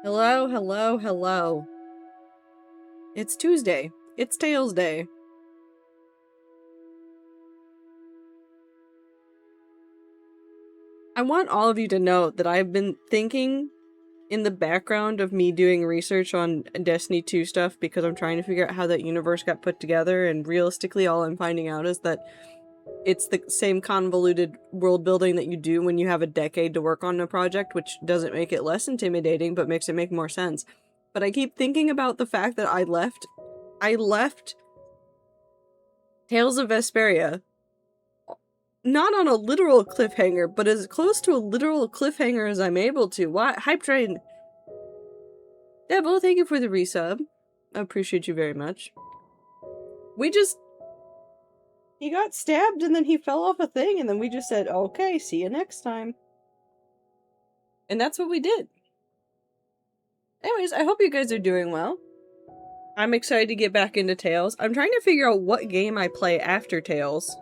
Hello, hello, hello. It's Tuesday. It's Tails Day. I want all of you to know that I've been thinking in the background of me doing research on Destiny 2 stuff because I'm trying to figure out how that universe got put together, and realistically all I'm finding out is that it's the same convoluted world building that you do when you have a decade to work on a project, which doesn't make it less intimidating, but makes it make more sense. But I keep thinking about the fact that I left Tales of Vesperia not on a literal cliffhanger, but as close to a literal cliffhanger as I'm able to. Why? Hype train! Devil, thank you for the resub. I appreciate you very much. He got stabbed and then he fell off a thing and then we just said, okay, see you next time. And that's what we did. Anyways, I hope you guys are doing well. I'm excited to get back into Tales. I'm trying to figure out what game I play after Tales.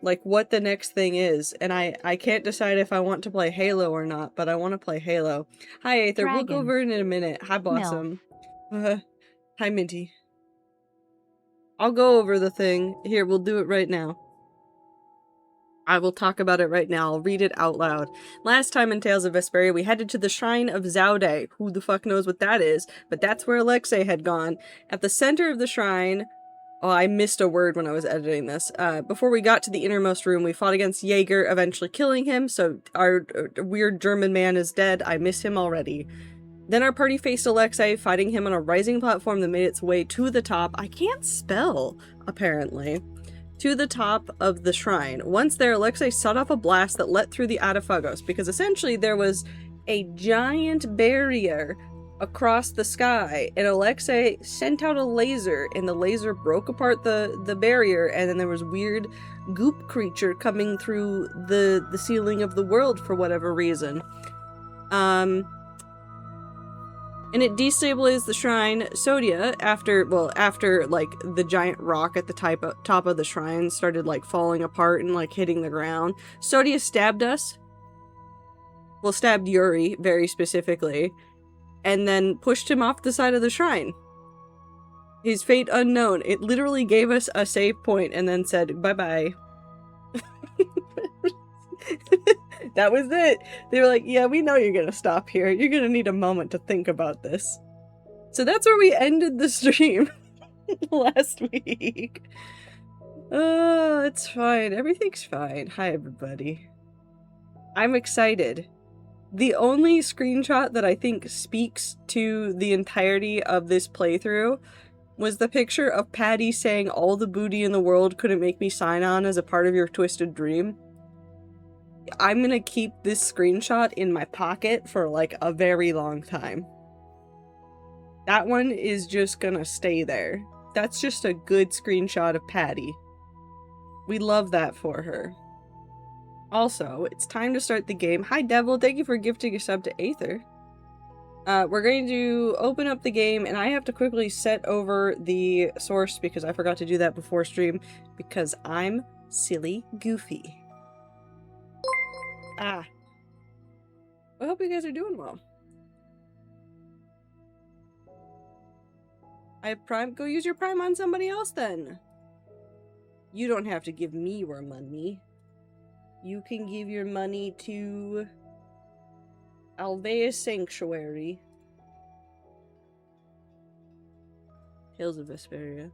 Like, what the next thing is, and I can't decide if I want to play Halo or not, but I want to play Halo. Hi, Aether. We'll go over it in a minute. Hi, Blossom. Hi, Minty. I'll go over the thing. Here, we'll do it right now. I will talk about it right now. I'll read it out loud. Last time in Tales of Vesperia, we headed to the Shrine of Zaude. Who the fuck knows what that is? But that's where Alexei had gone. At the center of the shrine... Oh, I missed a word when I was editing this. Before we got to the innermost room, we fought against Jaeger, eventually killing him, so our weird German man is dead. I miss him already. Then our party faced Alexei, fighting him on a rising platform that made its way to the top. I can't spell, apparently. To the top of the shrine. Once there, Alexei set off a blast that let through the Adaphagos, because essentially there was a giant barrier across the sky, and Alexei sent out a laser, and the laser broke apart the barrier, and then there was weird goop creature coming through the ceiling of the world for whatever reason. And it destabilized the shrine. Sodia, after like the giant rock at the top of the shrine started like falling apart and like hitting the ground, Sodia stabbed us. Well, stabbed Yuri very specifically, and then pushed him off the side of the shrine. His fate unknown. It literally gave us a save point and then said, bye-bye. That was it. They were like, yeah, we know you're gonna stop here. You're gonna need a moment to think about this. So that's where we ended the stream last week. It's fine. Everything's fine. Hi, everybody. I'm excited. The only screenshot that I think speaks to the entirety of this playthrough was the picture of Patty saying all the booty in the world couldn't make me sign on as a part of your twisted dream. I'm gonna keep this screenshot in my pocket for like a very long time. That one is just gonna stay there. That's just a good screenshot of Patty. We love that for her. Also, it's time to start the game. Hi, Devil. Thank you for gifting a sub to Aether. We're going to open up the game, and I have to quickly set over the source because I forgot to do that before stream because I'm silly goofy. I hope you guys are doing well. I have Prime. Go use your Prime on somebody else then. You don't have to give me your money. You can give your money to Alveus Sanctuary. Tales of Vesperia.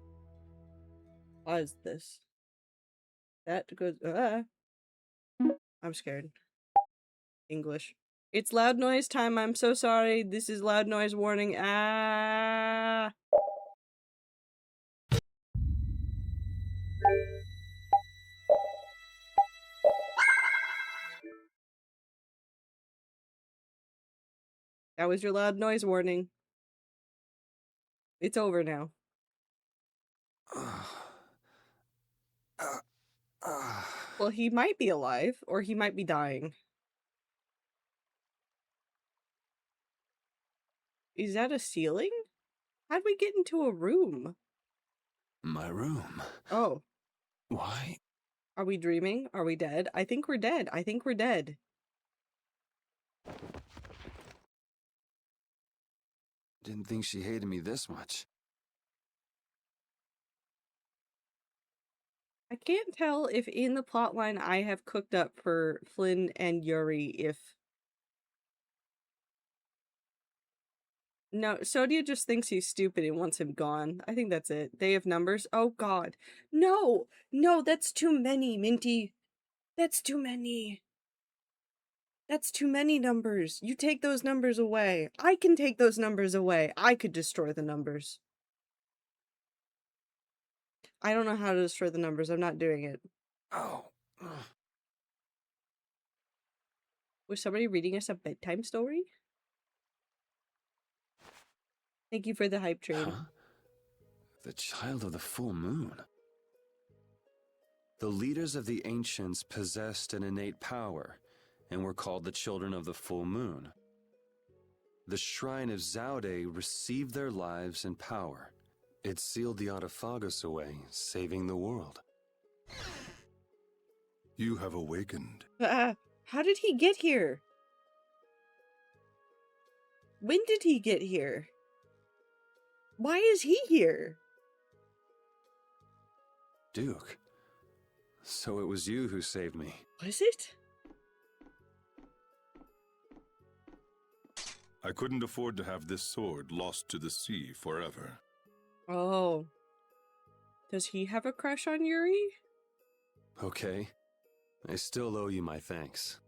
What is this? That goes. I'm scared. English. It's loud noise time. I'm so sorry. This is loud noise warning. Ah. That was your loud noise warning. It's over now. Well, he might be alive, or he might be dying. Is that a ceiling? How'd we get into a room? My room. Oh. Why? Are we dreaming? Are we dead? I think we're dead. I think we're dead. Didn't think she hated me this much. I can't tell if in the plotline I have cooked up for Flynn and Yuri if... No, Sodia just thinks he's stupid and wants him gone. I think that's it. They have numbers? Oh god. No! No, that's too many, Minty. That's too many. That's too many numbers. You take those numbers away. I can take those numbers away. I could destroy the numbers. I don't know how to destroy the numbers. I'm not doing it. Oh. Was somebody reading us a bedtime story? Thank you for the hype train. Huh? The child of the full moon. The leaders of the ancients possessed an innate power and were called the children of the full moon. The shrine of Zaude received their lives and power. It sealed the Autophagos away, saving the world. You have awakened. How did he get here? When did he get here? Why is he here? Duke, so it was you who saved me. Was it? I couldn't afford to have this sword lost to the sea forever. Oh. Does he have a crush on Yuri? Okay, I still owe you my thanks.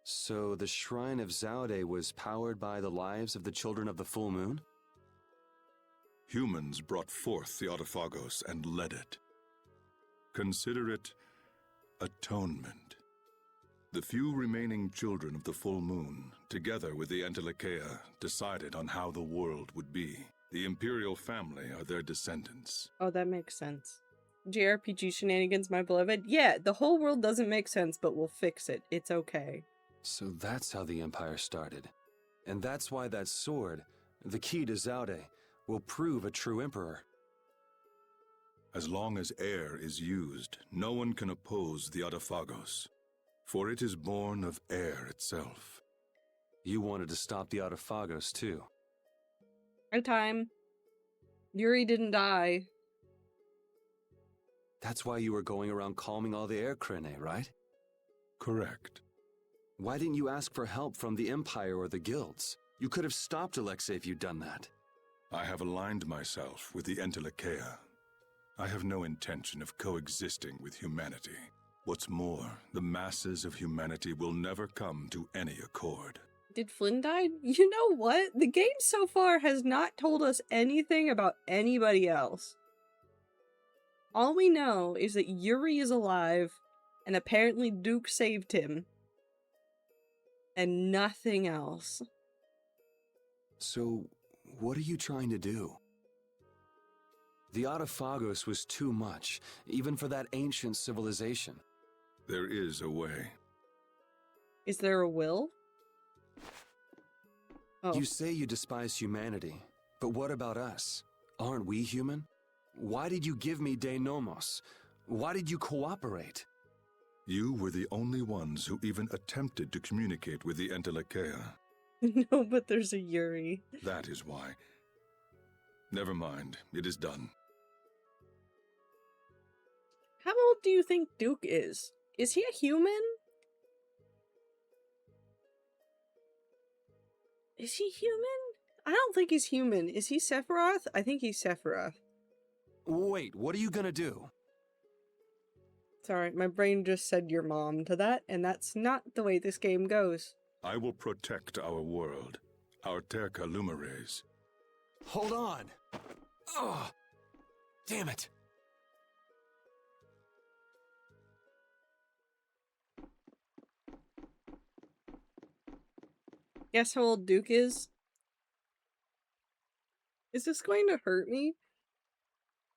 So the Shrine of Zaude was powered by the lives of the children of the full moon? Humans brought forth the Autophagos and led it. Consider it atonement. The few remaining children of the full moon, together with the Entelekea, decided on how the world would be. The Imperial family are their descendants. Oh, that makes sense. JRPG shenanigans, my beloved. Yeah, the whole world doesn't make sense, but we'll fix it. It's okay. So that's how the Empire started. And that's why that sword, the key to Zaude, will prove a true emperor. As long as air is used, no one can oppose the Autophagos, for it is born of air itself. You wanted to stop the Autophagos too. Right time. Yuri didn't die. That's why you were going around calming all the air Krene, right? Correct. Why didn't you ask for help from the Empire or the guilds? You could have stopped Alexei if you'd done that. I have aligned myself with the Entelekea. I have no intention of coexisting with humanity. What's more, the masses of humanity will never come to any accord. Did Flynn die? You know what? The game so far has not told us anything about anybody else. All we know is that Yuri is alive, and apparently Duke saved him. And nothing else. So, what are you trying to do? The Autophagos was too much, even for that ancient civilization. There is a way. Is there a will? Oh. You say you despise humanity, but what about us? Aren't we human? Why did you give me De Nomos? Why did you cooperate? You were the only ones who even attempted to communicate with the Entelekea. No, but there's a Yuri. That is why. Never mind, it is done. How old do you think Duke is? Is he a human? Is he human? I don't think he's human. Is he Sephiroth? I think he's Sephiroth. Wait, what are you gonna do? Sorry, my brain just said your mom to that, and that's not the way this game goes. I will protect our world, our Terca Lumares. Hold on! Oh, damn it! Guess how old Duke is? Is this going to hurt me?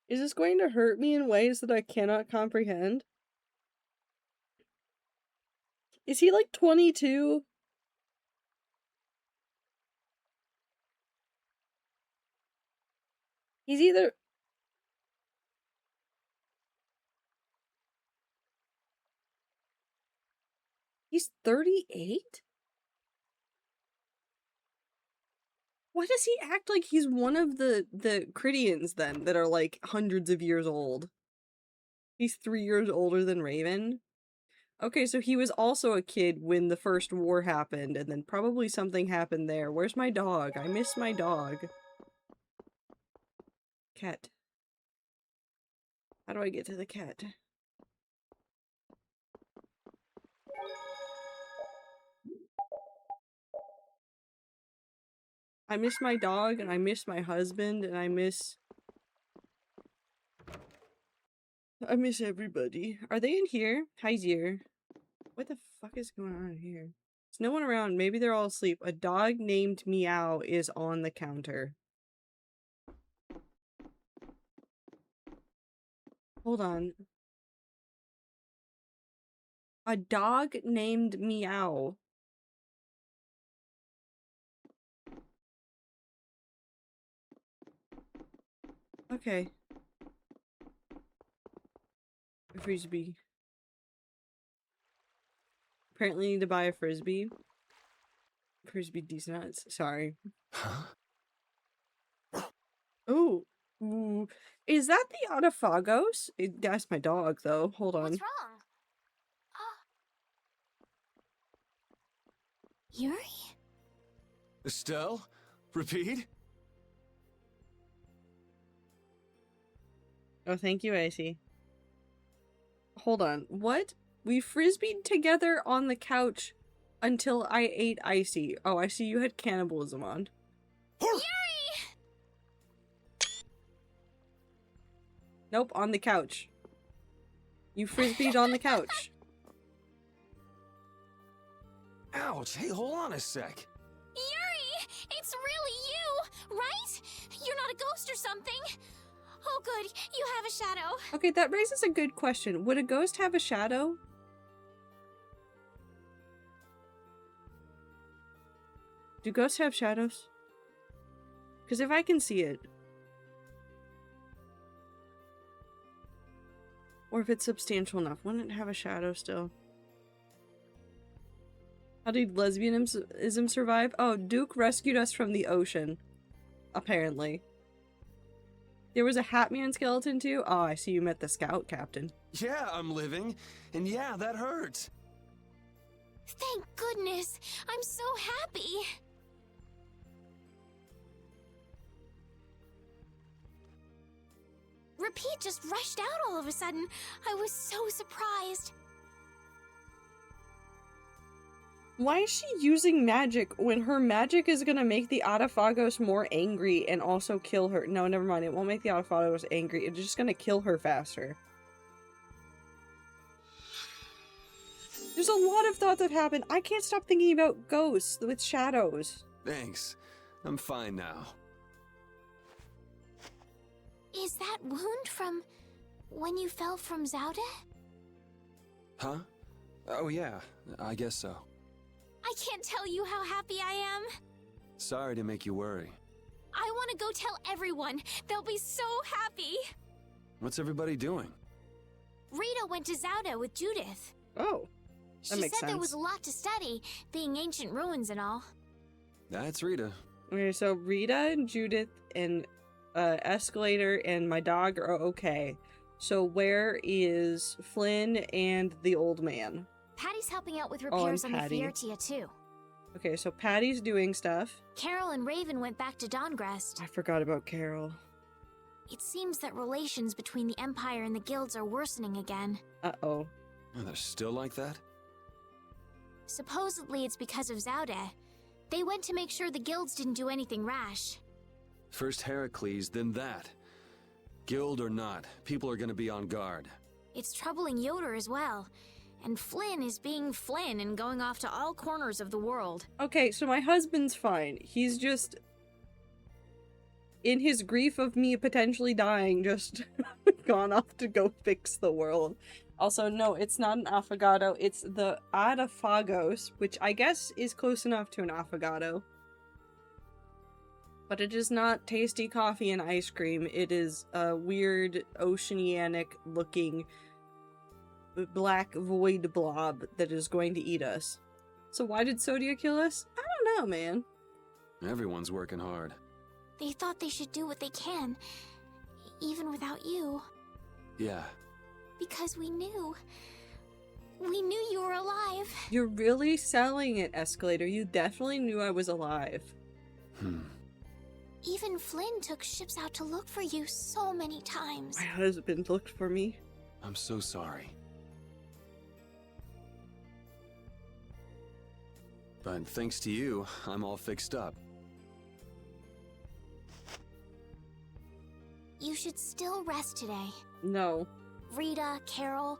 Is this going to hurt me in ways that I cannot comprehend? Is he like 22? He's either... He's 38? Why does he act like he's one of the Critians then that are like hundreds of years old? He's 3 years older than Raven? Okay, so he was also a kid when the first war happened, and then probably something happened there. Where's my dog? I miss my dog. Cat. How do I get to the cat? I miss my dog, and I miss my husband, and I miss everybody. Are they in here? Hi, dear. What the fuck is going on here? There's no one around. Maybe they're all asleep. A dog named Meow is on the counter. Hold on. A dog named Meow. Okay. A frisbee. Apparently need to buy a frisbee. Frisbee these nuts. Sorry. Huh? Oh. Ooh. Is that the Autophagos? That's my dog, though. Hold on. What's wrong? Yuri? Estelle? Repeat? Oh, thank you, Icy. Hold on. What? We frisbeed together on the couch until I ate Icy. Oh, I see you had cannibalism on. Yuri! Nope, on the couch. You frisbeed on the couch. Ouch! Hey, hold on a sec. Yuri! It's really you, right? You're not a ghost or something. Oh good, you have a shadow. Okay, that raises a good question. Would a ghost have a shadow? Do ghosts have shadows? Because if I can see it, or if it's substantial enough, wouldn't it have a shadow still? How did lesbianism survive? Oh, Duke rescued us from the ocean. Apparently. There was a Hatman skeleton too? Oh, I see you met the scout captain. Yeah, I'm living. And yeah, that hurts. Thank goodness. I'm so happy. Repeat just rushed out all of a sudden. I was so surprised. Why is she using magic when her magic is gonna make the Autophagos more angry and also kill her? No, never mind. It won't make the Autophagos angry. It's just gonna kill her faster. There's a lot of thoughts that happen. I can't stop thinking about ghosts with shadows. Thanks. I'm fine now. Is that wound from when you fell from Zaude? Huh? Oh yeah, I guess so. I can't tell you how happy I am. Sorry to make you worry. I want to go tell everyone. They'll be so happy. What's everybody doing? Rita went to Zaude with Judith. Oh, that She makes said there was sense. a lot to study, being ancient ruins and all. That's Rita. Okay, so Rita and Judith and Escalator and my dog are okay. So where is Flynn and the old man? Patty's helping out with and repairs on the Patty. Fiertia too. Okay, so Patty's doing stuff. Carol and Raven went back to Dongrest. I forgot about Carol. It seems that relations between the Empire and the guilds are worsening again. Uh-oh. Oh, they're still like that? Supposedly it's because of Zaude. They went to make sure the guilds didn't do anything rash. First Heracles, then that. Guild or not, people are gonna be on guard. It's troubling Yoder as well. And Flynn is being Flynn and going off to all corners of the world. Okay, so my husband's fine. He's just... in his grief of me potentially dying, just gone off to go fix the world. Also, no, it's not an affogato. It's the Autophagos, which I guess is close enough to an affogato. But it is not tasty coffee and ice cream. It is a weird, oceanic-looking black void blob that is going to eat us. So why did Sodia kill us? I don't know, man. Everyone's working hard. They thought they should do what they can, even without you. Yeah. Because we knew. We knew you were alive. You're really selling it, Escalator. You definitely knew I was alive. Even Flynn took ships out to look for you so many times. My husband looked for me. I'm so sorry. But thanks to you, I'm all fixed up. You should still rest today. No. Rita, Carol,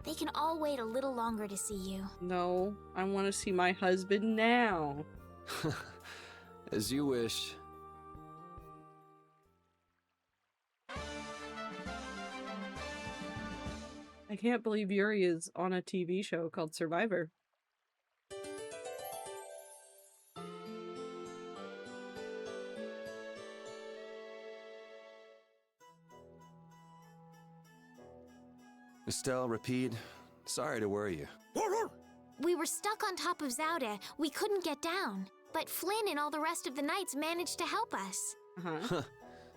they can all wait a little longer to see you. No. I want to see my husband now. As you wish. I can't believe Yuri is on a TV show called Survivor. Estelle, Rapide, sorry to worry you. We were stuck on top of Zaude. We couldn't get down. But Flynn and all the rest of the knights managed to help us. Uh-huh.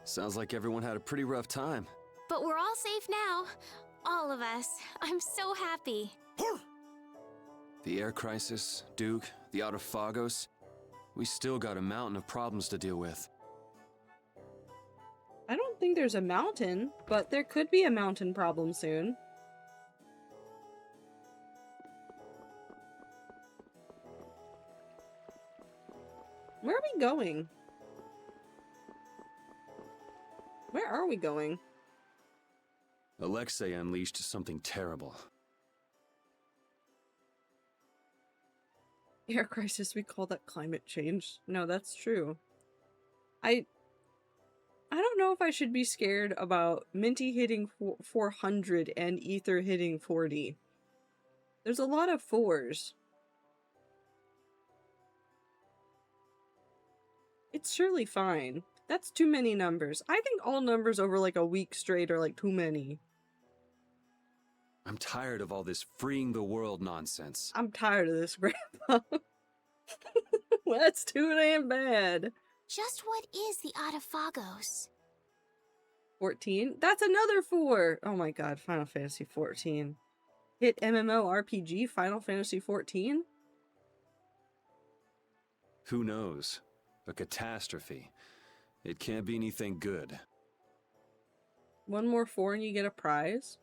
Sounds like everyone had a pretty rough time. But we're all safe now. All of us. I'm so happy. The air crisis, Duke, the Autophagos. We still got a mountain of problems to deal with. I don't think there's a mountain, but there could be a mountain problem soon. Where are we going? Where are we going? Alexei unleashed something terrible. Air crisis, we call that climate change. No, that's true. I don't know if I should be scared about Minty hitting 400 and Ether hitting 40. There's a lot of 4s. It's surely fine. That's too many numbers. I think all numbers over like a week straight are like too many. I'm tired of all this freeing the world nonsense. I'm tired of this, Grandpa. That's too damn bad. Just what is the Autophagos? 14? That's another 4! Oh my god, Final Fantasy 14. Hit MMORPG Final Fantasy 14? Who knows? A catastrophe. It can't be anything good. One more 4 and you get a prize?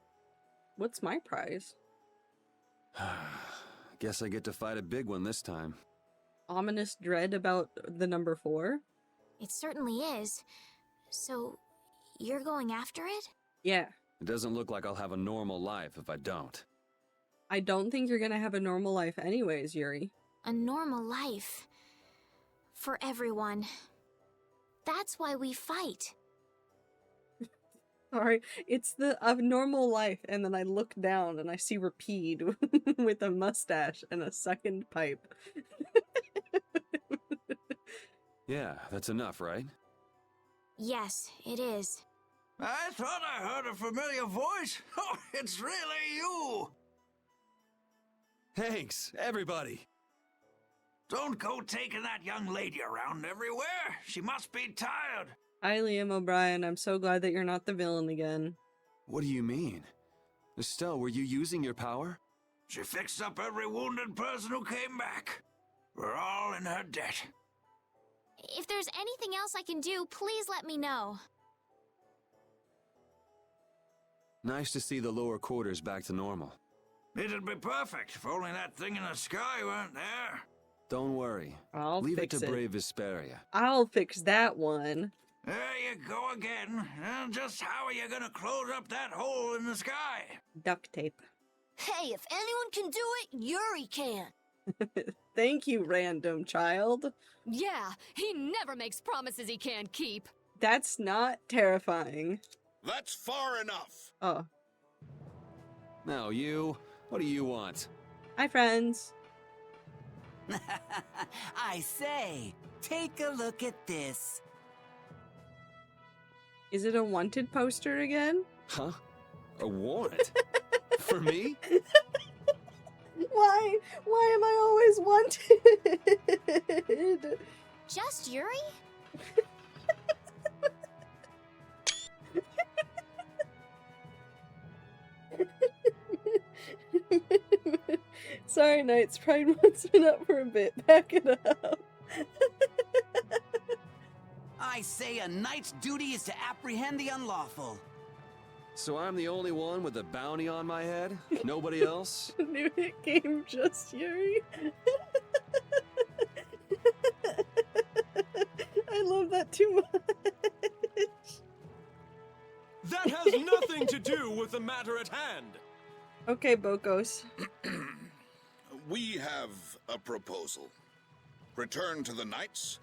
What's my prize? Guess I get to fight a big one this time. Ominous dread about the number 4? It certainly is. So, you're going after it? Yeah. It doesn't look like I'll have a normal life if I don't. I don't think you're gonna have a normal life anyways, Yuri. A normal life. For everyone. That's why we fight. Sorry, it's the normal life, and then I look down and I see Rapide with a mustache and a second pipe. Yeah, that's enough, right? Yes, it is. I thought I heard a familiar voice. Oh, it's really you! Thanks, everybody! Don't go taking that young lady around everywhere. She must be tired. Hi, Liam O'Brien. I'm so glad that you're not the villain again. What do you mean? Estelle, were you using your power? She fixed up every wounded person who came back. We're all in her debt. If there's anything else I can do, please let me know. Nice to see the lower quarters back to normal. It'd be perfect if only that thing in the sky weren't there. Don't worry. I'll Leave it fix to brave Vesperia. I'll fix that one. There you go again. And just how are you gonna close up that hole in the sky? Duct tape. Hey, if anyone can do it, Yuri can. Thank you, random child. Yeah, he never makes promises he can't keep. That's not terrifying. That's far enough. Oh. Now you, what do you want? Hi, friends. I say, take a look at this. Is it a wanted poster again? Huh? A warrant? For me? Why am I always wanted? Just Yuri? Sorry, Knights. Pride Month's been up for a bit. Back it up. I say a knight's duty is to apprehend the unlawful. So I'm the only one with a bounty on my head? Nobody else? New hit game, Just Yuri. I love that too much. That has nothing to do with the matter at hand. Okay, Bokos. We have a proposal. Return to the knights,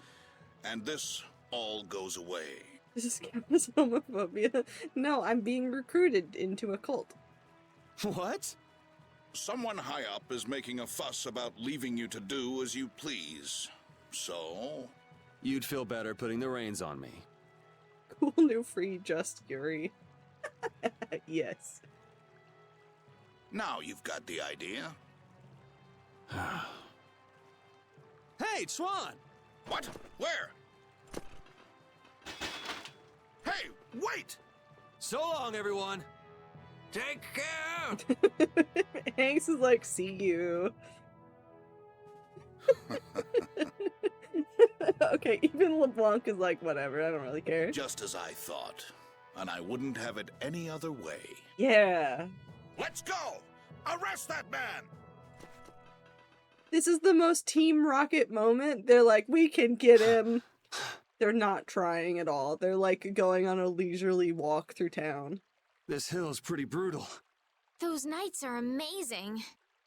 and this all goes away. This is count as homophobia. No, I'm being recruited into a cult. What? Someone high up is making a fuss about leaving you to do as you please. So, You'd feel better putting the reins on me. Cool new free Just Yuri. Yes. now you've got the idea. Hey, Chuan! What? Where? Hey, wait! So long, everyone! Take care! Hanks is like, see you. Okay, even LeBlanc is like, whatever, I don't really care. Just as I thought. And I wouldn't have it any other way. Yeah. Let's go! Arrest that man! This is the most Team Rocket moment. They're like, we can get him. They're not trying at all. They're like going on a leisurely walk through town. This hill is pretty brutal. Those knights are amazing.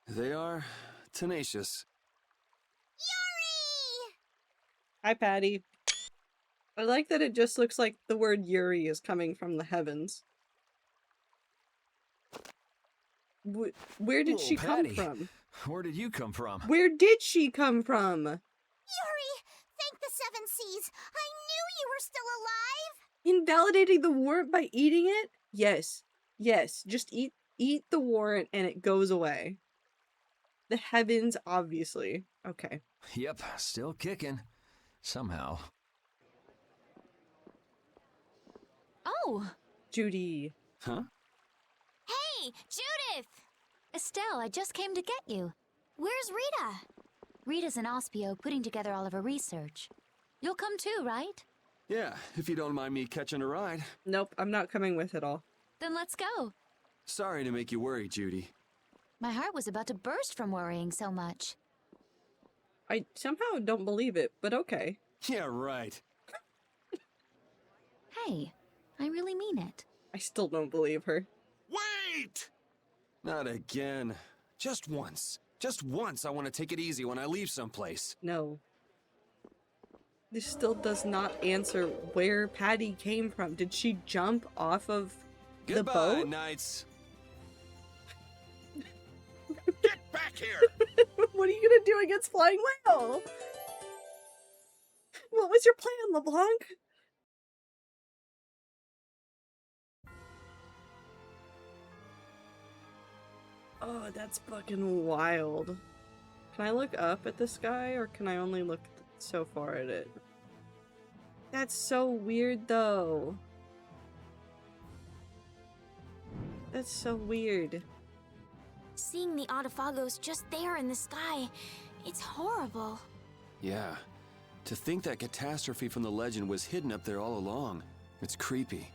They are tenacious. Yuri! Hi, Patty. I like that it just looks like the word Yuri is coming from the heavens. Where did she come from? Where did you come from? Where did she come from? Yuri! Thank the Seven Seas! I knew you were still alive! Invalidating the warrant by eating it? Yes. Yes. Just eat the warrant and it goes away. The heavens, obviously. Okay. Yep, still kicking. Somehow. Oh! Judy. Huh? Hey, Judith! Estelle, I just came to get you. Where's Rita? Rita's in Ospio putting together all of her research. You'll come too, right? Yeah, if you don't mind me catching a ride. Nope, I'm not coming with at all. Then let's go. Sorry to make you worry, Judy. My heart was about to burst from worrying so much. I somehow don't believe it, but okay. Yeah, right. Hey, I really mean it. I still don't believe her. Wait! Not again. Just once. Just once I want to take it easy when I leave someplace. No. This still does not answer where Patty came from. Did she jump off of the Goodbye, boat? knights. Get back here! What are you gonna do against Flying Whale? What was your plan, LeBlanc? Oh, that's fucking wild. Can I look up at the sky, or can I only look so far at it? That's so weird, though. That's so weird. Seeing the Autophagos just there in the sky, it's horrible. Yeah. To think that catastrophe from the legend was hidden up there all along. It's creepy.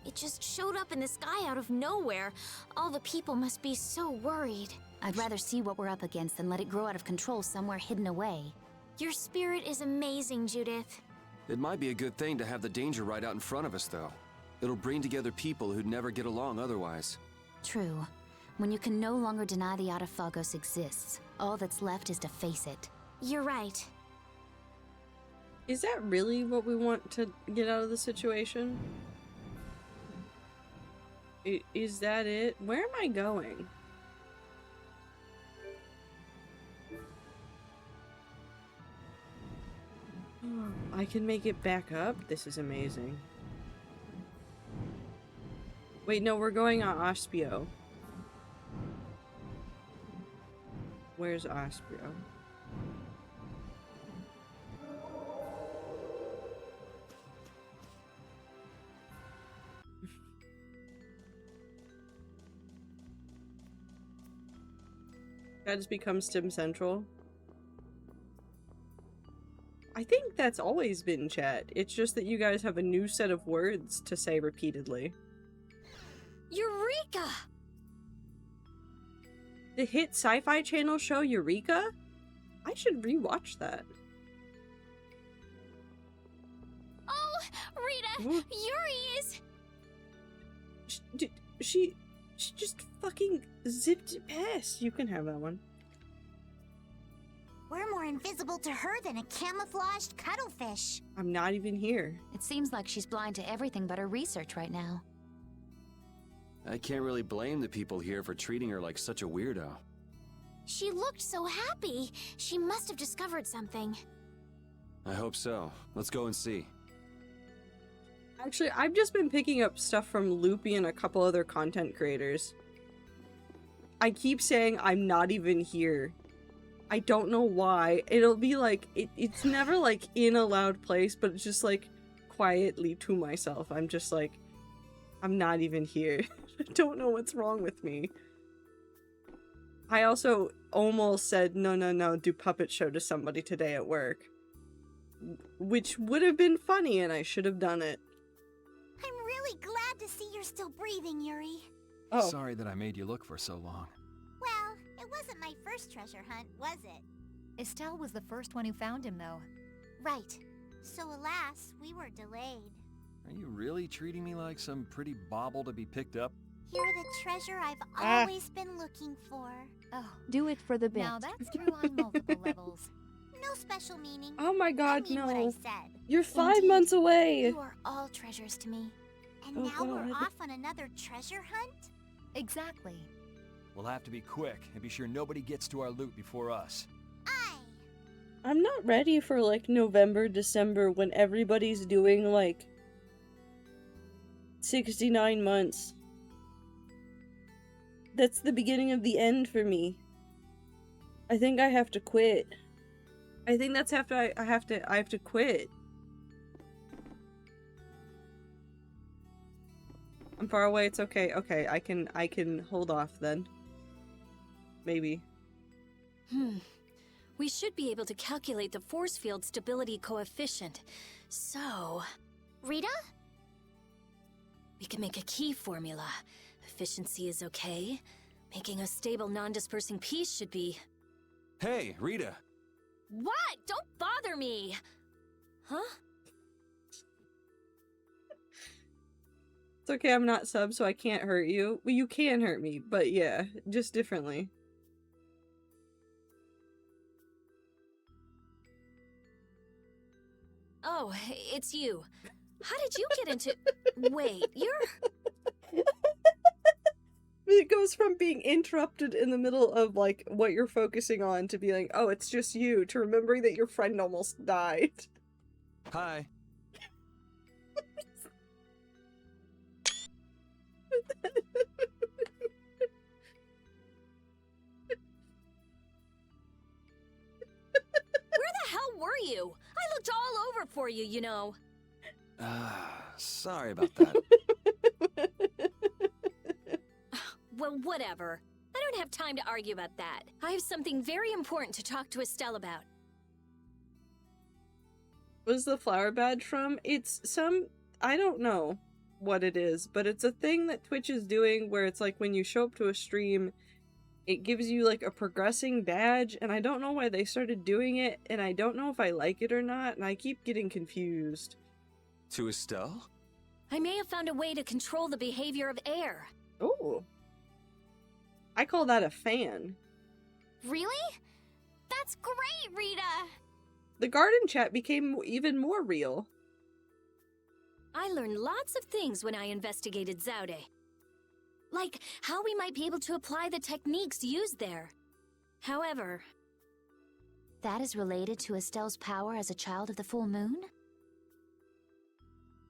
It just showed up in the sky out of nowhere. All the people must be so worried. I'd rather see what we're up against than let it grow out of control somewhere hidden away. Your spirit is amazing, Judith. It might be a good thing to have the danger right out in front of us, though. It'll bring together people who'd never get along otherwise. True. When you can no longer deny the Autophagos exists, all that's left is to face it. You're right. Is that really what we want to get out of the situation? Is that it? Where am I going? Oh, I can make it back up? This is amazing. Wait, no, we're going on Ospio. Where's Ospio? That just becomes Stim Central. I think that's always been chat. It's just that you guys have a new set of words to say repeatedly. Eureka! The hit sci-fi channel show Eureka? I should rewatch that. Oh, Rita, What? Yuri is... She just fucking zipped it past. You can have that one. We're more invisible to her than a camouflaged cuttlefish. I'm not even here. It seems like she's blind to everything but her research right now. I can't really blame the people here for treating her like such a weirdo. She looked so happy. She must have discovered something. I hope so. Let's go and see. Actually, I've just been picking up stuff from Loopy and a couple other content creators. I keep saying I'm not even here. I don't know why. It'll be like, it's never like in a loud place, but it's just like quietly to myself. I'm just like, I'm not even here. I don't know what's wrong with me. I also almost said, no, do puppet show to somebody today at work. Which would have been funny and I should have done it. I'm really glad to see you're still breathing, Yuri. Oh. Sorry that I made you look for so long. Well, it wasn't my first treasure hunt, was it? Estelle was the first one who found him, though. Right. So alas, we were delayed. Are you really treating me like some pretty bauble to be picked up? You're the treasure I've always been looking for. Oh, do it for the bit. now that's true on multiple levels. No special meaning. Oh my god, I mean what I no. said. You're 5 Indeed, months away. You are all treasures to me. And Oh now we're God. off on another treasure hunt? Exactly. We'll have to be quick and be sure nobody gets to our loot before us. Aye. I'm not ready for like November, December when everybody's doing like 69 months. That's the beginning of the end for me. I think I have to quit. I think that's after I have to quit. I'm far away, it's okay. Okay, I can hold off then. Maybe. We should be able to calculate the force field stability coefficient. So... Rita? we can make a key formula. Efficiency is okay. Making a stable, non-dispersing piece should be... Hey, Rita! What? Don't bother me! Huh? It's okay, I'm not sub, so I can't hurt you. Well, you can hurt me, but yeah, just differently. Oh, it's you. How did you get into... Wait, you're... It goes from being interrupted in the middle of, like, what you're focusing on to be like, oh, it's just you, to remembering that your friend almost died. Hi. Where the hell were you? I looked all over for you, you know. Sorry about that. Well, whatever. I don't have time to argue about that. I have something very important to talk to Estelle about. What's the flower badge from? It's some... I don't know what it is, but it's a thing that Twitch is doing where it's like when you show up to a stream, it gives you like a progressing badge, and I don't know why they started doing it, and I don't know if I like it or not, and I keep getting confused. To Estelle? I may have found a way to control the behavior of air. Oh. I call that a fan. Really? That's great, Rita! The garden chat became even more real. I learned lots of things when I investigated Zaude. Like how we might be able to apply the techniques used there. However... That is related to Estelle's power as a child of the full moon?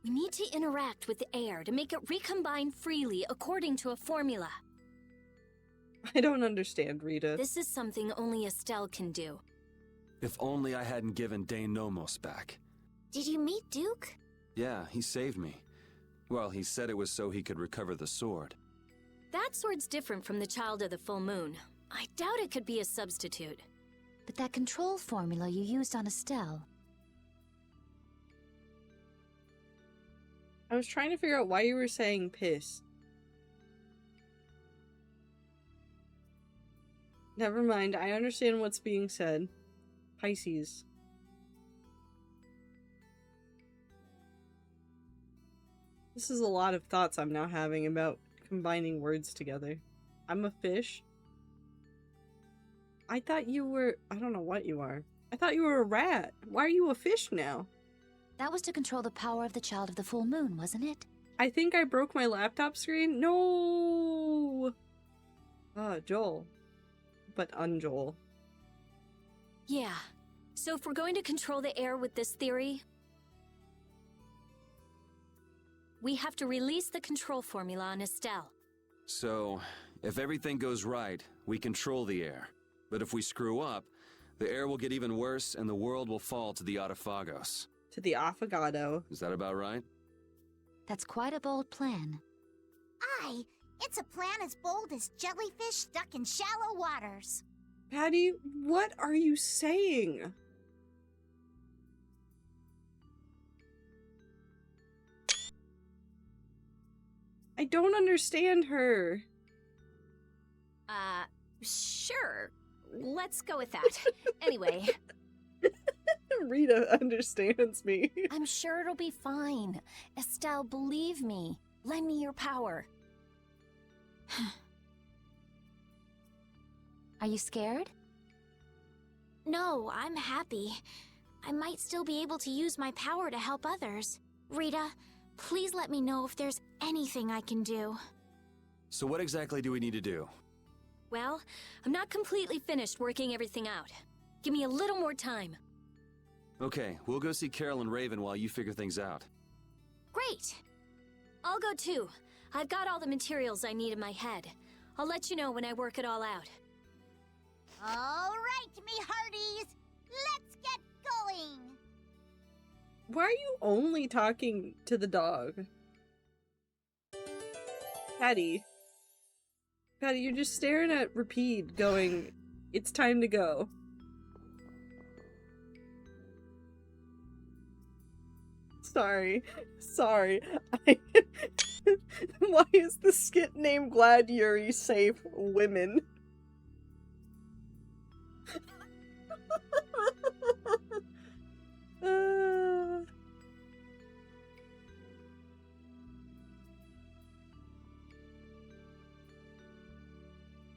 we need to interact with the air to make it recombine freely according to a formula. I don't understand, Rita. This is something only Estelle can do. If only I hadn't given Dane Nomos back. Did you meet Duke? Yeah, he saved me. Well, he said it was so he could recover the sword. That sword's different from the Child of the Full Moon. I doubt it could be a substitute. But that control formula you used on Estelle. I was trying to figure out why you were saying piss. Never mind, I understand what's being said. Pisces. This is a lot of thoughts I'm now having about combining words together. I'm a fish. I thought you were... I don't know what you are. I thought you were a rat. Why are you a fish now? That was to control the power of the child of the full moon, wasn't it? I think I broke my laptop screen. No! Joel. But un-Joel. Yeah. So if we're going to control the air with this theory, we have to release the control formula on Estelle. So, if everything goes right, we control the air. But if we screw up, the air will get even worse and the world will fall to the Autophagos. To the Affogato. Is that about right? That's quite a bold plan. Aye, it's a plan as bold as jellyfish stuck in shallow waters. Patty, what are you saying? I don't understand her. Sure. Let's go with that. Anyway. Rita understands me. I'm sure it'll be fine. Estelle, believe me. Lend me your power. Are you scared? No, I'm happy. I might still be able to use my power to help others. Rita, please let me know if there's anything I can do. So what exactly do we need to do? Well, I'm not completely finished working everything out. Give me a little more time. Okay, we'll go see Carol and Raven while you figure things out. Great! I'll go too. I've got all the materials I need in my head. I'll let you know when I work it all out. All right, me hearties, let's get going. Why are you only talking to the dog? Patty. Patty, you're just staring at Rapide going, it's time to go. Sorry. Why is the skit named Glad Yuri Safe Women?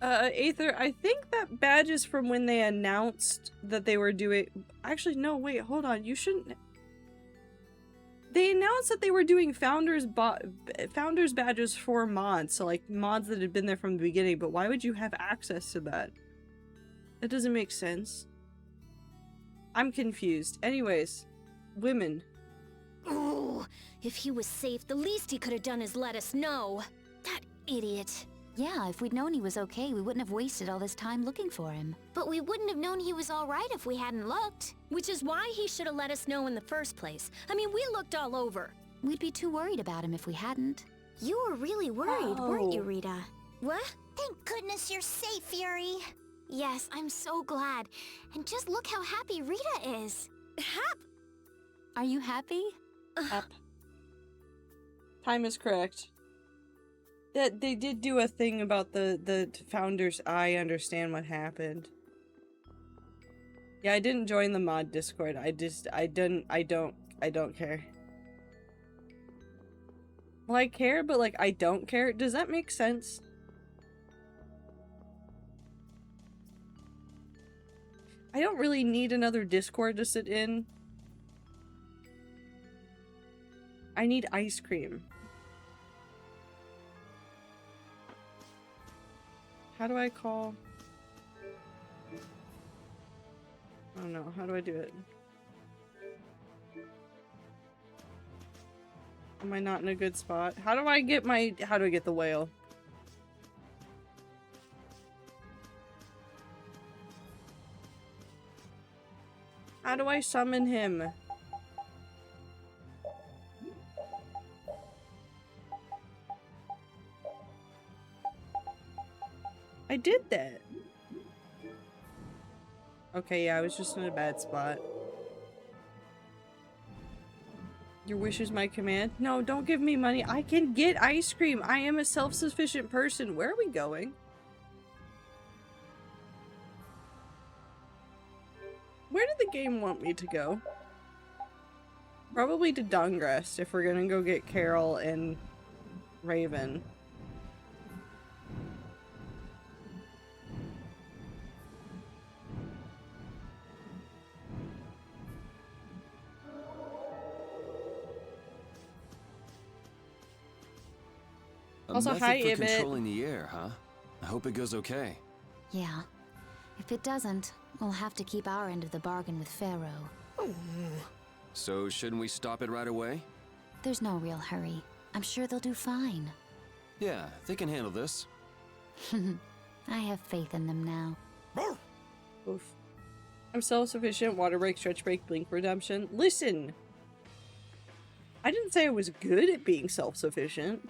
Aether, I think that badge is from when they announced that they were doing... Actually, no, wait, hold on, you shouldn't... They announced that they were doing founders badges for mods, so like mods that had been there from the beginning, but why would you have access to that? That doesn't make sense. I'm confused. Anyways, women. Ooh, if he was safe, the least he could have done is let us know. That idiot. Yeah, if we'd known he was okay, we wouldn't have wasted all this time looking for him. But we wouldn't have known he was all right if we hadn't looked. Which is why he should have let us know in the first place. I mean, we looked all over. We'd be too worried about him if we hadn't. You were really worried, weren't you, Rita? What? Thank goodness you're safe, Yuri. Yes, I'm so glad. And just look how happy Rita is. Are you happy? Time is correct. That they did do a thing about the founders. I understand what happened. Yeah, I didn't join the mod Discord. I don't care. Well, I care, but like I don't care. Does that make sense? I don't really need another Discord to sit in. I need ice cream. How do I call? I don't know. How do I do it? Am I not in a good spot? How do I get the whale? How do I summon him? I did that. Okay, yeah, I was just in a bad spot. Your wish is my command? No, don't give me money. I can get ice cream. I am a self-sufficient person. Where are we going? Where did the game want me to go? Probably to Dungrest if we're gonna go get Carol and Raven. Also, method hi, for Ibit. controlling the air, huh? I hope it goes okay. Yeah. If it doesn't, we'll have to keep our end of the bargain with Pharaoh. So shouldn't we stop it right away? There's no real hurry. I'm sure they'll do fine. Yeah, they can handle this. I have faith in them now. Oof. I'm self-sufficient, water break, stretch break, blink redemption. Listen! I didn't say I was good at being self-sufficient.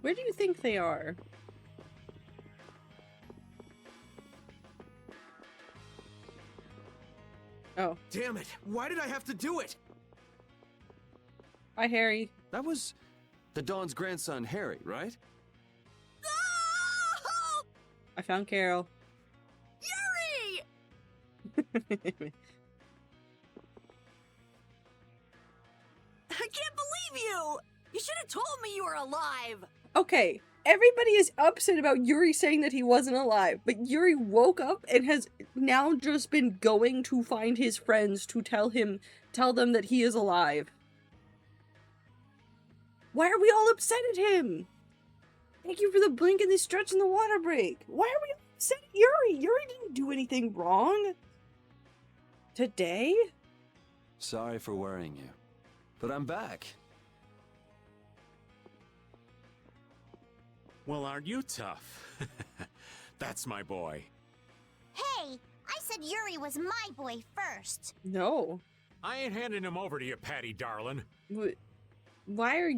Where do you think they are? Oh. Damn it! Why did I have to do it? Hi, Harry. That was the Dawn's grandson, Harry, right? I found Carol. Yuri! I can't believe you! You should have told me you were alive! Okay, everybody is upset about Yuri saying that he wasn't alive, but Yuri woke up and has now just been going to find his friends to tell them that he is alive. Why are we all upset at him? Thank you for the blink and the stretch and the water break. Why are we upset at Yuri? Yuri didn't do anything wrong. Today? Sorry for worrying you, but I'm back. Well, aren't you tough? That's my boy. Hey, I said Yuri was my boy first. No. I ain't handing him over to you, Patty, darling. Why are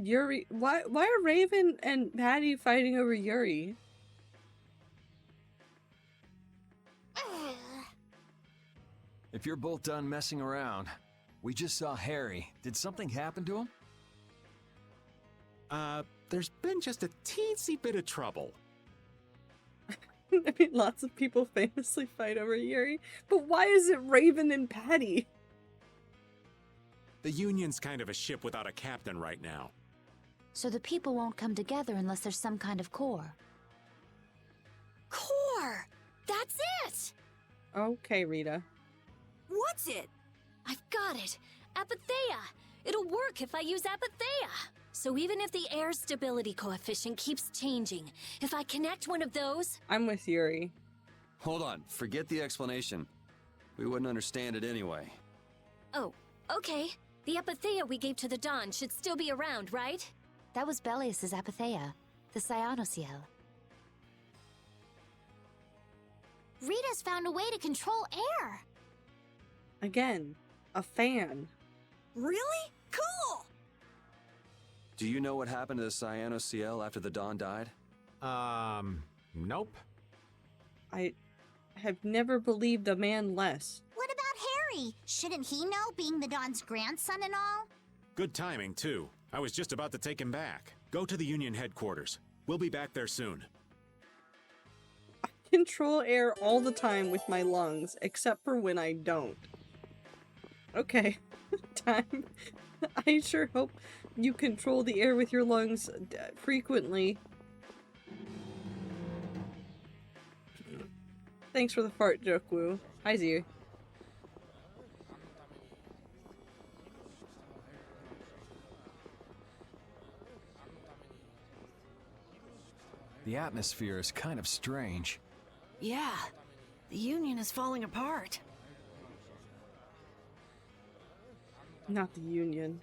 Raven and Patty fighting over Yuri? If you're both done messing around, we just saw Harry. Did something happen to him? There's been just a teensy bit of trouble. I mean, lots of people famously fight over Yuri, but why is it Raven and Patty? The Union's kind of a ship without a captain right now. So the people won't come together unless there's some kind of core. Core! That's it! Okay, Rita. What's it? I've got it! Apatheia! It'll work if I use Apatheia! So even if the air stability coefficient keeps changing, if I connect one of those... I'm with Yuri. Hold on, forget the explanation. We wouldn't understand it anyway. Oh, okay. The Apatheia we gave to the Dawn should still be around, right? That was Belius's Apatheia, the Cyanociel. Rita's found a way to control air. Again, a fan. Really? Cool! Do you know what happened to the Cyanociel after the Dawn died? Nope. I have never believed a man less. What about Harry? Shouldn't he know, being the Dawn's grandson and all? Good timing, too. I was just about to take him back. Go to the Union headquarters. We'll be back there soon. I control air all the time with my lungs, except for when I don't. Okay. Time. I sure hope you control the air with your lungs frequently. Thanks for the fart joke, Woo. Hi, Zir. The atmosphere is kind of strange. Yeah, the Union is falling apart. Not the Union.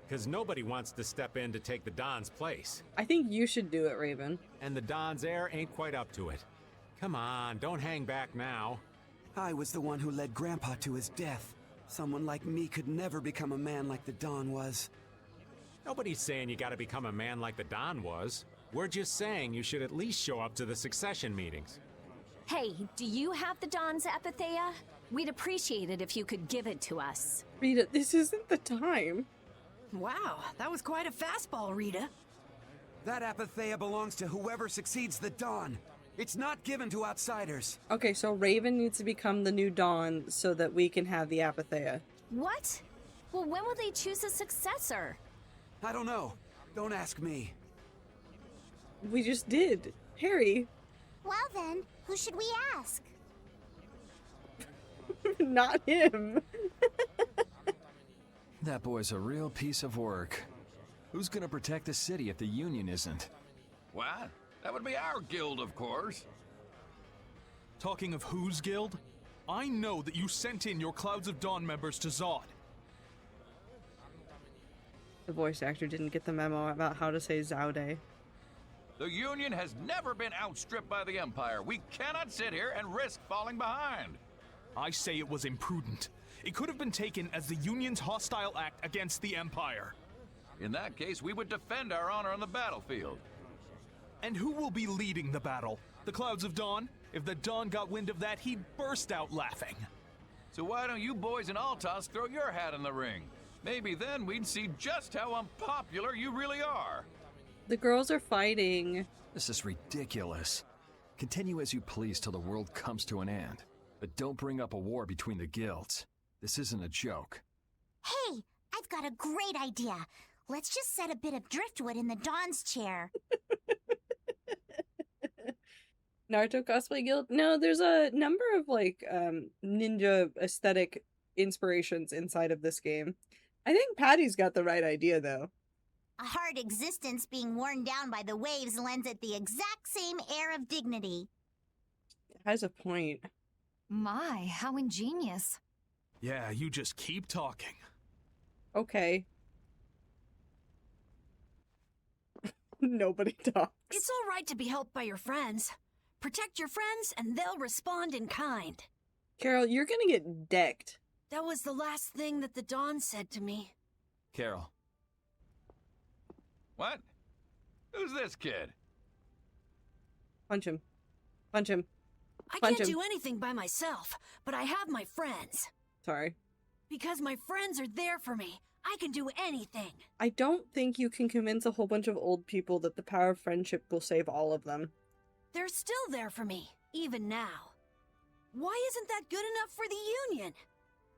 Because nobody wants to step in to take the Don's place. I think you should do it, Raven. And the Don's heir ain't quite up to it. Come on, don't hang back now. I was the one who led Grandpa to his death. Someone like me could never become a man like the Don was. Nobody's saying you gotta become a man like the Don was. We're just saying you should at least show up to the succession meetings. Hey, do you have the Don's Epithea? We'd appreciate it if you could give it to us. Rita, this isn't the time. Wow, that was quite a fastball, Rita. That Epithea belongs to whoever succeeds the Don. It's not given to outsiders. Okay, so Raven needs to become the new Dawn so that we can have the Epithea. What? Well, when will they choose a successor? I don't know. Don't ask me. We just did. Harry. Well then, who should we ask? Not him. That boy's a real piece of work. Who's gonna protect the city if the Union isn't? What? That would be our guild, of course. Talking of whose guild? I know that you sent in your Clouds of Dawn members to Zod. The voice actor didn't get the memo about how to say Zaude. The Union has never been outstripped by the Empire. We cannot sit here and risk falling behind. I say it was imprudent. It could have been taken as the Union's hostile act against the Empire. In that case, we would defend our honor on the battlefield. And who will be leading the battle? The Clouds of Dawn? If the Dawn got wind of that, he'd burst out laughing. So why don't you boys in Altos throw your hat in the ring? Maybe then we'd see just how unpopular you really are. The girls are fighting. This is ridiculous. Continue as you please till the world comes to an end. But don't bring up a war between the guilds. This isn't a joke. Hey, I've got a great idea. Let's just set a bit of driftwood in the Dawn's chair. Naruto Cosplay Guild? No, there's a number of, like, ninja aesthetic inspirations inside of this game. I think Patty's got the right idea, though. A hard existence being worn down by the waves lends it the exact same air of dignity. Has a point. My, how ingenious. Yeah, you just keep talking. Okay. Nobody talks. It's all right to be helped by your friends. Protect your friends and they'll respond in kind. Carol, you're gonna get decked. That was the last thing that the Dawn said to me. Carol. What? Who's this kid? Punch him. Punch him. I Punch can't him. do anything by myself, but I have my friends. Sorry. Because my friends are there for me, I can do anything. I don't think you can convince a whole bunch of old people that the power of friendship will save all of them. They're still there for me, even now. Why isn't that good enough for the Union?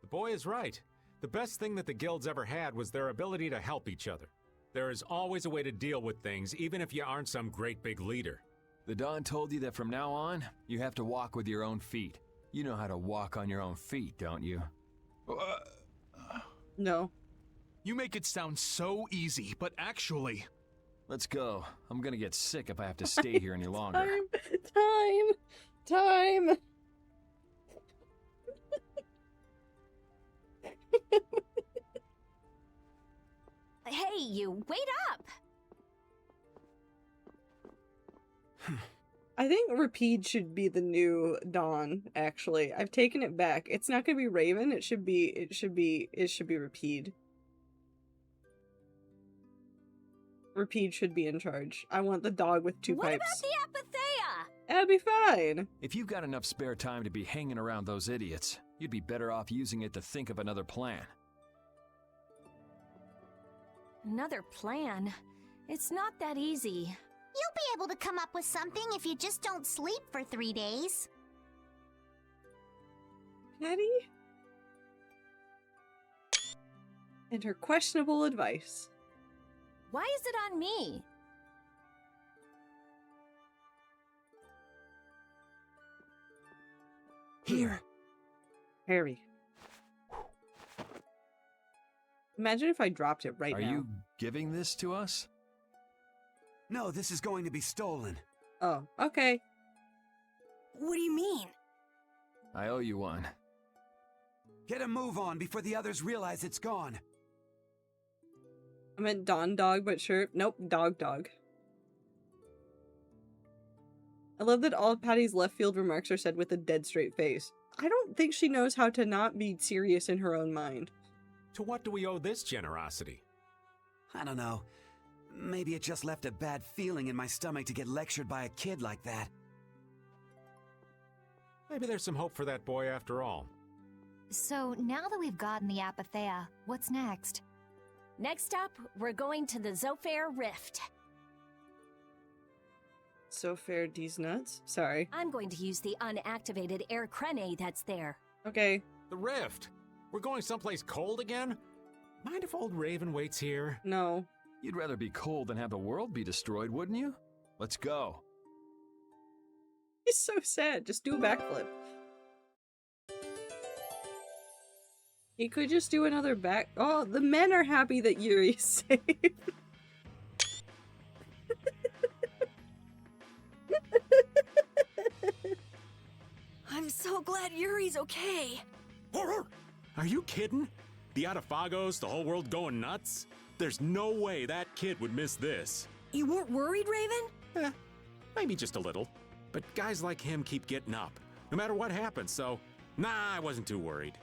The boy is right. The best thing that the guilds ever had was their ability to help each other. There is always a way to deal with things, even if you aren't some great big leader. The Don told you that from now on, you have to walk with your own feet. You know how to walk on your own feet, don't you? No. You make it sound so easy, but actually... Let's go. I'm gonna get sick if I have to stay here any longer. Time! Hey, you, wait up! I think Rapide should be the new Dawn, actually. I've taken it back. It's not gonna be Raven, it should be Rapide. Rapide should be in charge. I want the dog with two What pipes. about the Epithea? That'd be fine. If you've got enough spare time to be hanging around those idiots, you'd be better off using it to think of another plan. Another plan? It's not that easy. You'll be able to come up with something if you just don't sleep for 3 days. Patty? And her questionable advice. Why is it on me? Here. Harry. Imagine if I dropped it right Are now. you giving this to us? No, this is going to be stolen. Oh, okay. What do you mean? I owe you one. Get a move on before the others realize it's gone. I meant Dawn Dog, but sure. Nope, Dog. I love that all of Patty's left field remarks are said with a dead straight face. I don't think she knows how to not be serious in her own mind. To what do we owe this generosity? I don't know. Maybe it just left a bad feeling in my stomach to get lectured by a kid like that. Maybe there's some hope for that boy after all. So now that we've gotten the Apatheia, what's next? Next up, we're going to the Zofair Rift. So fair, these nuts? Sorry. I'm going to use the unactivated air crene that's there. Okay. The Rift? We're going someplace cold again? Mind if old Raven waits here? No. You'd rather be cold than have the world be destroyed, wouldn't you? Let's go. He's so sad. Just do a backflip. He could just do another back. Oh, the men are happy that Yuri's safe. I'm so glad Yuri's okay. Are you kidding? The Adafagos, the whole world going nuts? There's no way that kid would miss this. You weren't worried, Raven? Maybe just a little. But guys like him keep getting up, no matter what happens, so nah, I wasn't too worried.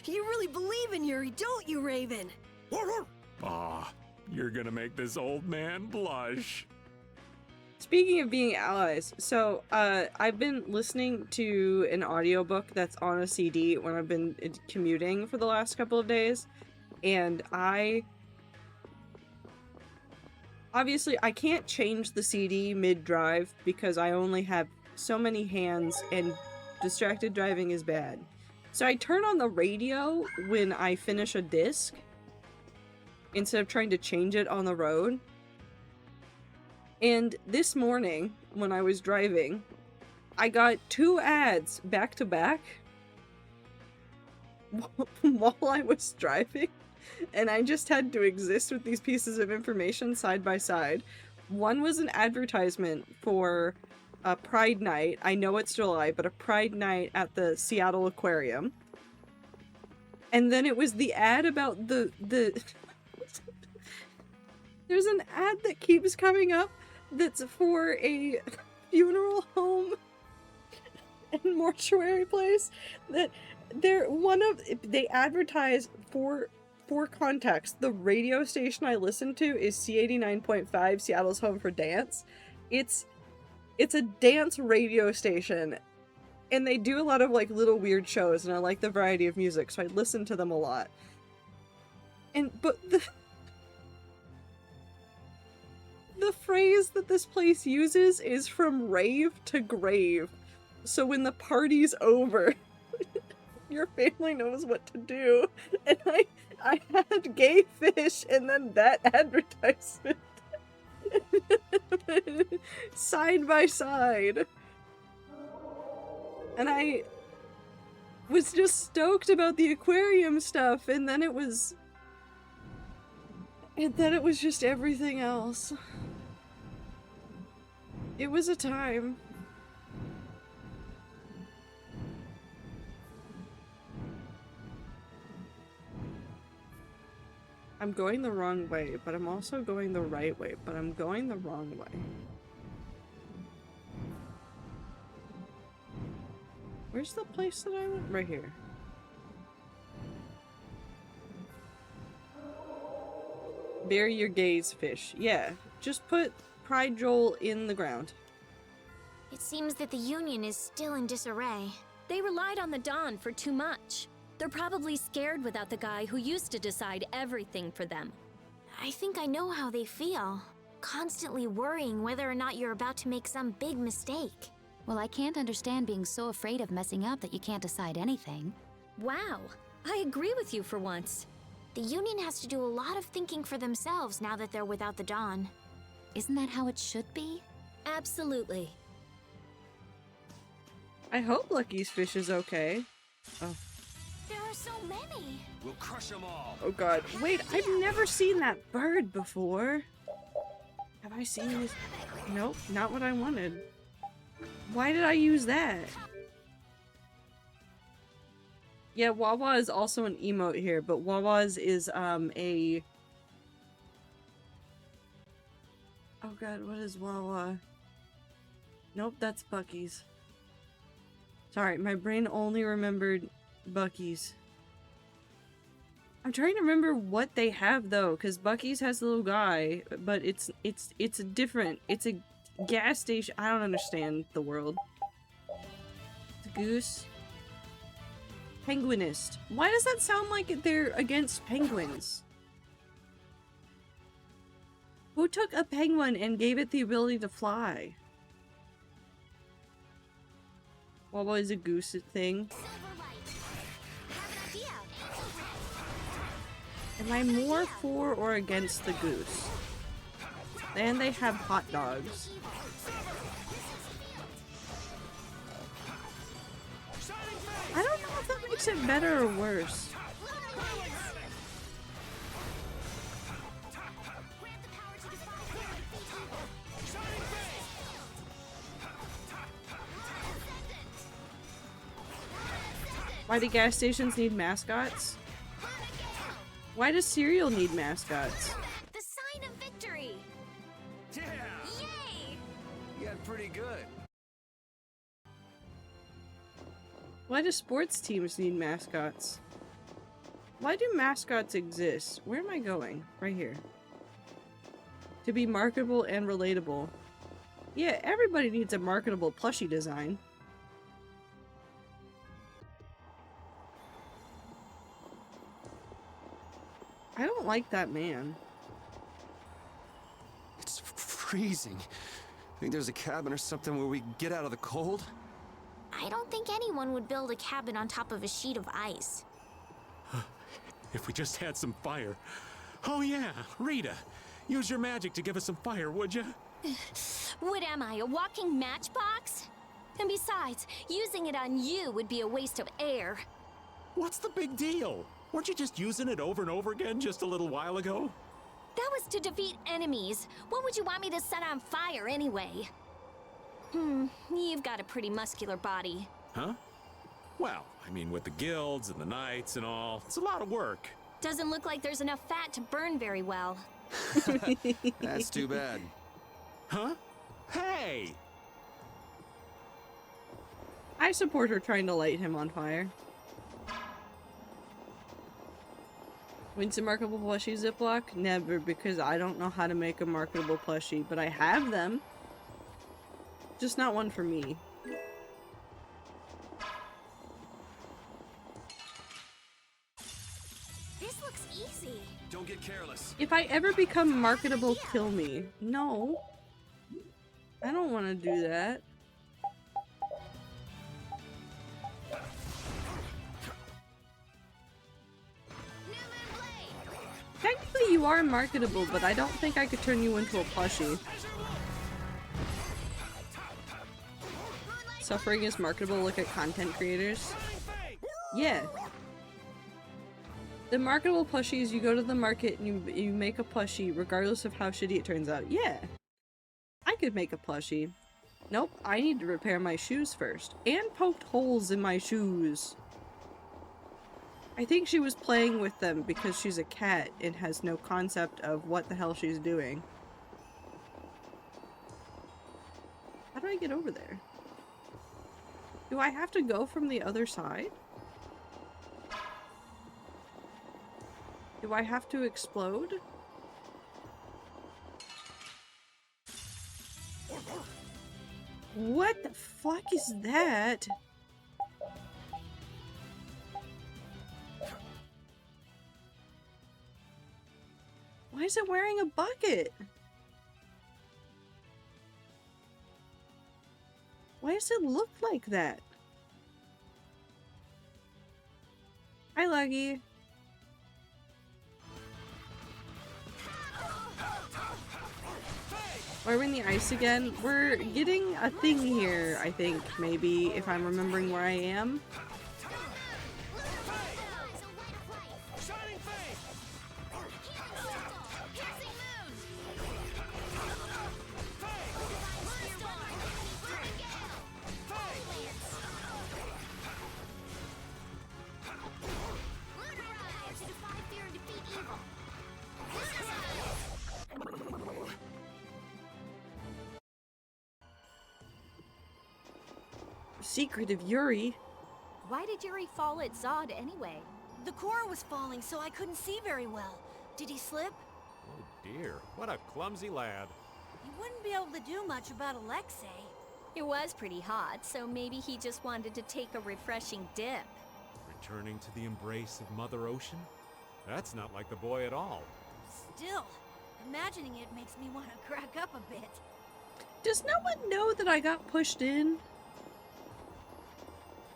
You really believe in Yuri, don't you, Raven? Aw, you're gonna make this old man blush. Speaking of being allies, so I've been listening to an audiobook that's on a CD when I've been commuting for the last couple of days, and obviously I can't change the CD mid-drive because I only have so many hands and distracted driving is bad. So I turn on the radio when I finish a disc instead of trying to change it on the road. And this morning, when I was driving, I got 2 ads back to back while I was driving, and I just had to exist with these pieces of information side by side. One was an advertisement for a Pride Night. I know it's July, but a Pride Night at the Seattle Aquarium. And then it was the ad about the there's an ad that keeps coming up that's for a funeral home and mortuary place that they advertise for context. The radio station I listen to is C89.5, Seattle's home for dance. It's a dance radio station, and they do a lot of like little weird shows, and I like the variety of music, so I listen to them a lot. But the phrase that this place uses is from rave to grave. So when the party's over, your family knows what to do. And I had gay fish and then that advertisement. Side by side. And I was just stoked about the aquarium stuff, and then it was just everything else. It was a time. I'm going the wrong way, but I'm also going the right way, but I'm going the wrong way. Where's the place that I went? Right here. Bury your gaze, fish. Yeah, just put Pride Joel in the ground. It seems that the Union is still in disarray. They relied on the Dawn for too much. They're probably scared without the guy who used to decide everything for them. I think I know how they feel. Constantly worrying whether or not you're about to make some big mistake. Well, I can't understand being so afraid of messing up that you can't decide anything. Wow, I agree with you for once. The Union has to do a lot of thinking for themselves now that they're without the Dawn. Isn't that how it should be? Absolutely. I hope Lucky's fish is okay. Oh. There are so many. We'll crush them all. Oh god. Wait, I've never seen that bird before. Have I seen this? Nope, not what I wanted. Why did I use that? Yeah, Wawa is also an emote here, but Wawa's is a... Oh god, what is Wawa? Nope, that's Bucky's. Sorry, my brain only remembered Bucky's. I'm trying to remember what they have though, because Bucky's has the little guy, but it's different. It's a gas station. I don't understand the world. It's a goose. Penguinist. Why does that sound like they're against penguins? Who took a penguin and gave it the ability to fly? What was a goose thing? Am I more for or against the goose? And they have hot dogs. I don't know if that makes it better or worse. Why do gas stations need mascots? Why does cereal need mascots? The sign of victory! Yeah! Yay! You got pretty good. Why do sports teams need mascots? Why do mascots exist? Where am I going? Right here. To be marketable and relatable. Yeah, everybody needs a marketable plushie design. I don't like that man. It's freezing. Think there's a cabin or something where we can get out of the cold? I don't think anyone would build a cabin on top of a sheet of ice. If we just had some fire. Oh yeah, Rita. Use your magic to give us some fire, would you? What am I, a walking matchbox? And besides, using it on you would be a waste of air. What's the big deal? Weren't you just using it over and over again just a little while ago? That was to defeat enemies. What would you want me to set on fire anyway? You've got a pretty muscular body. Huh? Well, I mean, with the guilds and the knights and all, it's a lot of work. Doesn't look like there's enough fat to burn very well. That's too bad. Huh? Hey! I support her trying to light him on fire. Wins a marketable plushie Ziploc? Never, because I don't know how to make a marketable plushie, but I have them. Just not one for me. This looks easy. Don't get careless. If I ever become marketable, kill me. No. I don't want to do that. Technically you are marketable, but I don't think I could turn you into a plushie. Suffering is marketable, look at content creators. Yeah. The marketable plushies, you go to the market and you make a plushie regardless of how shitty it turns out. Yeah. I could make a plushie. Nope, I need to repair my shoes first. And poked holes in my shoes. I think she was playing with them because she's a cat and has no concept of what the hell she's doing. How do I get over there? Do I have to go from the other side? Do I have to explode? What the fuck is that? Why is it wearing a bucket? Why does it look like that? Hi, Luggy. Why are we in the ice again? We're getting a thing here, I think, maybe, if I'm remembering where I am. secret of Yuri. Why did Yuri fall at Zod anyway? The core was falling, so I couldn't see very well. Did he slip? Oh dear, what a clumsy lad. He wouldn't be able to do much about Alexei. It was pretty hot, so maybe he just wanted to take a refreshing dip. Returning to the embrace of Mother Ocean? That's not like the boy at all. Still, imagining it makes me want to crack up a bit. Does no one know that I got pushed in?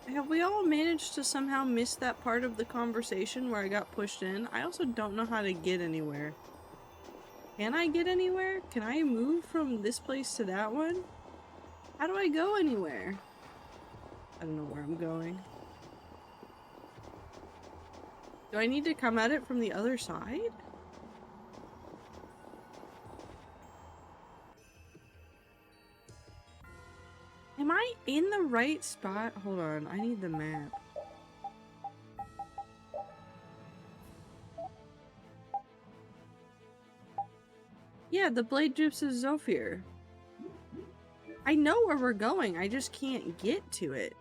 Have we all managed to somehow miss that part of the conversation where I got pushed in? I also don't know how to get anywhere. Can I get anywhere? Can I move from this place to that one? How do I go anywhere? I don't know where I'm going. Do I need to come at it from the other side? Am I in the right spot? Hold on, I need the map. Yeah, the blade drips of Zofir. I know where we're going, I just can't get to it.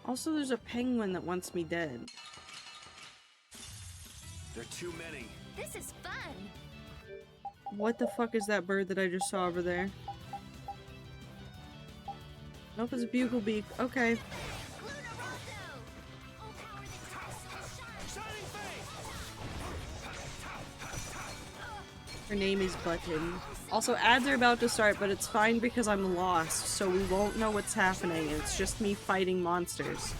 Also, there's a penguin that wants me dead. There are too many. This is fun! What the fuck is that bird that I just saw over there? Nope, it's a bugle beak. Okay. Her name is Button. Also, ads are about to start, but it's fine because I'm lost, so we won't know what's happening. It's just me fighting monsters.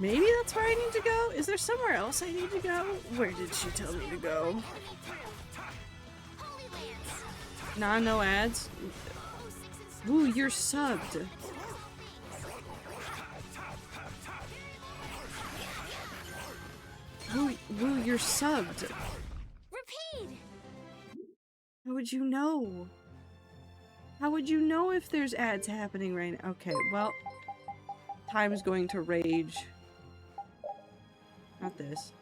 Maybe that's where I need to go? Is there somewhere else I need to go? Where did she tell me to go? Nah, no ads. Ooh, you're subbed. Ooh, you're subbed. Repeat! How would you know? How would you know if there's ads happening right now? Okay, well, time's going to rage. Not this.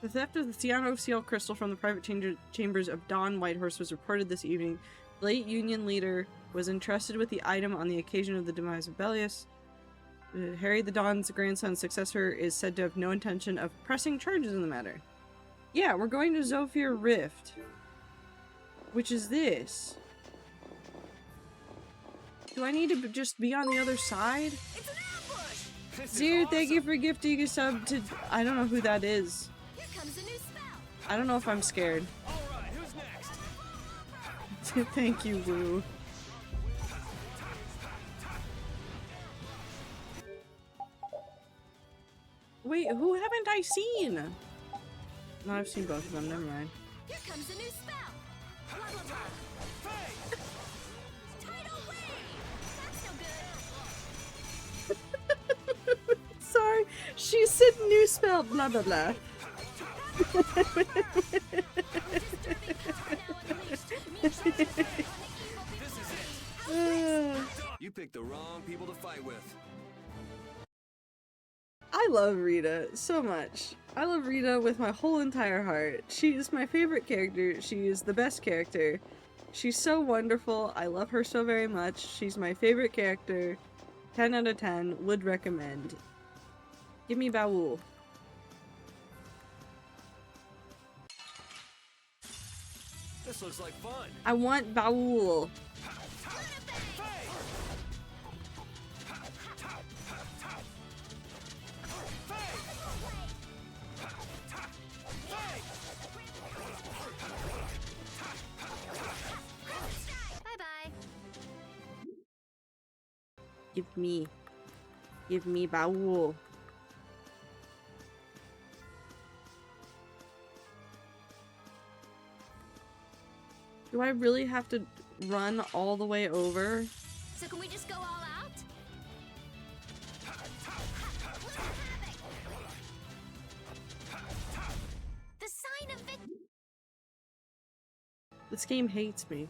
The theft of the cyanoseal crystal from the private chambers of Dawn Whitehorse was reported this evening. The late Union leader was entrusted with the item on the occasion of the demise of Bellius. Harry the Dawn's grandson's successor is said to have no intention of pressing charges in the matter. Yeah, we're going to Zofir Rift. Which is this? Do I need to just be on the other side? It's an ambush! Zir, thank you for gifting a sub to... I don't know who that is. Here comes a new spell. I don't know if I'm scared. Alright, who's next? Thank you, Woo. Wait, who haven't I seen? No, I've seen both of them, never mind. Here comes a new spell. Blah blah blah. Tidal wave. That's no good. Sorry, she said new spell, blah blah blah. You picked the wrong people to fight with. I love Rita so much. I love Rita with my whole entire heart. She is my favorite character. She is the best character. She's so wonderful. I love her so very much. She's my favorite character. 10 out of 10. Would recommend. Give me Baul. This looks like fun. I want Baul. Give me Baul. Do I really have to run all the way over? So can we just go all out? This game hates me.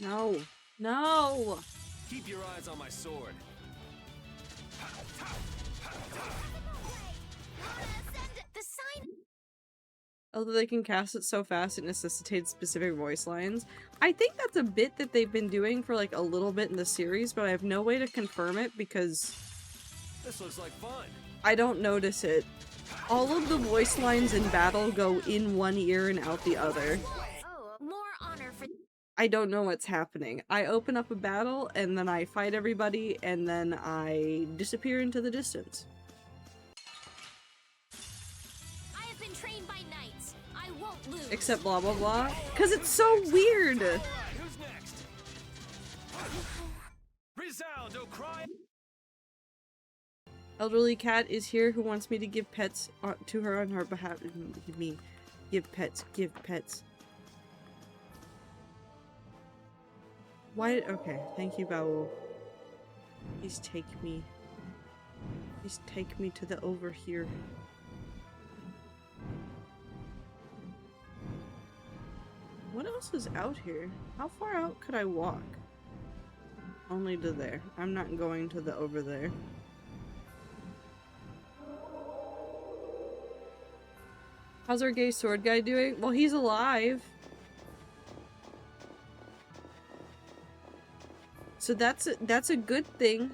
No. No! Keep your eyes on my sword. The sign. Although they can cast it so fast it necessitates specific voice lines. I think that's a bit that they've been doing for like a little bit in the series, but I have no way to confirm it because This looks like fun. I don't notice it. All of the voice lines in battle go in one ear and out the other. Oh, more honor for. I don't know what's happening. I open up a battle and then I fight everybody and then I disappear into the distance. I have been trained by knights. I won't lose. Except blah blah blah. Cause it's so weird! Alright, who's next? Resound, O cry! Elderly cat is here who wants me to give pets to her on her behalf. Give pets. Give pets. Why? Okay, thank you, Baul. Please take me. Please take me to the over here. What else is out here? How far out could I walk? Only to there. I'm not going to the over there. How's our gay sword guy doing? Well, he's alive. So that's a good thing,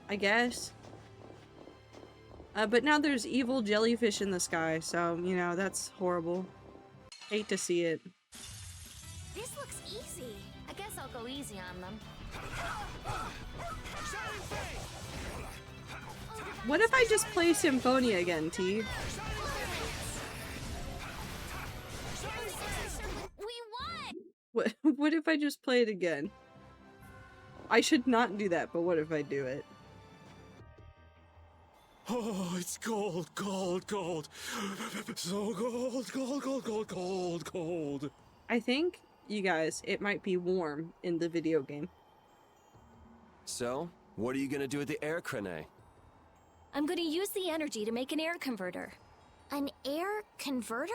I guess. But now there's evil jellyfish in the sky, so, you know, that's horrible. Hate to see it. This looks easy. I guess I'll go easy on them. What if I just play Symphonia again, T? We won! What if I just play it again? I should not do that, but what if I do it? Oh, it's cold, cold, cold. So cold, cold, cold, cold, cold, cold. I think, you guys, it might be warm in the video game. So, what are you gonna do with the air crane? I'm gonna use the energy to make an air converter. An air converter?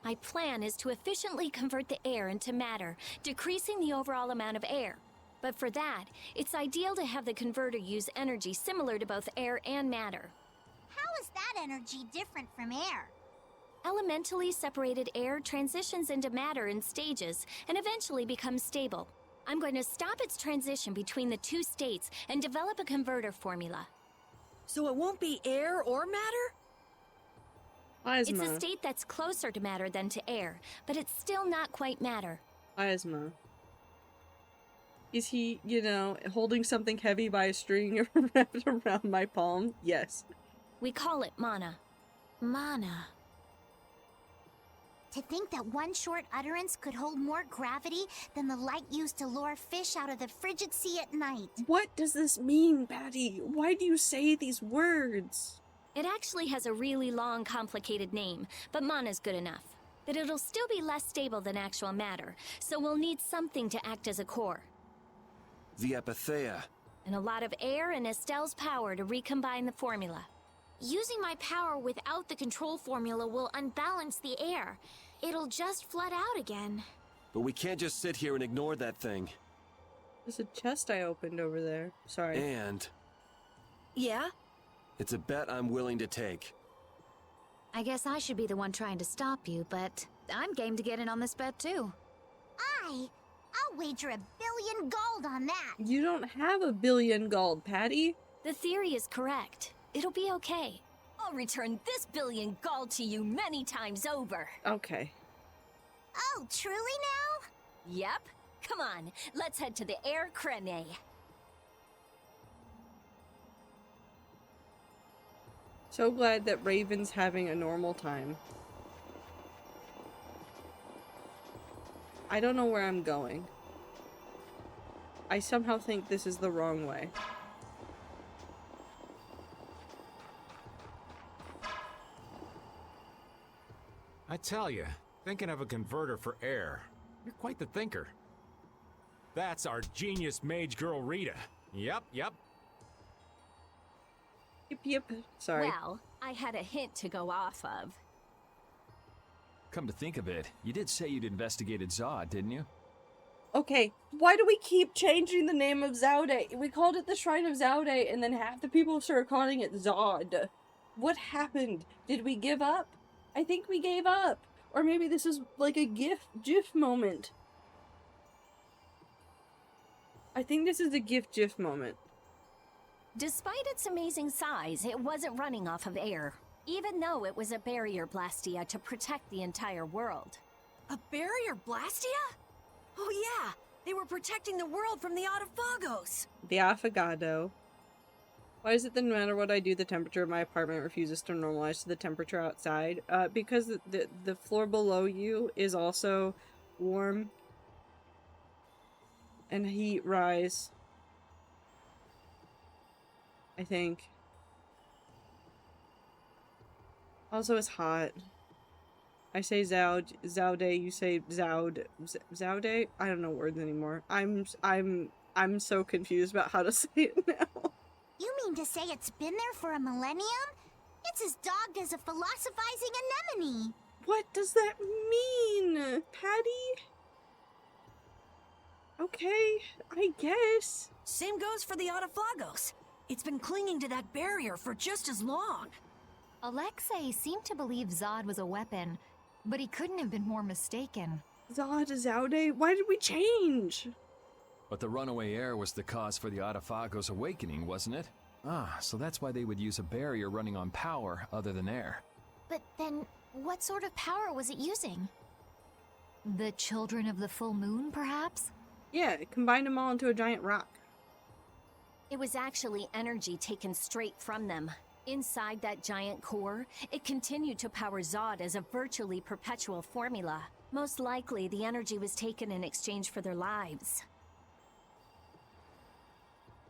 My plan is to efficiently convert the air into matter, decreasing the overall amount of air. But for that, it's ideal to have the converter use energy similar to both air and matter. How is that energy different from air? Elementally separated air transitions into matter in stages and eventually becomes stable. I'm going to stop its transition between the two states and develop a converter formula. So it won't be air or matter? Plasma. It's a state that's closer to matter than to air, but it's still not quite matter. Plasma. Is he, you know, holding something heavy by a string wrapped around my palm? Yes. We call it mana. Mana. To think that one short utterance could hold more gravity than the light used to lure fish out of the frigid sea at night. What does this mean, Patty? Why do you say these words? It actually has a really long, complicated name, but mana's good enough. But it'll still be less stable than actual matter, so we'll need something to act as a core. The Apatheia. And a lot of air and Estelle's power to recombine the formula. Using my power without the control formula will unbalance the air. It'll just flood out again. But we can't just sit here and ignore that thing. There's a chest I opened over there. Sorry. And Yeah? it's a bet I'm willing to take. I guess I should be the one trying to stop you, but I'm game to get in on this bet too. I'll wager 1 billion gold on that. You don't have 1 billion gold, Patty. The theory is correct. It'll be okay. I'll return this 1 billion gold to you many times over. Okay. Oh, truly now? Yep. Come on, let's head to the air crane. So glad that Raven's having a normal time. I don't know where I'm going. I somehow think this is the wrong way. I tell you, thinking of a converter for air. You're quite the thinker. That's our genius mage girl Rita. Yep. Yep. Sorry. Well, I had a hint to go off of. Come to think of it, you did say you'd investigated Zod, didn't you? Okay, why do we keep changing the name of Zaude? We called it the Shrine of Zaude, and then half the people started calling it Zod. What happened? Did we give up? I think we gave up. Or maybe this is like a GIF moment. I think this is a GIF moment. Despite its amazing size, it wasn't running off of air, even though it was a barrier blastia to protect the entire world. A barrier blastia? Oh yeah, they were protecting the world from the Autophagos. The Affogato. Why is it that no matter what I do, the temperature of my apartment refuses to normalize to the temperature outside? Because the floor below you is also warm. And heat rise. I think. Also, it's hot. I say Zaude, you say Zaude. Zaude? I don't know words anymore. I'm so confused about how to say it now. You mean to say it's been there for a millennium? It's as dogged as a philosophizing anemone. What does that mean, Patty? Okay, I guess. Same goes for the Autophagos. It's been clinging to that barrier for just as long. Alexei seemed to believe Zod was a weapon, but he couldn't have been more mistaken. Zod, Zaude, why did we change? But the runaway air was the cause for the Autophagos' awakening, wasn't it? Ah, so that's why they would use a barrier running on power other than air. But then, what sort of power was it using? The children of the full moon, perhaps? Yeah, it combined them all into a giant rock. It was actually energy taken straight from them. Inside that giant core, it continued to power Zod as a virtually perpetual formula. Most likely, the energy was taken in exchange for their lives.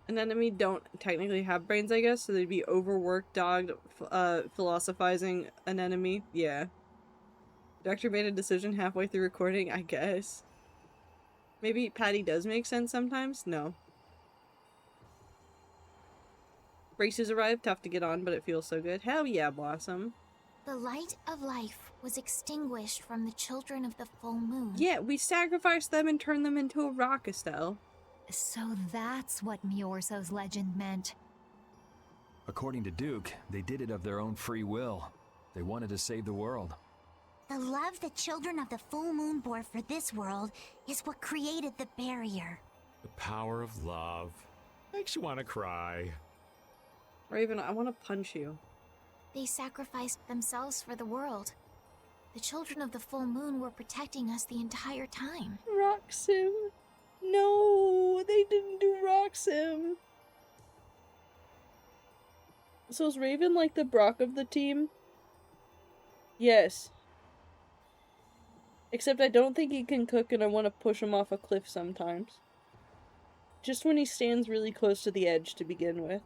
An enemy don't technically have brains, I guess, so they'd be overworked, dogged, philosophizing an enemy. Yeah. Doctor made a decision halfway through recording, I guess. Maybe Patty does make sense sometimes? No. Braces arrived, tough to get on, but it feels so good. Hell yeah, Blossom. The light of life was extinguished from the children of the full moon. Yeah, we sacrificed them and turned them into a rock, Estelle. So that's what Miorso's legend meant. According to Duke, they did it of their own free will. They wanted to save the world. The love the children of the full moon bore for this world is what created the barrier. The power of love. Makes you want to cry. Raven, I want to punch you. They sacrificed themselves for the world. The children of the full moon were protecting us the entire time. Roxim. No, they didn't do Roxim. So is Raven like the Brock of the team? Yes. Except I don't think he can cook and I want to push him off a cliff sometimes. Just when he stands really close to the edge to begin with.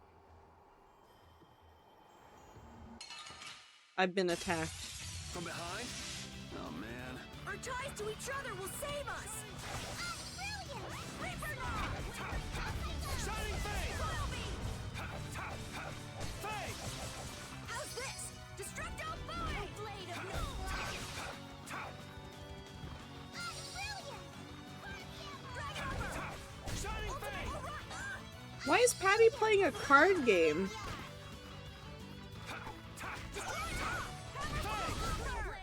I've been attacked. From behind? Oh man. Our ties to each other will save us! Reaper Knock! Shining Fang! Follow me! Fang! How's this? Destructo Boy! Blade of no Dragon Armor! Shining Fang! Why is Patty playing a card game?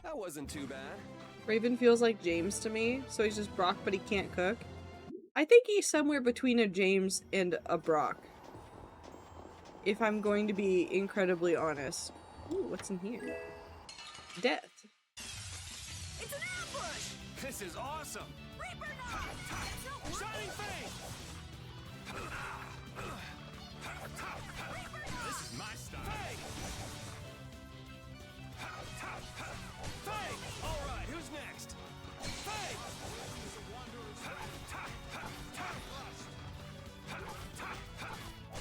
That wasn't too bad. Raven feels like James to me, so he's just Brock, but he can't cook. I think he's somewhere between a James and a Brock. If I'm going to be incredibly honest. Ooh, what's in here? Death. It's an ambush! This is awesome! Reaper Knock! Shining Fang! This is my style. Fang! Alright, who's next? Fang!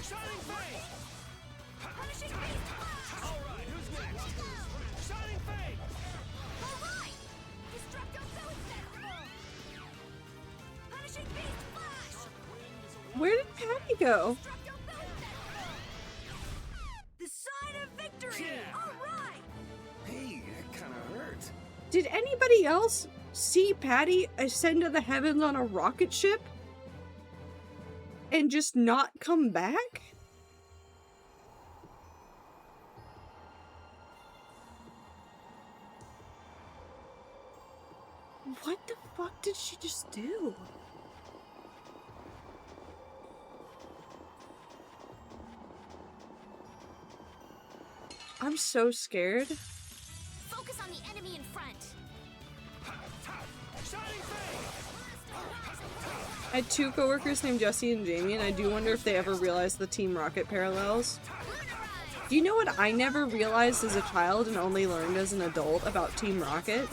Shining Fang! Punishing Beast Flash! Alright, who's next? Shining Fang! Alright! Destructo Ghost Festival! Punishing Beast Flash! Where did Patty go? The Hey, that kind of hurt. Did anybody else see Patty ascend to the heavens on a rocket ship? And just not come back? What the fuck did she just do? I'm so scared. Focus on the enemy in front. I had two coworkers named Jesse and Jamie, and I do wonder if they ever realized the Team Rocket parallels. Do you know what I never realized as a child and only learned as an adult about Team Rocket?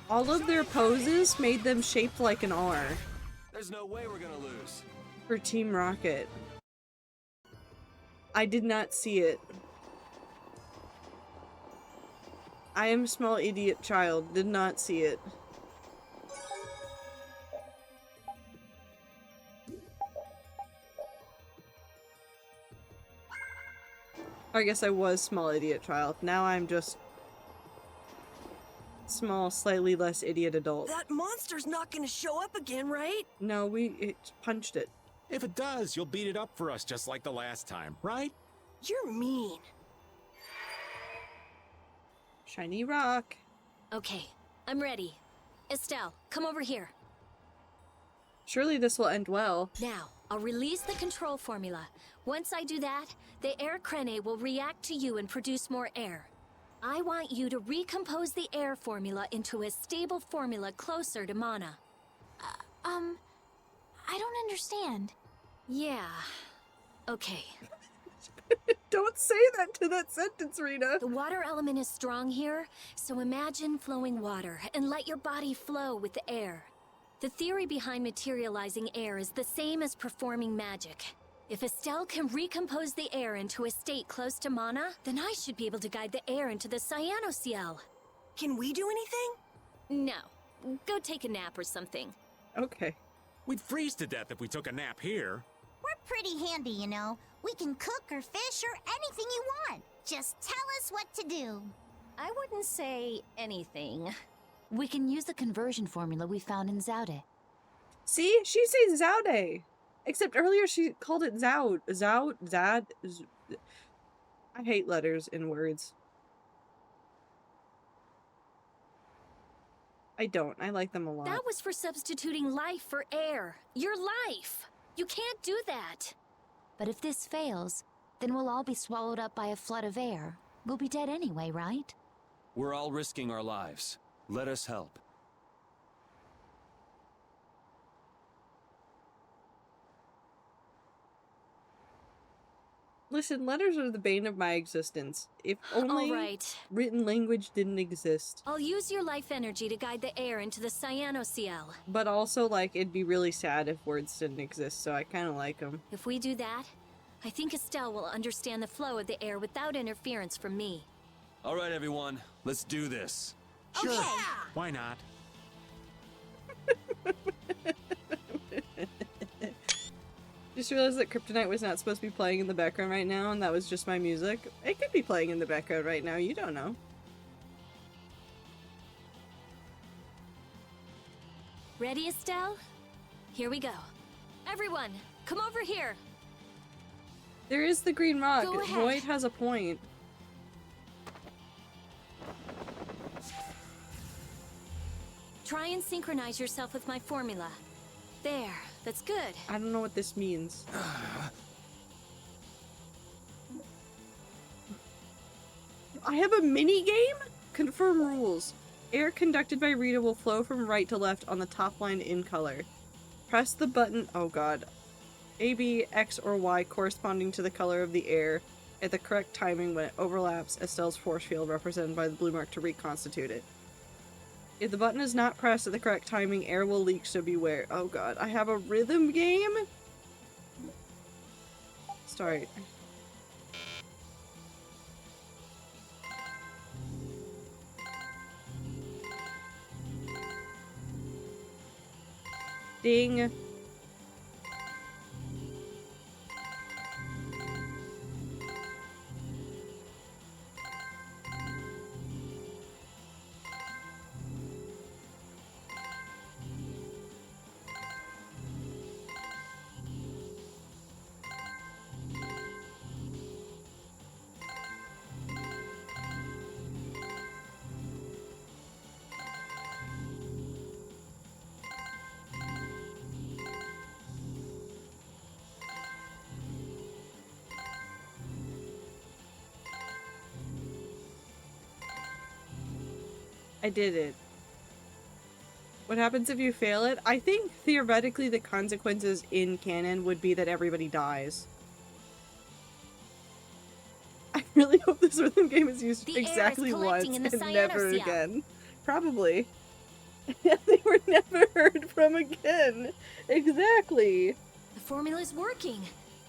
All of their poses made them shaped like an R. There's no way we're gonna lose. For Team Rocket. I did not see it. I am a small idiot child, did not see it. I guess I was small idiot child. Now I'm just small, slightly less idiot adult. That monster's not gonna show up again, right? No, it punched it. If it does, you'll beat it up for us just like the last time, right? You're mean. Shiny rock. Okay, I'm ready. Estelle, come over here. Surely this will end well. Now, I'll release the control formula. Once I do that, the air crene will react to you and produce more air. I want you to recompose the air formula into a stable formula closer to mana. I don't understand. Yeah. Okay. Don't say that to that sentence, Rita. The water element is strong here, so imagine flowing water and let your body flow with the air. The theory behind materializing air is the same as performing magic. If Estelle can recompose the air into a state close to mana, then I should be able to guide the air into the Cyanoceal. Can we do anything? No. Go take a nap or something. Okay. We'd freeze to death if we took a nap here. We're pretty handy, you know. We can cook or fish or anything you want. Just tell us what to do. I wouldn't say anything. We can use the conversion formula we found in Zaude. See? She says Zaude. Except earlier she called it Zoud. Zad. I hate letters in words. I don't. I like them a lot. That was for substituting life for air. Your life! You can't do that! But if this fails, then we'll all be swallowed up by a flood of air. We'll be dead anyway, right? We're all risking our lives. Let us help. Listen, letters are the bane of my existence. If only All right. written language didn't exist. I'll use your life energy to guide the air into the Cyanoceal. But also, like, it'd be really sad if words didn't exist, so I kind of like them. If we do that, I think Estelle will understand the flow of the air without interference from me. All right, everyone. Let's do this. Sure. Why not? Just realized that Kryptonite was not supposed to be playing in the background right now, and that was just my music. It could be playing in the background right now, you don't know. Ready, Estelle? Here we go. Everyone, come over here. There is the green rock. Go ahead. Void has a point. Try and synchronize yourself with my formula. There, that's good. I don't know what this means. I have a mini game? Confirm rules. Air conducted by Rita will flow from right to left on the top line in color. Press the button, oh god, A, B, X, or Y corresponding to the color of the air at the correct timing when it overlaps Estelle's force field represented by the blue mark to reconstitute it. If the button is not pressed at the correct timing, air will leak, so beware. Oh god, I have a rhythm game? Start. Ding. I did it. What happens if you fail it? I think theoretically the consequences in canon would be that everybody dies. I really hope this rhythm game is used exactly once and never again. Probably. They were never heard from again. Exactly. The formula's working.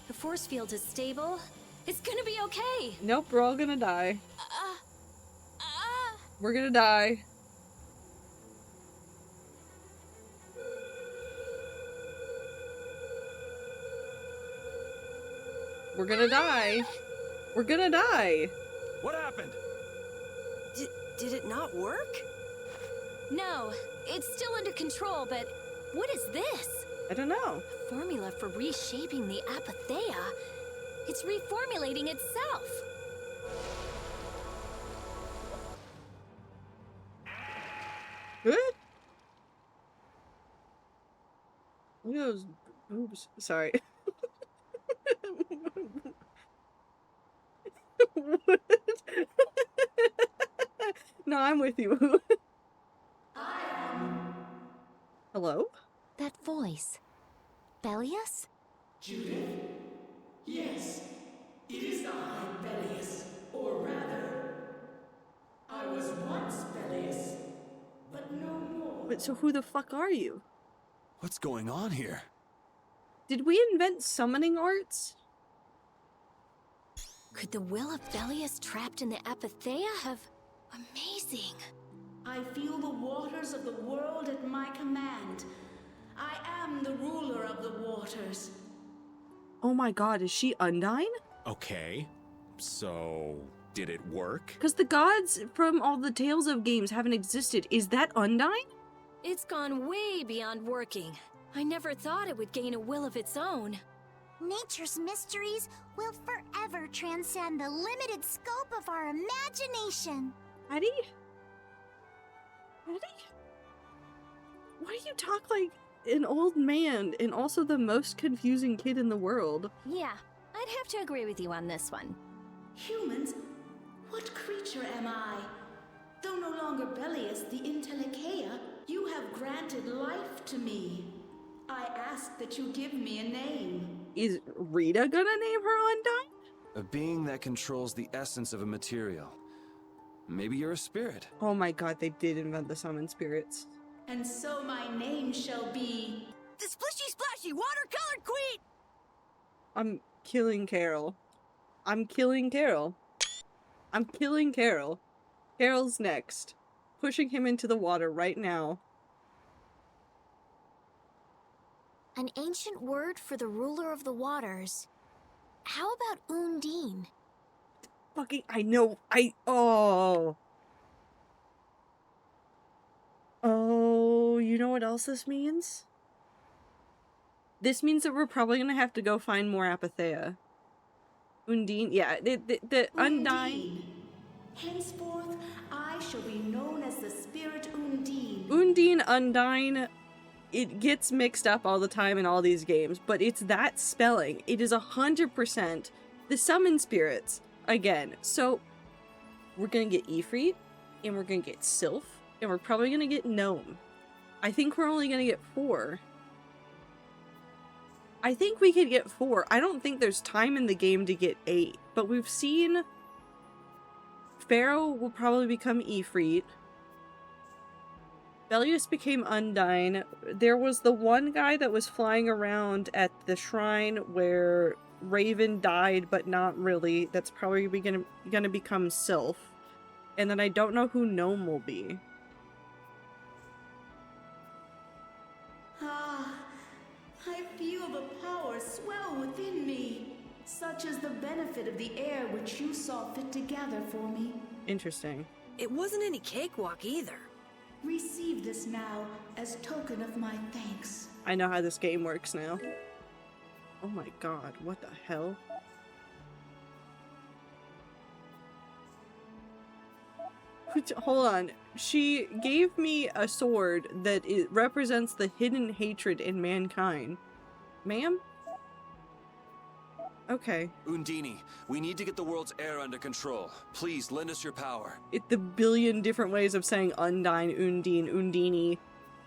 The force field is stable. It's gonna be okay. Nope, we're all gonna die. We're gonna die. We're gonna die. We're gonna die. What happened? Did it not work? No, it's still under control, but what is this? I don't know. A formula for reshaping the Apatheia. It's reformulating itself. Good? Look at those boobs. Sorry. No, I'm with you. Hello? That voice. Bellius? Judith? Yes, it is I, Bellius. Or rather, I was once Bellius, but no more. But so who the fuck are you? What's going on here? Did we invent summoning arts? Could the will of Bellius trapped in the Apatheia have... Amazing. I feel the waters of the world at my command. I am the ruler of the waters. Oh my god, is she Undyne? Okay, so did it work? Because the gods from all the Tales of games haven't existed. Is that Undyne? It's gone way beyond working. I never thought it would gain a will of its own. Nature's mysteries will forever transcend the limited scope of our imagination. Eddie? Eddie? Why do you talk like an old man and also the most confusing kid in the world? Yeah, I'd have to agree with you on this one. Humans? What creature am I? Though no longer Bellius the Intellicheia, you have granted life to me. I ask that you give me a name. Is Rita gonna name her Undyne? A being that controls the essence of a material. Maybe you're a spirit. Oh my god, they did invent the summon spirits. And so my name shall be... The Splishy Splashy Watercolored Queen! I'm killing Carol. I'm killing Carol. I'm killing Carol. Carol's next. Pushing him into the water right now. An ancient word for the ruler of the waters. How about Undine? Fucking, I know, oh, you know what else this means? This means that we're probably gonna have to go find more Apatheia. Undine, yeah, the Undyne. Henceforth, I shall be known as the spirit Undine. Undine, Undyne, it gets mixed up all the time in all these games, but it's that spelling. It is 100% the summon spirits. Again, so we're gonna get Ifrit, and we're gonna get Sylph, and we're probably gonna get Gnome. I think we're only gonna get 4. I think we could get 4. I don't think there's time in the game to get 8, but we've seen Pharaoh will probably become Ifrit. Bellius became Undyne. There was the one guy that was flying around at the shrine where Raven died, but not really. That's probably gonna become Sylph. And then I don't know who Gnome will be. Ah, I feel the power swell within me. Such is the benefit of the air which you saw fit to gather for me. Interesting. It wasn't any cakewalk either. Receive this now as token of my thanks. I know how this game works now. Oh my god, what the hell? Hold on. She gave me a sword that represents the hidden hatred in mankind. Ma'am? Okay. Undini, we need to get the world's air under control. Please lend us your power. The billion different ways of saying Undine, Undine, Undini.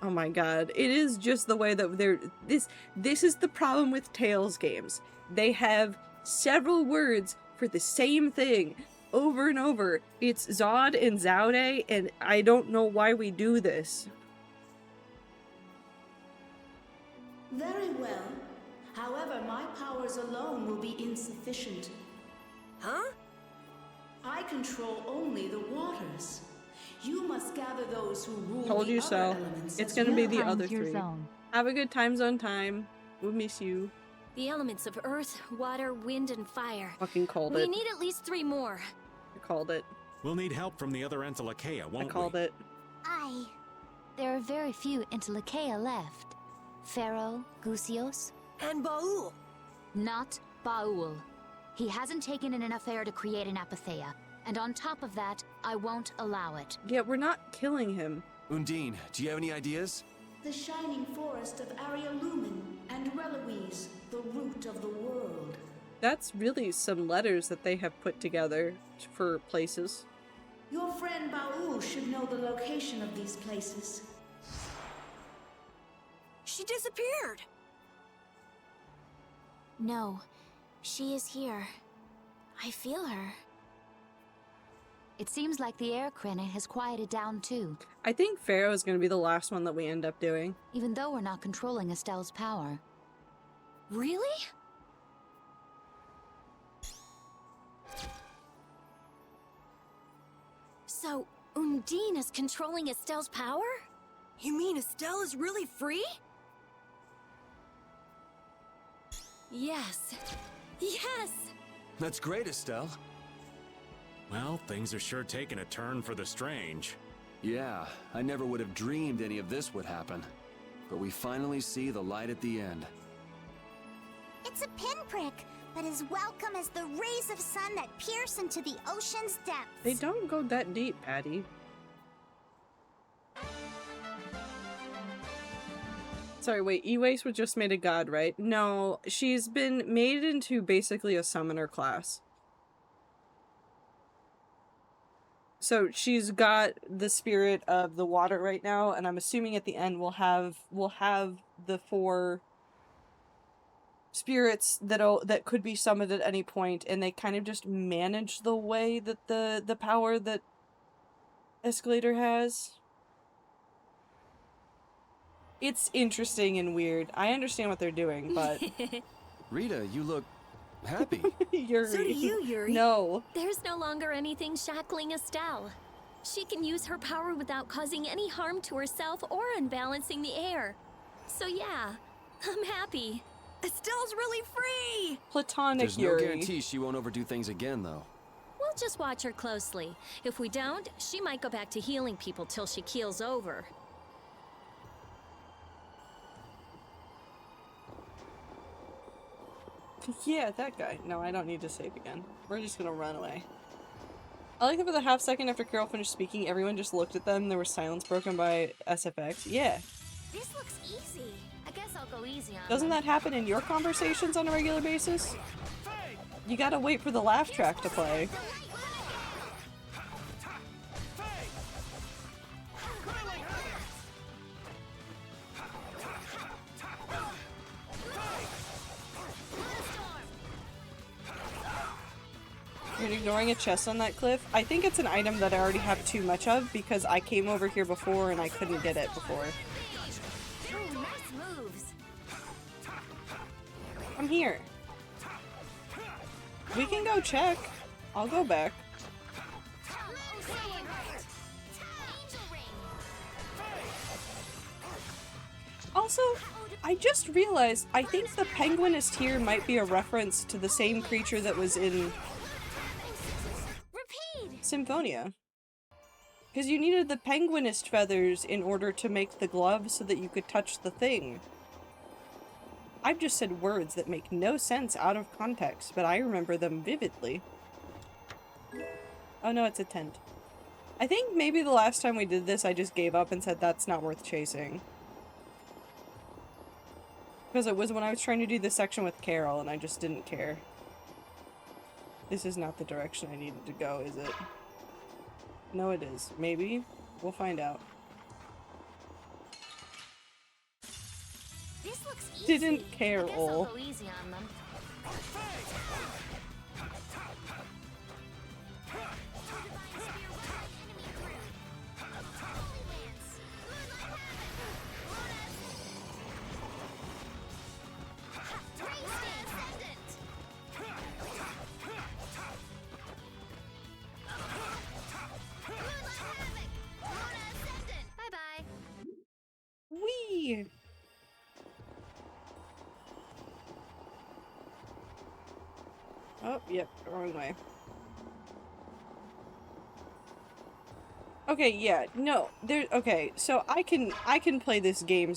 Oh my god. It is just the way that they're... This is the problem with Tales games. They have several words for the same thing over and over. It's Zod and Zaude, and I don't know why we do this. Very well. However, my powers alone will be insufficient. Huh? I control only the waters. You must gather those who rule Told the you other so. elements It's as gonna be well. the other three. Have a good time zone time. We'll miss you. The elements of earth, water, wind, and fire. Fucking called We it. need at least 3 more. I called it. We'll need help from the other Entelekea, won't I called it. There are very few Entelekea left. Pharaoh, Gusios. And Baul. Not Baul. He hasn't taken in enough air to create an apatheia. And on top of that, I won't allow it. Yeah, we're not killing him. Undine, do you have any ideas? The shining forest of Arialumen and Reloise, the root of the world. That's really some letters that they have put together for places. Your friend Baul should know the location of these places. She disappeared. No, she is here. I feel her. It seems like the air crenate has quieted down too. I think Pharaoh is going to be the last one that we end up doing. Even though we're not controlling Estelle's power. Really? So, Undine is controlling Estelle's power? You mean Estelle is really free? Yes. Yes! That's great, Estelle. Well, things are sure taking a turn for the strange. Yeah, I never would have dreamed any of this would happen. But we finally see the light at the end. It's a pinprick, but as welcome as the rays of sun that pierce into the ocean's depths. They don't go that deep, Patty. Sorry, wait, Iwais was just made a god, right? No, she's been made into basically a summoner class. So she's got the spirit of the water right now, and I'm assuming at the end we'll have the 4 spirits that could be summoned at any point, and they kind of just manage the way that the power that Escalator has. It's interesting and weird. I understand what they're doing, but Rita, you look happy. Yuri. So do you, Yuri. No. There's no longer anything shackling Estelle. She can use her power without causing any harm to herself or unbalancing the air. So yeah, I'm happy. Estelle's really free! Platonic There's Yuri. no guarantee she won't overdo things again, though. We'll just watch her closely. If we don't, she might go back to healing people till she keels over. Yeah, that guy. No, I don't need to save again. We're just gonna run away. I like that for the half second after Carol finished speaking, everyone just looked at them. There was silence broken by SFX. Yeah. This looks easy. I guess I'll go easy on Doesn't that happen in your conversations on a regular basis? You gotta wait for the laugh track to play. You're ignoring a chest on that cliff? I think it's an item that I already have too much of because I came over here before and I couldn't get it before. Ooh, nice moves. I'm here. We can go check. I'll go back. Also, I just realized I think the penguinist here might be a reference to the same creature that was in Symphonia. Because you needed the penguinist feathers in order to make the glove so that you could touch the thing. I've just said words that make no sense out of context, but I remember them vividly. Oh no, it's a tent. I think maybe the last time we did this I just gave up and said that's not worth chasing. Because it was when I was trying to do this section with Carol and I just didn't care. This is not the direction I needed to go, is it? No, it is. Maybe. We'll find out. This looks easy. Didn't care, I guess I'll go easy on them. Bye-bye. Whee! Oh, yep, wrong way. Okay, yeah, no, okay, so I can play this game.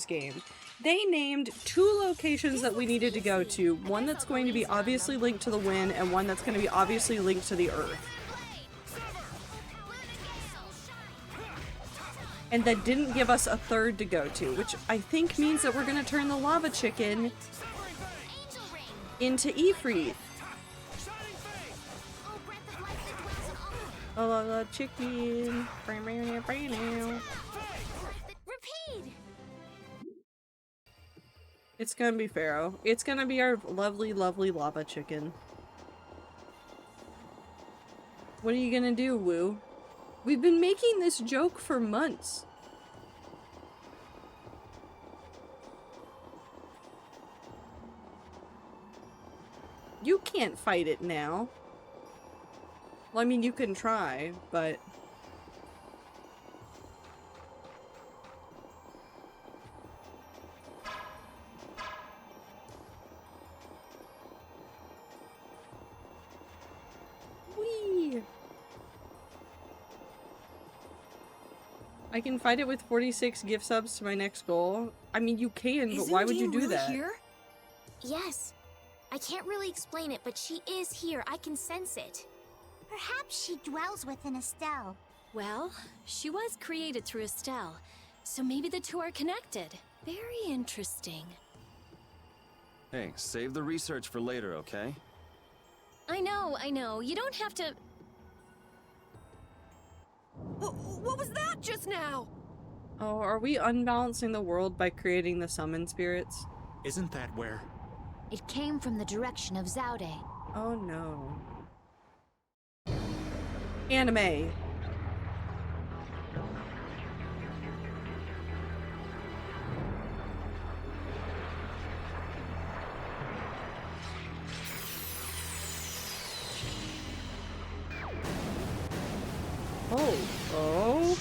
They named 2 locations that we needed to go to, one that's going to be obviously linked to the wind, and one that's going to be obviously linked to the earth. And that didn't give us a third to go to, which I think means that we're gonna turn the lava chicken into Ifrit. Oh, lava chicken. Repeat. It's gonna be Pharaoh. It's gonna be our lovely, lovely lava chicken. What are you gonna do, Woo? We've been making this joke for months. You can't fight it now. Well, I mean, you can try, but... Whee! I can fight it with 46 gift subs to my next goal. I mean, you can, but why would you do that? Here? Yes. I can't really explain it, but she is here. I can sense it. Perhaps she dwells within Estelle. Well, she was created through Estelle, so maybe the two are connected. Very interesting. Hey, save the research for later, okay? I know. You don't have to... What was that just now? Oh, are we unbalancing the world by creating the summon spirits? Isn't that where? It came from the direction of Zaude. Oh no. Anime. Oh.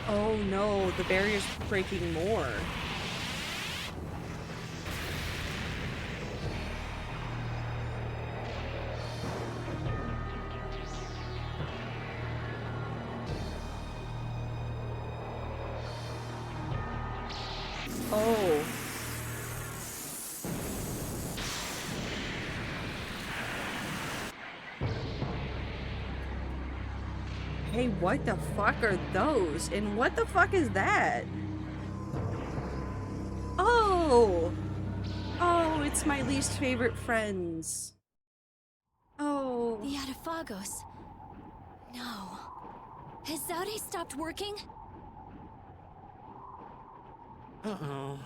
Oh no, the barrier's breaking more. Oh. Hey, what the fuck are those? And what the fuck is that? Oh! Oh, it's my least favorite friends. Oh. The Adafagos. No. Has Zaude stopped working? Uh-oh.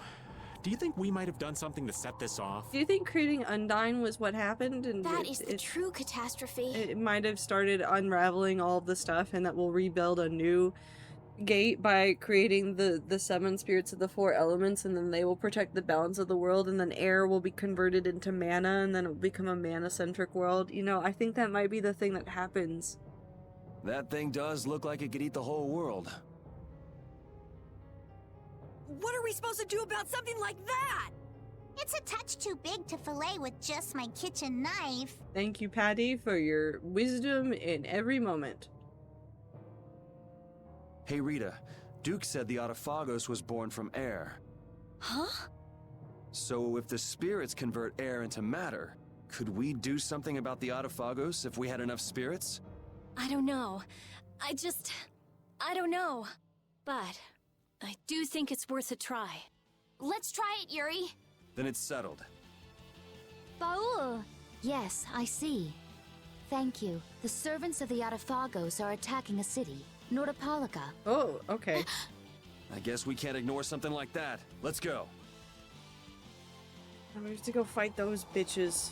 Do you think we might have done something to set this off? Do you think creating Undyne was what happened? And That is the true catastrophe. It might have started unraveling all of the stuff, and that we'll rebuild a new gate by creating the 7 spirits of the 4 elements, and then they will protect the balance of the world, and then air will be converted into mana, and then it will become a mana-centric world. You know, I think that might be the thing that happens. That thing does look like it could eat the whole world. What are we supposed to do about something like that? It's a touch too big to fillet with just my kitchen knife. Thank you, Patty, for your wisdom in every moment. Hey Rita, Duke said the Adafagos was born from air. Huh? So if the spirits convert air into matter, could we do something about the Adafagos if we had enough spirits? I don't know. I don't know. But I do think it's worth a try. Let's try it, Yuri. Then it's settled. Baul, Yes, I see. Thank you. The servants of the Atafagos are attacking a city, Nordopolica. Oh, okay. I guess we can't ignore something like that. Let's go. I'm going to go fight those bitches.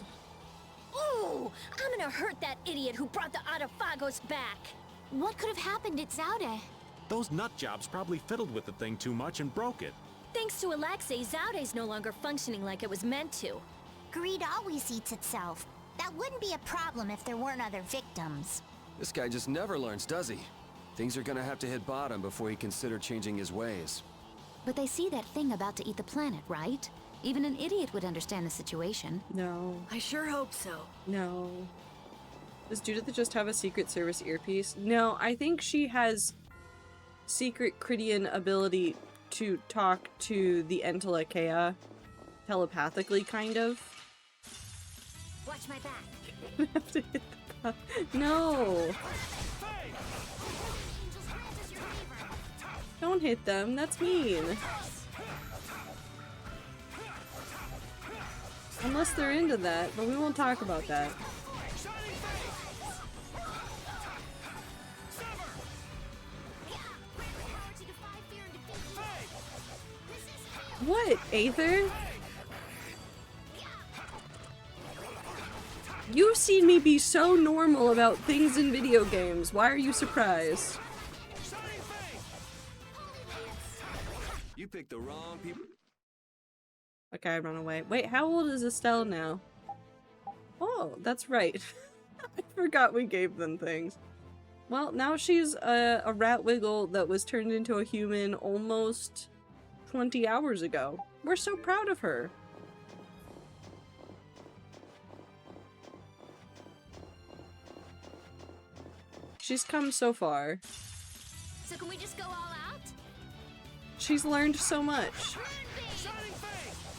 Ooh! I'm gonna hurt that idiot who brought the Atafagos back! What could have happened at Zaude? Those nut jobs probably fiddled with the thing too much and broke it. Thanks to Alexei, Zaude's no longer functioning like it was meant to. Greed always eats itself. That wouldn't be a problem if there weren't other victims. This guy just never learns, does he? Things are gonna have to hit bottom before he consider changing his ways. But they see that thing about to eat the planet, right? Even an idiot would understand the situation. No. I sure hope so. No. Does Judith just have a Secret Service earpiece? No, I think she has secret Cridian ability to talk to the Entelekea telepathically, kind of. Watch my back. I have to hit the no! Don't hit them, that's mean. Unless they're into that, but we won't talk about that. What, Aether? You've seen me be so normal about things in video games. Why are you surprised? You picked the wrong people. Okay, I run away. Wait, how old is Estelle now? Oh, that's right. I forgot we gave them things. Well, now she's a rat wiggle that was turned into a human almost 20 hours ago. We're so proud of her. She's come so far. So can we just go all out? She's learned so much.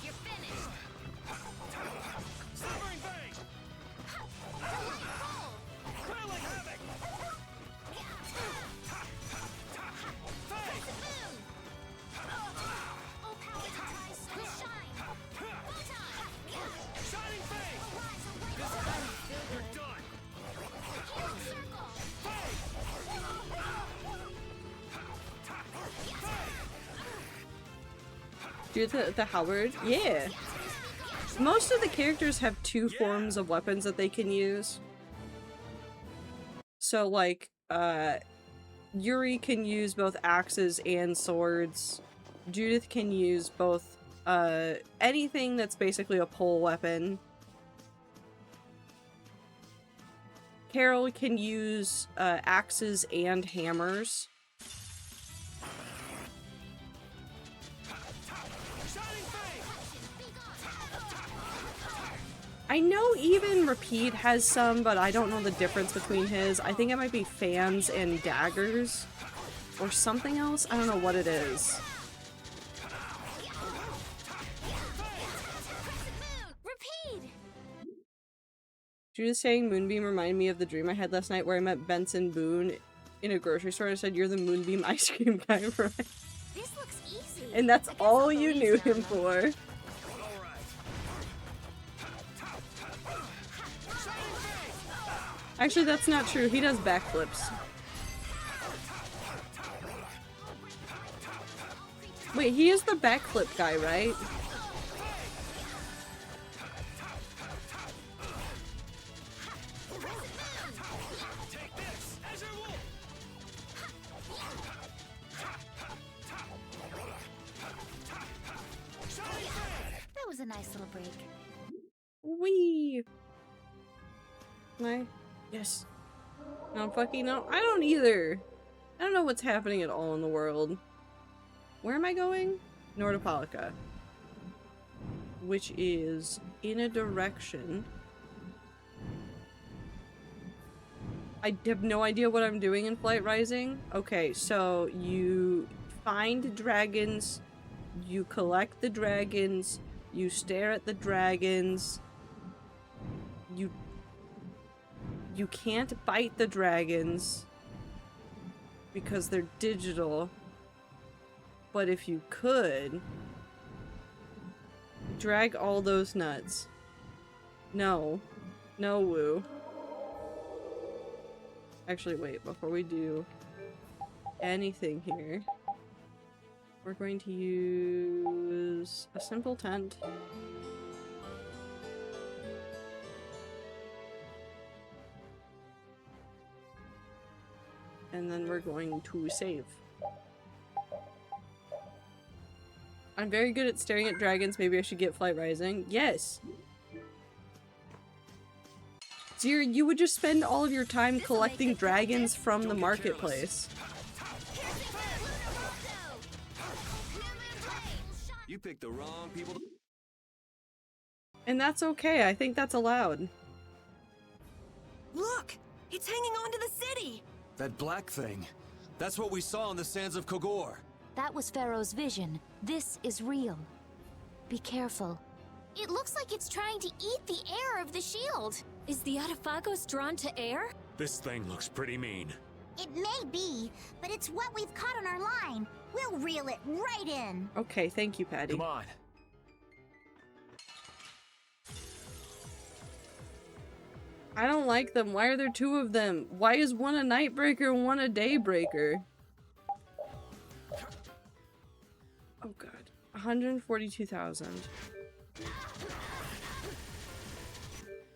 You're finished. Do the Howard? Yeah. Most of the characters have two forms of weapons that they can use. So like, Yuri can use both axes and swords. Judith can use both, anything that's basically a pole weapon. Carol can use, axes and hammers. I know even Repeat has some, but I don't know the difference between his. I think it might be fans and daggers. Or something else? I don't know what it is. Judith saying Moonbeam reminded me of the dream I had last night where I met Benson Boone in a grocery store and I said, "You're the Moonbeam ice cream guy, right?" This looks easy. And that's all you knew him for. Actually, that's not true. He does backflips. Wait, he is the backflip guy, right? That was a nice little break. Wee. Yes. No, fucking no. I don't either. I don't know what's happening at all in the world. Where am I going? Nordopolica. Which is in a direction. I have no idea what I'm doing in Flight Rising. Okay, so you find dragons, you collect the dragons, you stare at the dragons, you can't bite the dragons because they're digital, but if you could, drag all those nuts. No. No woo. Actually, wait, before we do anything here, we're going to use a simple tent. And then we're going to save. I'm very good at staring at dragons. Maybe I should get Flight Rising. Yes! Dear, you would just spend all of your time collecting dragons from the marketplace. You picked the wrong people to... And that's okay. I think that's allowed. Look! It's hanging on to the city! That black thing. That's what we saw on the sands of Kogor. That was Pharaoh's vision. This is real. Be careful. It looks like it's trying to eat the air of the shield. Is the Autophagos drawn to air? This thing looks pretty mean. It may be, but it's what we've caught on our line. We'll reel it right in. Okay, thank you, Patty. Come on. I don't like them. Why are there two of them? Why is one a Nightbreaker and one a Daybreaker? Oh god. 142,000.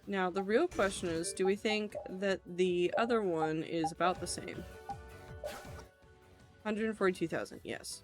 Now, the real question is, do we think that the other one is about the same? 142,000, yes.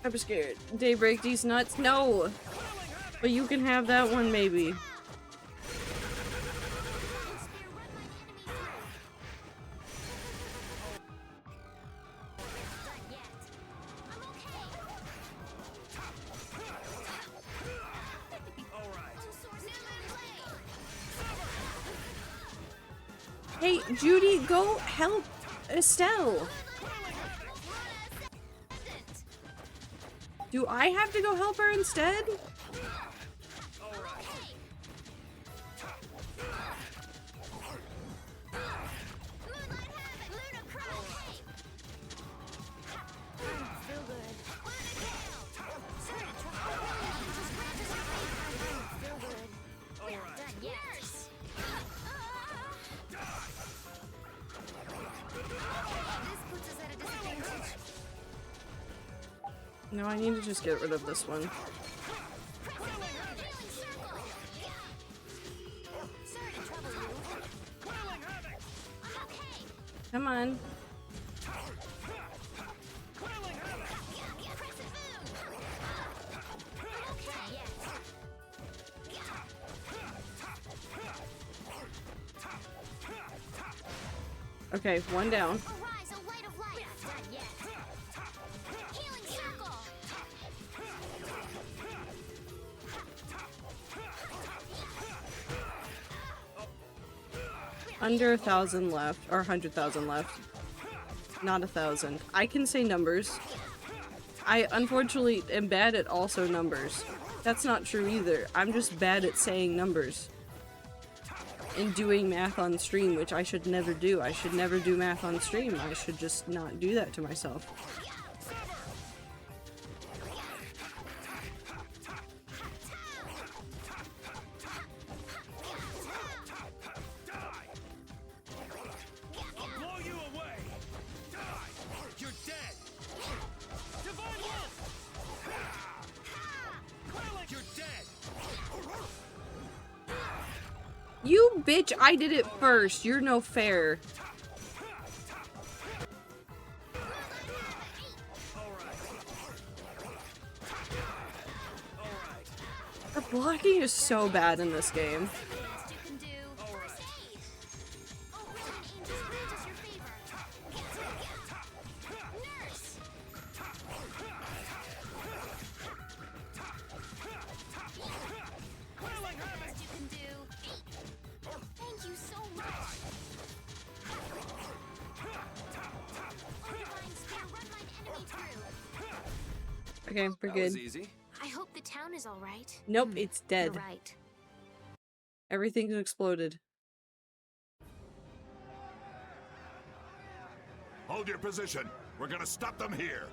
I'm scared. Daybreak these nuts? No! But you can have that one, maybe. Hey, Judy, go help Estelle! Do I have to go help her instead? No, I need to just get rid of this one. Come on. Okay, one down. Under 1,000 left, or 100,000 left. Not 1,000. I can say numbers. I unfortunately am bad at also numbers. That's not true either. I'm just bad at saying numbers. And doing math on stream, which I should never do. I should never do math on stream. I should just not do that to myself. You bitch, I did it first. You're no fair. For Blocking is so bad in this game. Okay, we're good. was easy. I hope the town is all right. Nope, it's dead. You're right. Everything's exploded. Hold your position. We're gonna stop them here.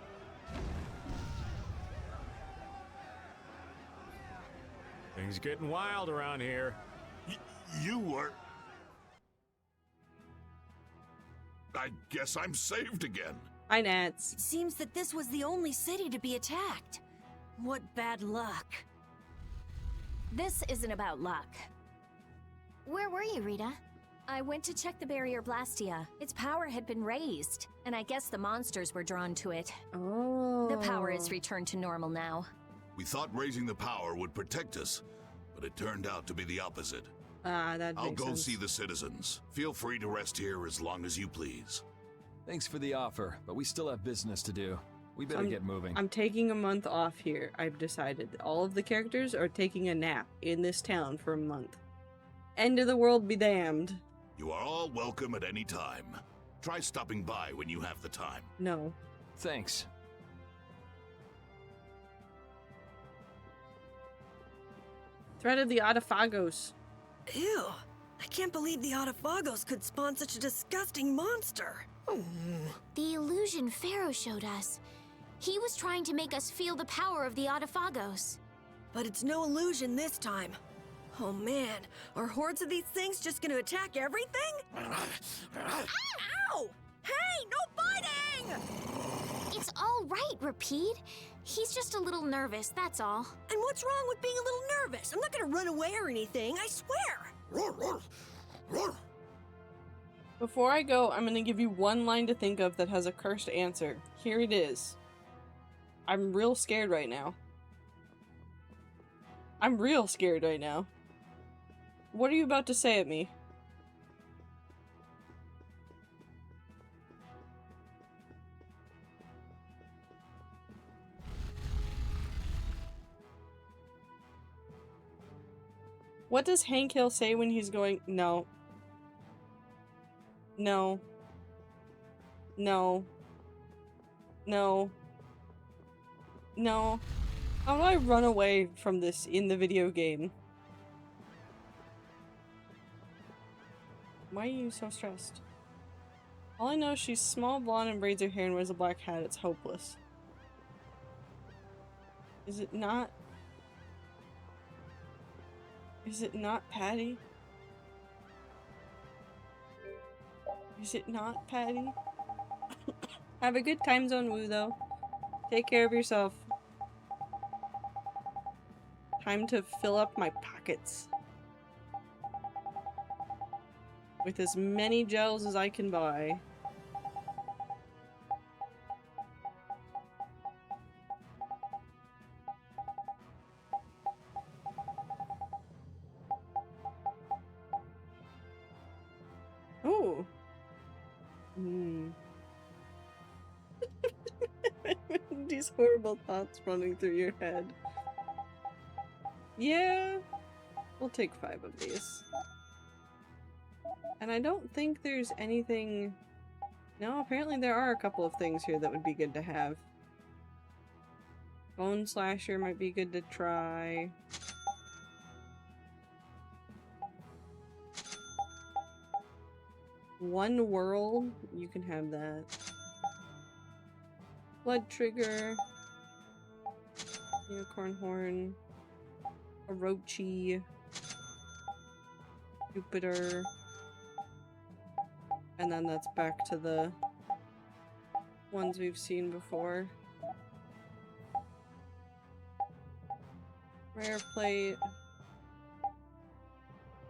Things getting wild around here. You were... I guess I'm saved again. Hi, Nats. It seems that this was the only city to be attacked. What bad luck. This isn't about luck. Where were you, Rita? I went to check the barrier Blastia. Its power had been raised, and I guess the monsters were drawn to it. Oh. The power is returned to normal now. We thought raising the power would protect us, but it turned out to be the opposite. Ah, that I'll makes go sense. see the citizens. Feel free to rest here as long as you please. Thanks for the offer, but we still have business to do. We better get moving. I'm taking a month off here. I've decided. All of the characters are taking a nap in this town for a month. End of the world be damned. You are all welcome at any time. Try stopping by when you have the time. No. Thanks. Threat of the Autophagos. Ew. I can't believe the Autophagos could spawn such a disgusting monster. The illusion Pharaoh showed us. He was trying to make us feel the power of the Autophagos. But it's no illusion this time. Oh man, are hordes of these things just gonna attack everything? Ow! Hey, no biting! It's all right, Rapide. He's just a little nervous, that's all. And what's wrong with being a little nervous? I'm not gonna run away or anything, I swear! Before I go, I'm going to give you one line to think of that has a cursed answer. Here it is. I'm real scared right now. I'm real scared right now. What are you about to say at me? What does Hank Hill say when he's going, no. No. No. No. No. How do I run away from this in the video game? Why are you so stressed? All I know is she's small, blonde, and braids her hair and wears a black hat. It's hopeless. Is it not? Is it not Patty? Is it not Patty? Have a good time zone, Woo, though. Take care of yourself. Time to fill up my pockets with as many gels as I can buy. Oh. These horrible thoughts running through your head. Yeah, we'll take 5 of these. And I don't think there's anything... No, apparently there are a couple of things here that would be good to have. Bone Slasher might be good to try. One World, you can have that. Blood Trigger. Unicorn Horn. Orochi. Jupiter. And then that's back to the ones we've seen before. Rare plate.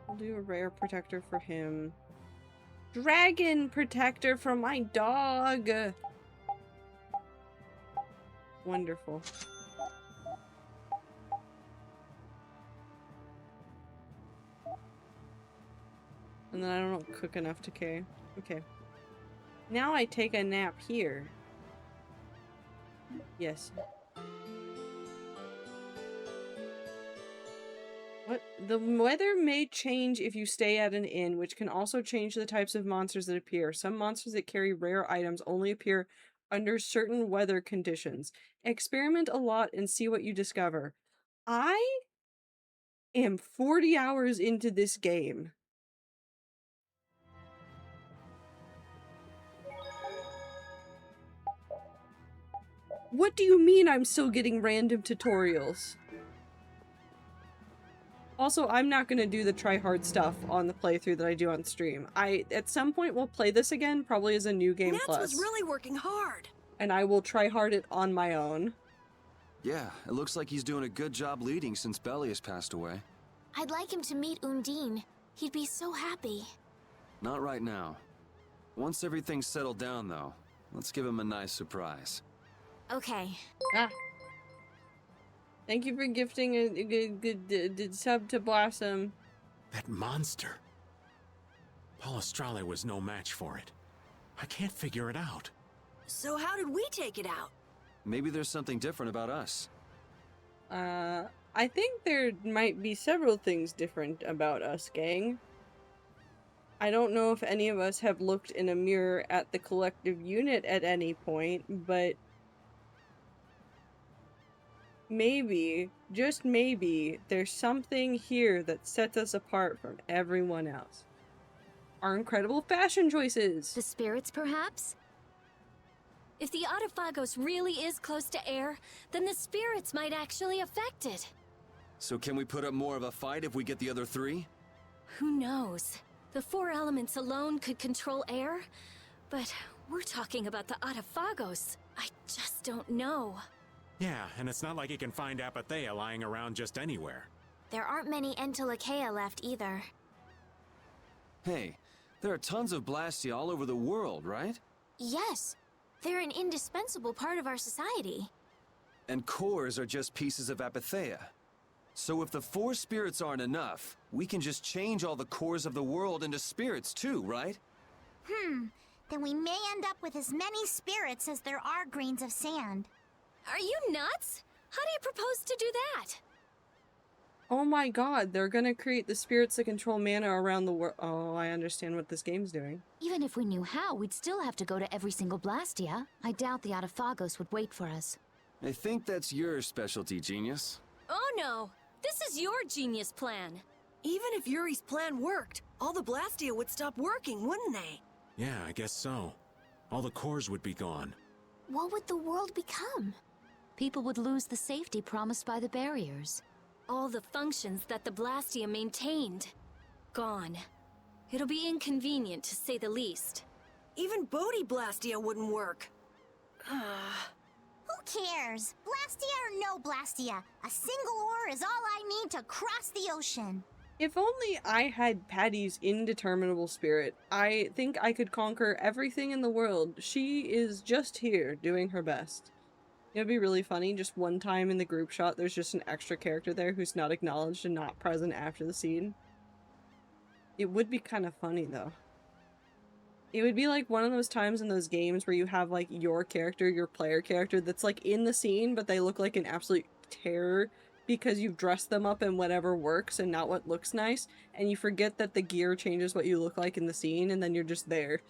I'll do a rare protector for him. Dragon protector for my dog! Wonderful. And then I don't cook enough to care. Okay. Now I take a nap here. Yes. What? The weather may change if you stay at an inn, which can also change the types of monsters that appear. Some monsters that carry rare items only appear under certain weather conditions. Experiment a lot and see what you discover. I am 40 hours into this game. What do you mean I'm still getting random tutorials? Also, I'm not gonna do the try-hard stuff on the playthrough that I do on stream. At some point, will play this again, probably as a new game Nats plus. was really working hard. And I will try-hard it on my own. Yeah, it looks like he's doing a good job leading since Belius passed away. I'd like him to meet Undine. He'd be so happy. Not right now. Once everything's settled down, though, let's give him a nice surprise. Okay. Ah. Thank you for gifting a good sub to Blossom. That monster. Palestrale was no match for it. I can't figure it out. So how did we take it out? Maybe there's something different about us. I think there might be several things different about us, gang. I don't know if any of us have looked in a mirror at the collective unit at any point, but maybe, just maybe, there's something here that sets us apart from everyone else. Our incredible fashion choices! The spirits, perhaps? If the Autophagos really is close to air, then the spirits might actually affect it. So can we put up more of a fight if we get the other three? Who knows? The 4 elements alone could control air, but we're talking about the Autophagos. I just don't know. Yeah, and it's not like you can find Apatheia lying around just anywhere. There aren't many Entelekea left either. Hey, there are tons of Blastia all over the world, right? Yes, they're an indispensable part of our society. And cores are just pieces of Apatheia. So if the 4 spirits aren't enough, we can just change all the cores of the world into spirits too, right? Then we may end up with as many spirits as there are grains of sand. Are you nuts? How do you propose to do that? Oh my god, they're gonna create the spirits that control mana around the world. Oh, I understand what this game's doing. Even if we knew how, we'd still have to go to every single Blastia. I doubt the Autophagos would wait for us. I think that's your specialty, genius. Oh no! This is your genius plan! Even if Yuri's plan worked, all the Blastia would stop working, wouldn't they? Yeah, I guess so. All the cores would be gone. What would the world become? People would lose the safety promised by the barriers. All the functions that the Blastia maintained. Gone. It'll be inconvenient, to say the least. Even Bodhi Blastia wouldn't work. Who cares? Blastia or no Blastia? A single ore is all I need to cross the ocean. If only I had Patty's indeterminable spirit, I think I could conquer everything in the world. She is just here, doing her best. It would be really funny, just one time in the group shot, there's just an extra character there who's not acknowledged and not present after the scene. It would be kind of funny, though. It would be like one of those times in those games where you have, like, your character, your player character, that's, like, in the scene, but they look like an absolute terror because you've dressed them up in whatever works and not what looks nice, and you forget that the gear changes what you look like in the scene, and then you're just there.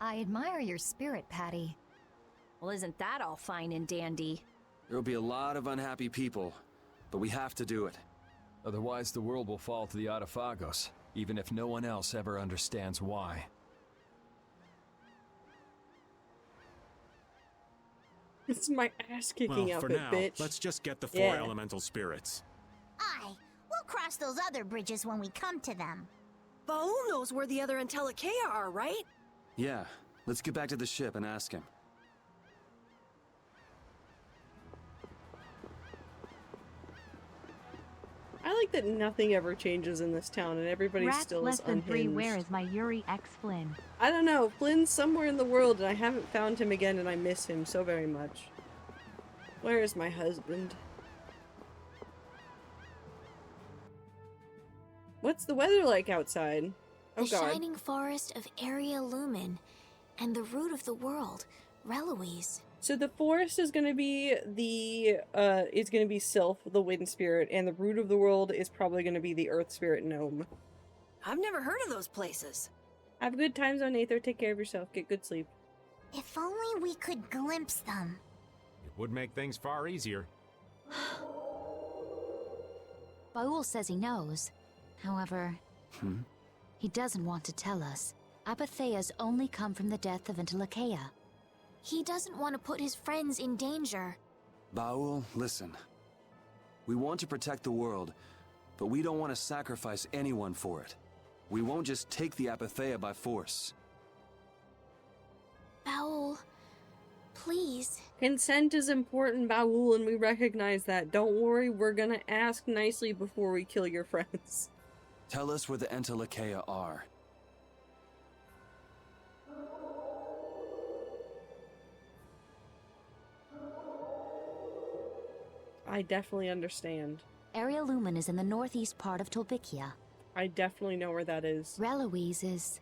I admire your spirit, Patty. Well, isn't that all fine and dandy? There'll be a lot of unhappy people, but we have to do it. Otherwise, the world will fall to the Autophagos, even if no one else ever understands why. It's my ass-kicking Well, for outfit, now, bitch. let's just get the 4 Yeah. elemental spirits. Aye, we'll cross those other bridges when we come to them. Baul knows where the other Entelekea are, right? Yeah, let's get back to the ship and ask him. I like that nothing ever changes in this town and everybody Rats still less is than 3, unhinged. where is my Yuri X Flynn? I don't know, Flynn's somewhere in the world and I haven't found him again and I miss him so very much. Where is my husband? What's the weather like outside? Oh, the God. shining forest of Area Lumen, and the root of the world, Reloise. So the forest is going to be Sylph, the wind spirit, and the root of the world is probably going to be the earth spirit gnome. I've never heard of those places. Have good times on Aether. Take care of yourself. Get good sleep. If only we could glimpse them. It would make things far easier. Baul says he knows. However, he doesn't want to tell us. Apatheas only come from the death of Intelakea. He doesn't want to put his friends in danger. Baul, listen. We want to protect the world, but we don't want to sacrifice anyone for it. We won't just take the Apatheia by force. Baul, please. Consent is important, Baul, and we recognize that. Don't worry, we're gonna ask nicely before we kill your friends. Tell us where the Entelakea are. I definitely understand. Area Lumen is in the northeast part of Tolbikia. I definitely know where that is. Reloise is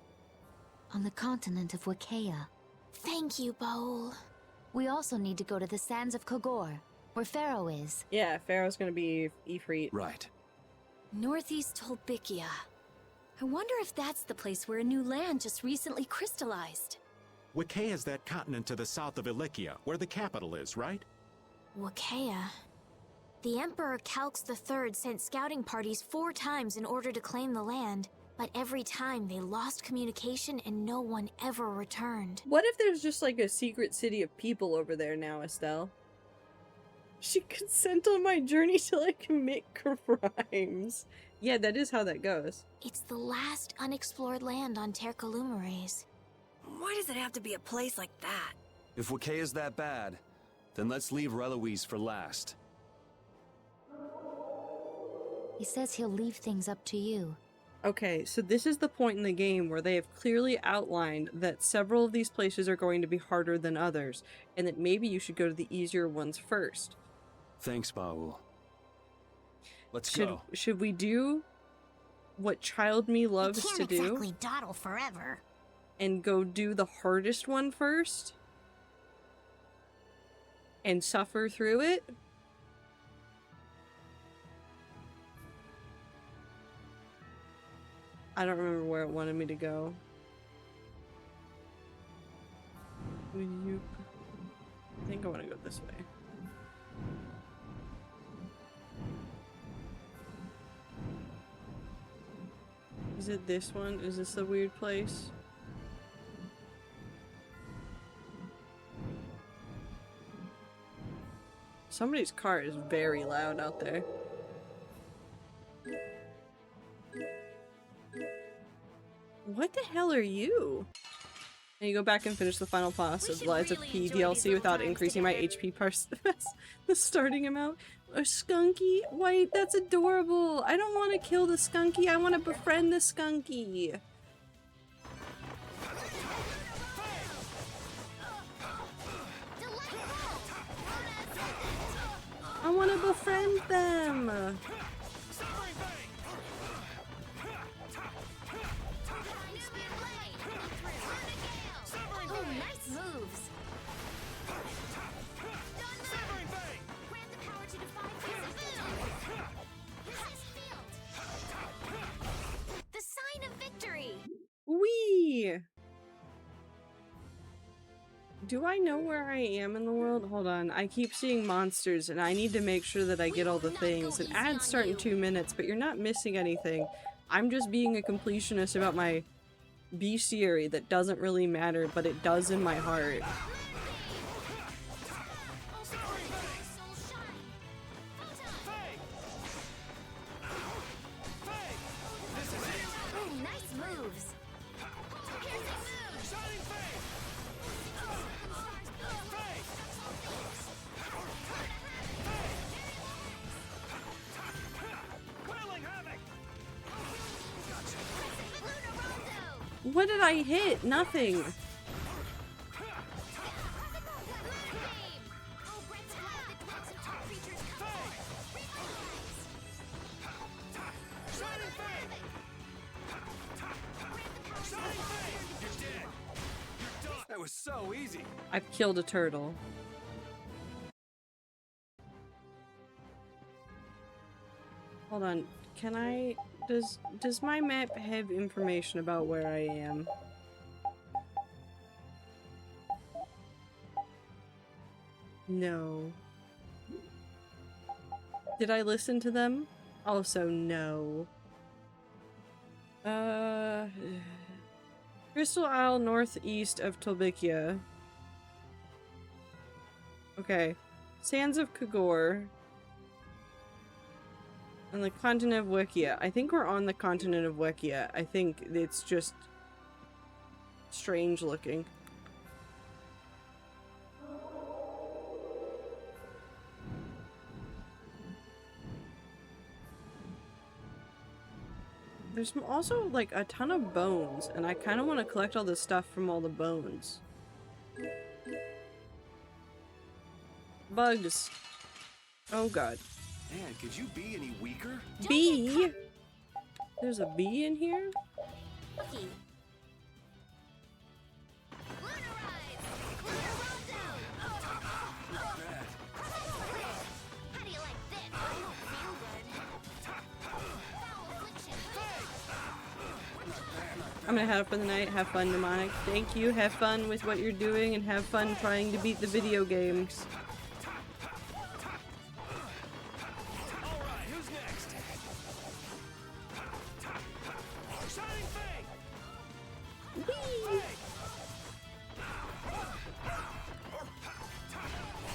on the continent of Wikea. Thank you, Baul. We also need to go to the sands of Kogor, where Pharaoh is. Yeah, Pharaoh's gonna be Ifrit. Right. Northeast Tolbikia. I wonder if that's the place where a new land just recently crystallized. Wikea is that continent to the south of Ilikia, where the capital is, right? Wikea. The Emperor Calx III sent scouting parties 4 times in order to claim the land, but every time they lost communication and no one ever returned. What if there's just like a secret city of people over there now, Estelle? She consent on my journey till I commit crimes. Yeah, that is how that goes. It's the last unexplored land on Tercalumares. Why does it have to be a place like that? If Wikea is that bad, then let's leave Reloise for last. He says he'll leave things up to you. Okay, so this is the point in the game where they have clearly outlined that several of these places are going to be harder than others, and that maybe you should go to the easier ones first. Thanks, Baul. Let's go. Should we do what Child Me loves to do? Can't exactly dawdle forever. And go do the hardest one first? And suffer through it? I don't remember where it wanted me to go. I think I want to go this way. Is it this one? Is this the weird place? Somebody's car is very loud out there. What the hell are you? And you go back and finish the final boss of Lies of P DLC without increasing my HP the starting amount. A skunky? Wait, that's adorable. I don't want to kill the skunky. I want to befriend the skunky. I want to befriend them. Oh, nice moves. The sign of victory. Wee! Do I know where I am in the world? Hold on. I keep seeing monsters and I need to make sure that I get all the things. An ads start in 2 minutes, but you're not missing anything. I'm just being a completionist about my bestiary that doesn't really matter, but it does in my heart. Oh, nice moves. What did I hit? Nothing. so easy. I've killed a turtle. Hold on. Can I... Does my map have information about where I am? No. Did I listen to them? Also, no. Crystal Isle northeast of Tolbikia. Okay. Sands of Kagor. And the continent of Wekia. I think we're on the continent of Wekia. I think it's just strange looking. There's also like a ton of bones, and I kind of want to collect all the stuff from all the bones. Bugs. Oh god. Man, could you be any weaker? Bee? There's a bee in here? Cookie. I'm gonna head up for the night. Have fun, Mnemonic. Thank you. Have fun with what you're doing and have fun trying to beat the video games. Alright, who's next? Shining Fang! Whee!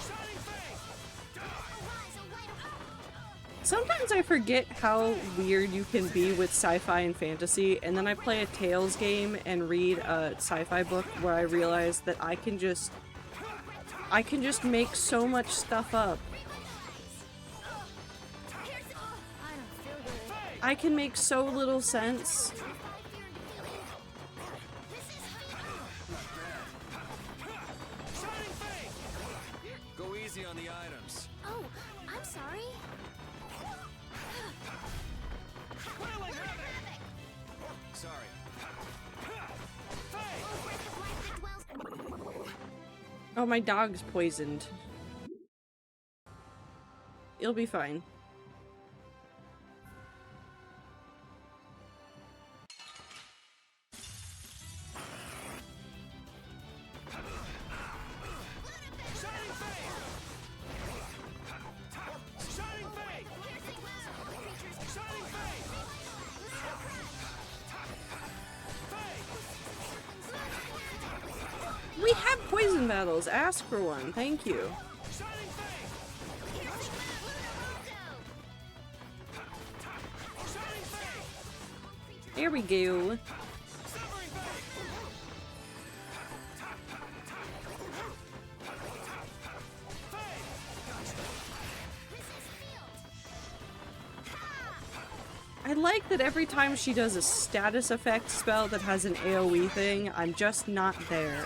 Shining Fang! Sometimes I forget how weird you can be with sci-fi and fantasy, and then I play a Tales game and read a sci-fi book where I realize that I can just make so much stuff up. I can make so little sense. Go easy on the items. Oh, I'm sorry. Sorry. Oh, my dog's poisoned. It'll be fine. We have poison battles. Ask for one. Thank you. There we go. I like that every time she does a status effect spell that has an AoE thing, I'm just not there.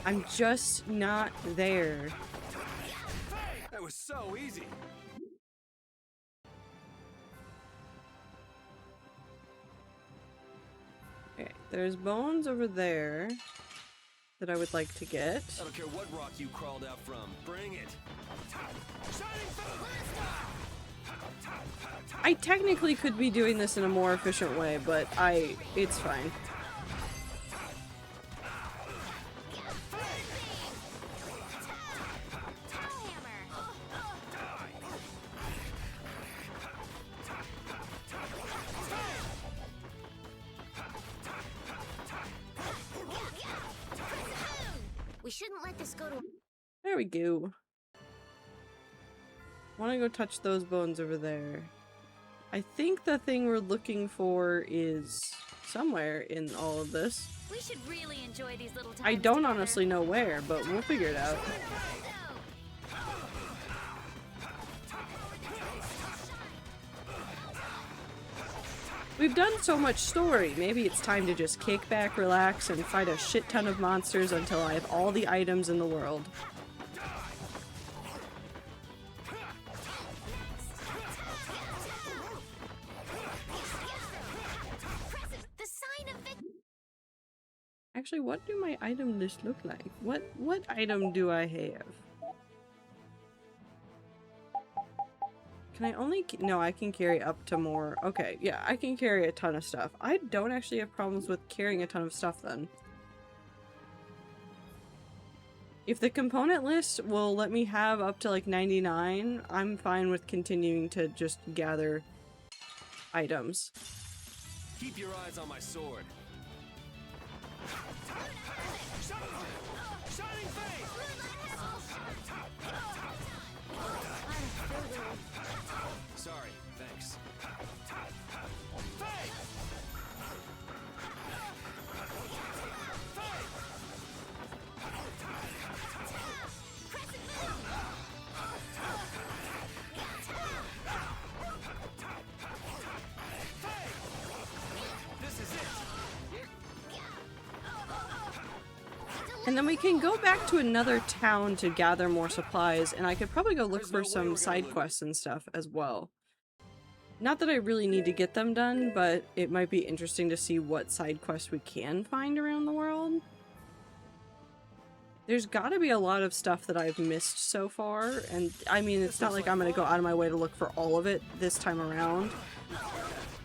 I'm just not there. That was so easy. Okay, there's bones over there that I would like to get. I don't care what rock you crawled out from. Bring it. I technically could be doing this in a more efficient way, but it's fine. We shouldn't let this go to... There we go. Want to go touch those bones over there. I think the thing we're looking for is somewhere in all of this. We should really enjoy these little times I don't together. honestly know where, but we'll figure it out. We've done so much story, maybe it's time to just kick back, relax, and fight a shit ton of monsters until I have all the items in the world. Actually, what do my item list look like? What item do I have? Can I only... No, I can carry up to more. Okay, yeah, I can carry a ton of stuff. I don't actually have problems with carrying a ton of stuff then. If the component list will let me have up to like 99, I'm fine with continuing to just gather items. Keep your eyes on my sword. Shining Face! Sorry, thanks. And then we can go back to another town to gather more supplies, and I could probably go look for some side quests and stuff as well. Not that I really need to get them done, but it might be interesting to see what side quests we can find around the world. There's gotta be a lot of stuff that I've missed so far, and I mean, it's not like I'm gonna go out of my way to look for all of it this time around.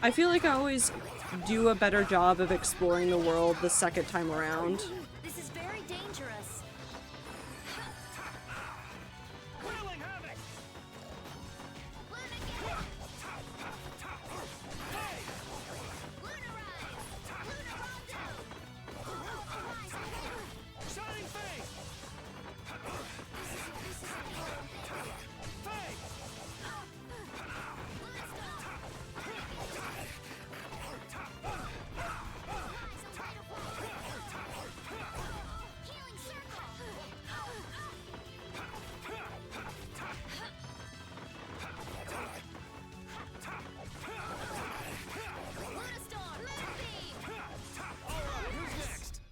I feel like I always do a better job of exploring the world the second time around. This is very dangerous.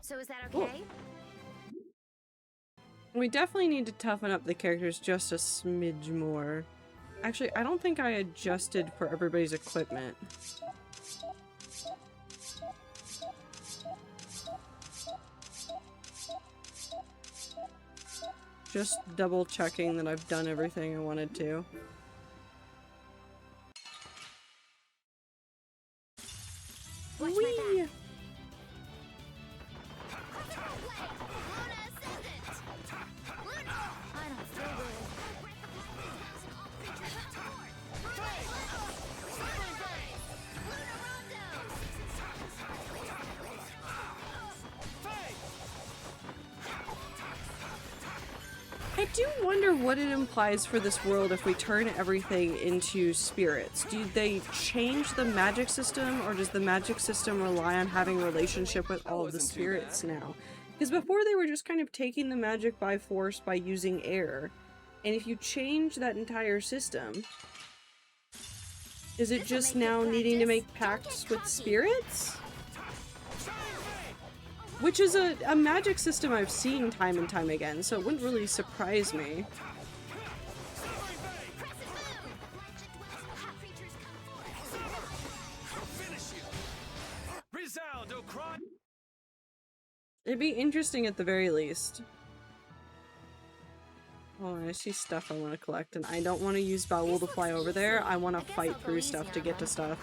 So is that okay? We definitely need to toughen up the characters just a smidge more. Actually, I don't think I adjusted for everybody's equipment. Just double checking that I've done everything I wanted to. Watch my back. I do wonder what it implies for this world if we turn everything into spirits. Do they change the magic system, or does the magic system rely on having a relationship with all of the spirits now? Because before they were just kind of taking the magic by force by using air. And if you change that entire system, is it just now needing to make pacts with spirits? Which is a magic system I've seen time and time again, so it wouldn't really surprise me. It'd be interesting at the very least. Oh, I see stuff I want to collect, and I don't want to use Baul to fly over there. I want to fight through stuff to get to stuff.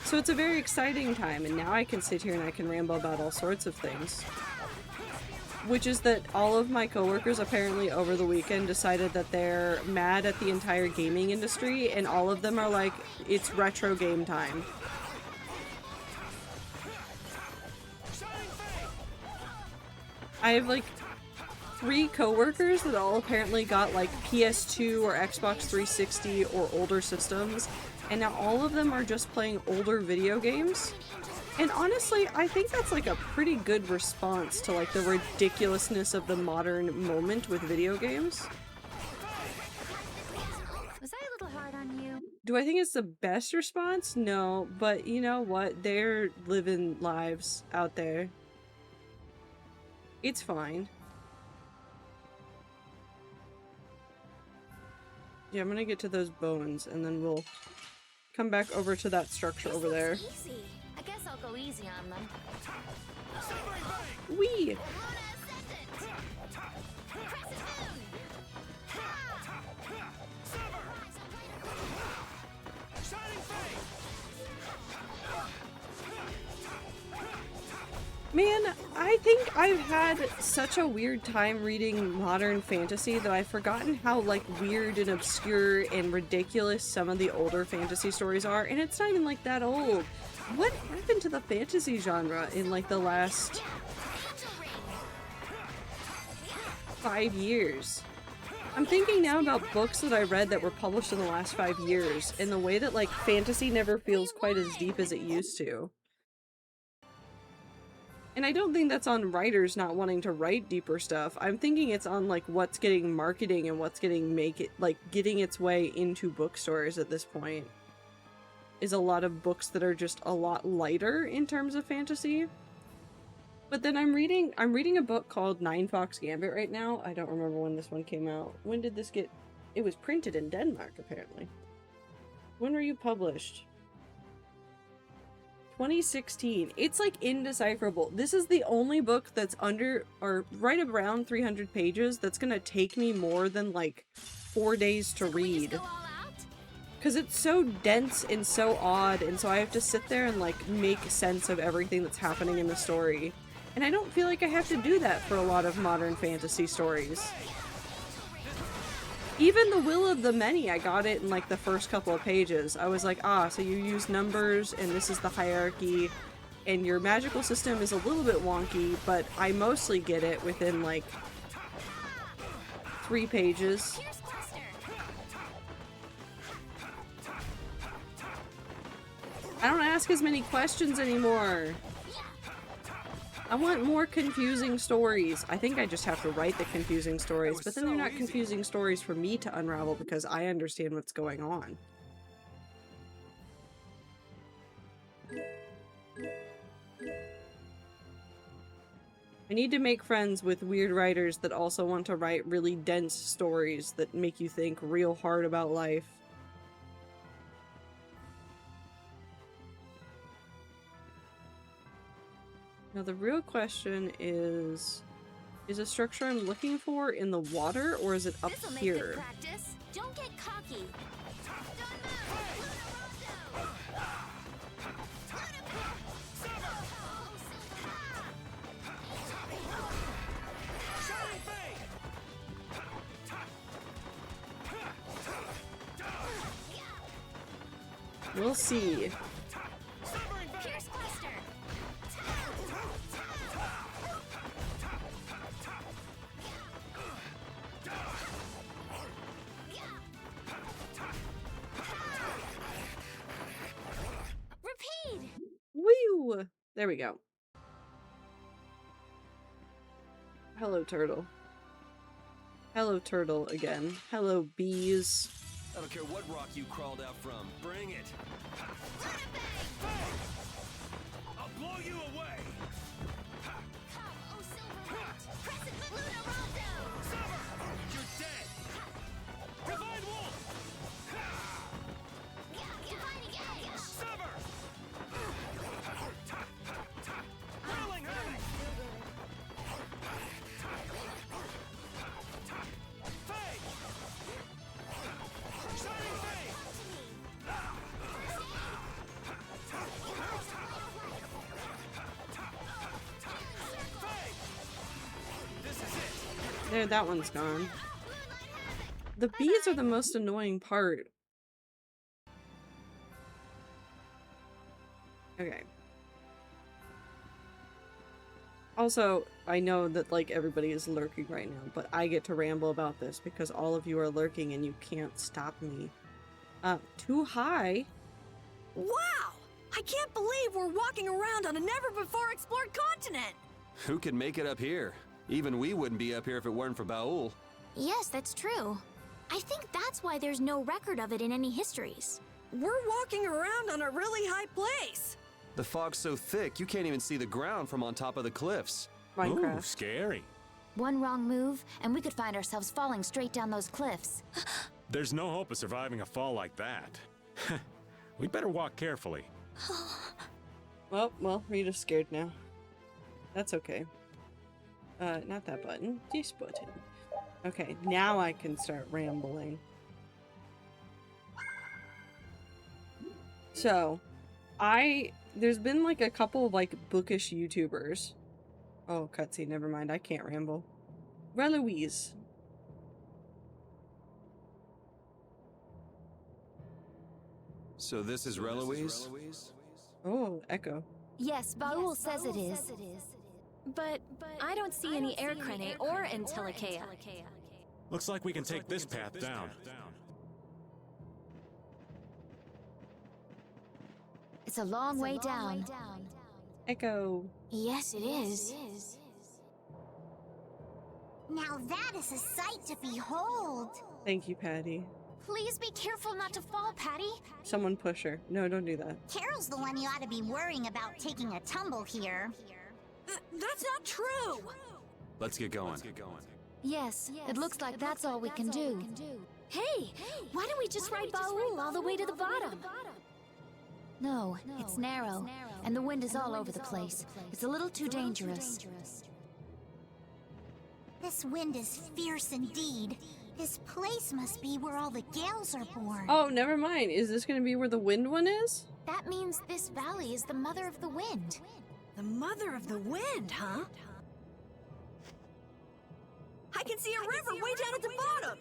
So it's a very exciting time, and now I can sit here and I can ramble about all sorts of things. Which is that all of my coworkers apparently over the weekend decided that they're mad at the entire gaming industry, and all of them are like, it's retro game time. I have like 3 coworkers that all apparently got like PS2 or Xbox 360 or older systems, and now all of them are just playing older video games. And honestly, I think that's like a pretty good response to like the ridiculousness of the modern moment with video games. Was I a little hard on you? Do I think it's the best response? No, but you know what? They're living lives out there. It's fine. Yeah, I'm gonna get to those bones and then we'll come back over to that structure over there. Easy. I guess I'll go easy on them. Wee! Man, I think I've had such a weird time reading modern fantasy that I've forgotten how, like, weird and obscure and ridiculous some of the older fantasy stories are, and it's not even, like, that old. What happened to the fantasy genre in, like, the last 5 years? I'm thinking now about books that I read that were published in the last 5 years, and the way that, like, fantasy never feels quite as deep as it used to. And I don't think that's on writers not wanting to write deeper stuff. I'm thinking it's on, like, what's getting marketing and what's getting getting its way into bookstores at this point. Is a lot of books that are just a lot lighter in terms of fantasy. But then I'm reading a book called Nine Fox Gambit right now. I don't remember when this one came out. When did this get... It was printed in Denmark, apparently. When were you published? 2016. It's like indecipherable. This is the only book that's under or right around 300 pages that's gonna take me more than like 4 days to read. Because it's so dense and so odd, and so I have to sit there and like make sense of everything that's happening in the story. And I don't feel like I have to do that for a lot of modern fantasy stories. Even The Will of the Many, I got it in like the first couple of pages. I was like, ah, so you use numbers, and this is the hierarchy, and your magical system is a little bit wonky, but I mostly get it within like 3 pages. I don't ask as many questions anymore. I want more confusing stories. I think I just have to write the confusing stories, but then they're not confusing stories for me to unravel because I understand what's going on. I need to make friends with weird writers that also want to write really dense stories that make you think real hard about life. Now the real question is a structure I'm looking for in the water, or is it up here? Don't get cocky. We'll see. Woo! There we go. Hello, turtle. Hello, turtle again. Hello, bees. I don't care what rock you crawled out from. Bring it. I'll blow you away. You're dead. Divine Wolf. Sever. Rolling Hurry. Fade. Shining Fade. There, that one's gone. The bees are the most annoying part. Okay. Also, I know that, like, everybody is lurking right now, but I get to ramble about this because all of you are lurking and you can't stop me. Too high? Wow! I can't believe we're walking around on a never-before-explored continent! Who can make it up here? Even we wouldn't be up here if it weren't for Baul. Yes, that's true. I think that's why there's no record of it in any histories. We're walking around on a really high place. The fog's so thick, you can't even see the ground from on top of the cliffs. Minecraft. Ooh, scary. One wrong move, and we could find ourselves falling straight down those cliffs. There's no hope of surviving a fall like that. We'd better walk carefully. Well, Rita's scared now. That's okay. Not that button. This button. Okay, now I can start rambling. So, there's been like a couple of like bookish YouTubers. Oh, cutscene, never mind, I can't ramble. Relouise. So this is Relouise? Oh, Echo. Yes, Baul says it is. But I don't see any air crane or Entelekea. Looks like we can take this path down. It's a long way down. Echo. Yes, it is. Now that is a sight to behold. Thank you, Patty. Please be careful not to fall, Patty. Someone push her. No, don't do that. Carol's the one you ought to be worrying about taking a tumble here. That's not true! Let's get going. Yes, it looks like that's all we can do. Hey, why don't we just ride Baul all the way to the bottom? No, it's narrow, and the wind is all over the place. It's a little too dangerous. This wind is fierce indeed. This place must be where all the gales are born. Oh, never mind. Is this going to be where the wind one is? That means this valley is the mother of the wind. The mother of the wind, huh? I can see a river way down at the bottom!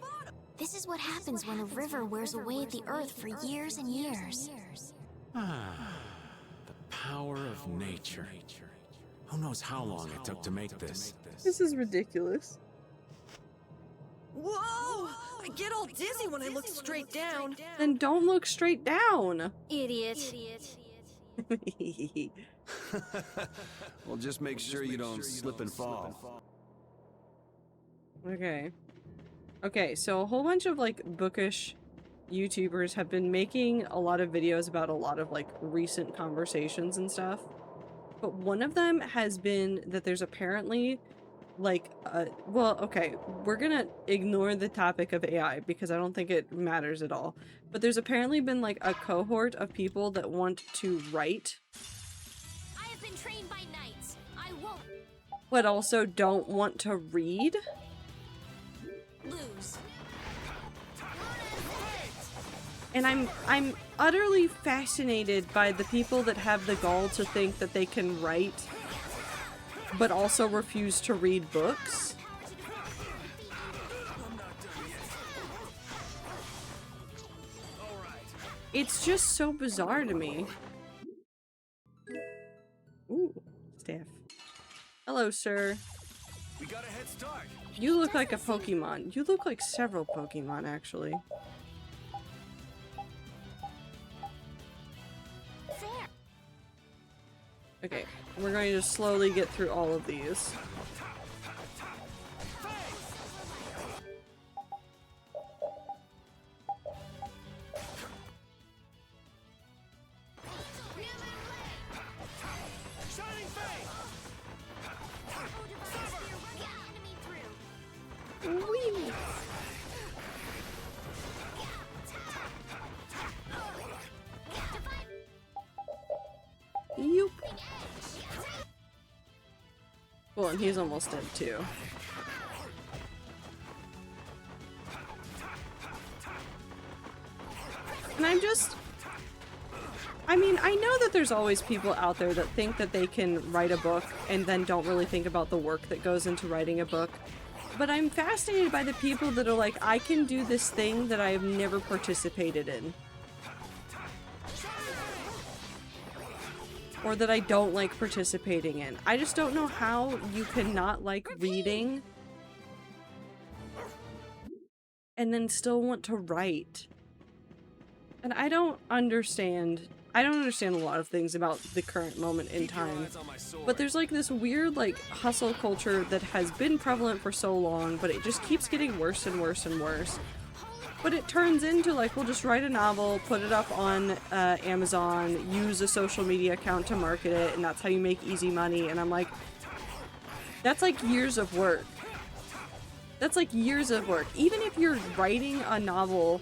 This is what happens when a river wears away at the earth for years and years. The power of nature. Who knows how long it took to make this? This is ridiculous. Whoa! I get all dizzy when I look straight down. Then don't look straight down. Idiot. Well, just make sure you don't slip and fall. Okay. Okay, so a whole bunch of like bookish YouTubers have been making a lot of videos about a lot of like recent conversations and stuff. But one of them has been that there's apparently like well, okay, we're gonna ignore the topic of AI because I don't think it matters at all. But there's apparently been like a cohort of people that want to write. I have been trained by knights. I won't But also don't want to read. lose. And I'm utterly fascinated by the people that have the gall to think that they can write but also refuse to read books. It's just so bizarre to me. Ooh, staff. Hello, sir. We got a head start. You look like a Pokemon. You look like several Pokemon, actually. Okay, we're going to slowly get through all of these. Whee! Yoop. Well, and he's almost dead too. And I mean, I know that there's always people out there that think that they can write a book and then don't really think about the work that goes into writing a book. But I'm fascinated by the people that are like, I can do this thing that I have never participated in. Or that I don't like participating in. I just don't know how you can not like reading and then still want to write. And I don't understand a lot of things about the current moment in time. But there's like this weird like hustle culture that has been prevalent for so long, but it just keeps getting worse and worse and worse. But it turns into like, we'll just write a novel, put it up on Amazon, use a social media account to market it, and that's how you make easy money. And I'm like, that's like years of work. That's like years of work. Even if you're writing a novel...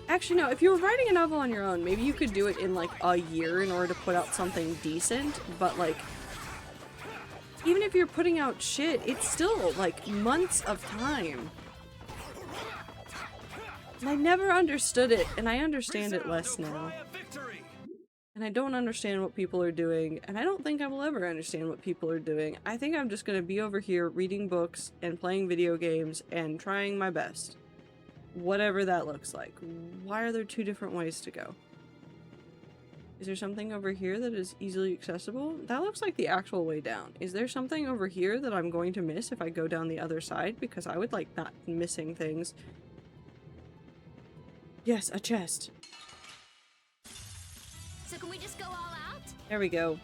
Actually, no, if you were writing a novel on your own, maybe you could do it in like a year in order to put out something decent, but like, even if you're putting out shit, it's still like months of time. And I never understood it, and I understand it less now. And I don't understand what people are doing, and I don't think I will ever understand what people are doing. I think I'm just gonna be over here reading books and playing video games and trying my best. Whatever that looks like. Why are there two different ways to go? Is there something over here that is easily accessible? That looks like the actual way down. Is there something over here that I'm going to miss if I go down the other side? Because I would like not missing things. Yes, a chest. So can we just go all out? There we go.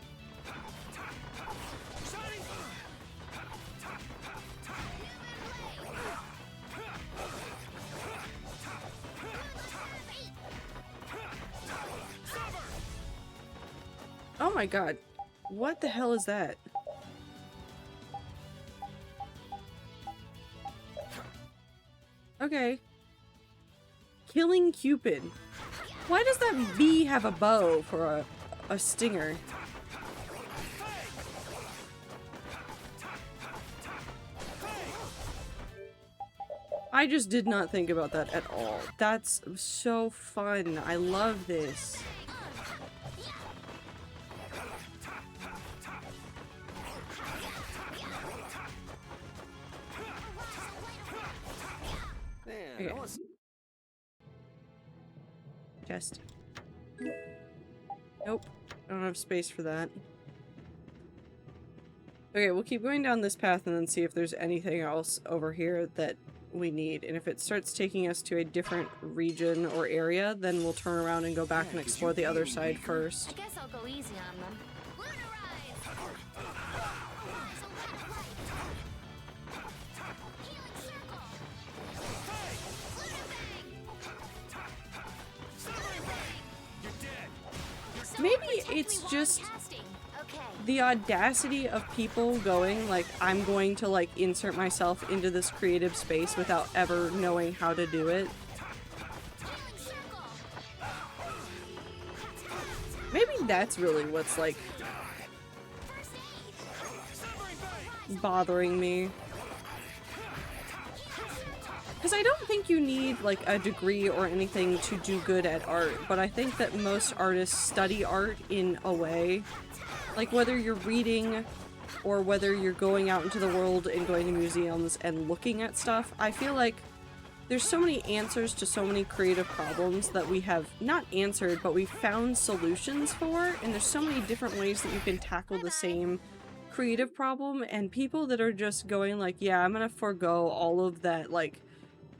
Oh my god. What the hell is that? Okay. Killing Cupid. Why does that bee have a bow for a stinger? I just did not think about that at all. That's so fun. I love this. Okay. Chest. Nope. I don't have space for that. Okay, we'll keep going down this path and then see if there's anything else over here that we need. And if it starts taking us to a different region or area, then we'll turn around and go back and explore the other side first. I guess I'll go easy on them. Maybe it's just the audacity of people going, like, I'm going to, like, insert myself into this creative space without ever knowing how to do it. Maybe that's really what's, like, bothering me. Because I don't think you need, like, a degree or anything to do good at art, but I think that most artists study art in a way. Like, whether you're reading or whether you're going out into the world and going to museums and looking at stuff, I feel like there's so many answers to so many creative problems that we have not answered, but we've found solutions for, and there's so many different ways that you can tackle the same creative problem, and people that are just going like, yeah, I'm gonna forego all of that, like,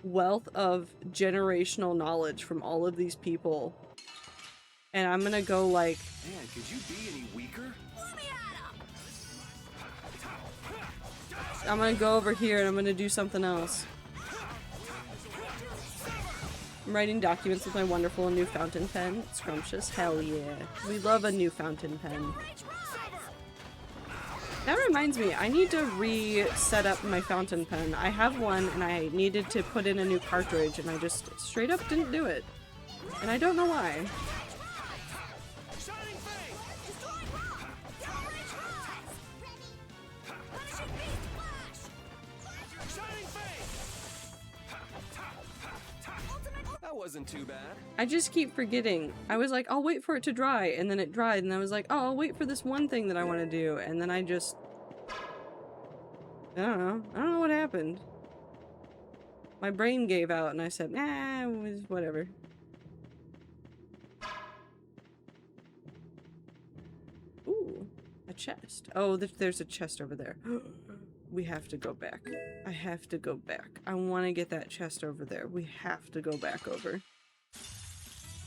wealth of generational knowledge from all of these people, and I'm gonna go like, man, could you be any weaker? I'm gonna go over here and I'm gonna do something else. I'm writing documents with my wonderful new fountain pen. Scrumptious. Hell yeah. We love a new fountain pen. That reminds me, I need to reset up my fountain pen. I have one and I needed to put in a new cartridge and I just straight up didn't do it. And I don't know why. That wasn't too bad. I just keep forgetting. I was like, I'll wait for it to dry, and then it dried, and I was like, oh, I'll wait for this one thing that I want to do, and then I just... I don't know what happened. My brain gave out, and I said, nah, it was whatever. Ooh, a chest. Oh, there's a chest over there. We have to go back. I have to go back. I want to get that chest over there. We have to go back over.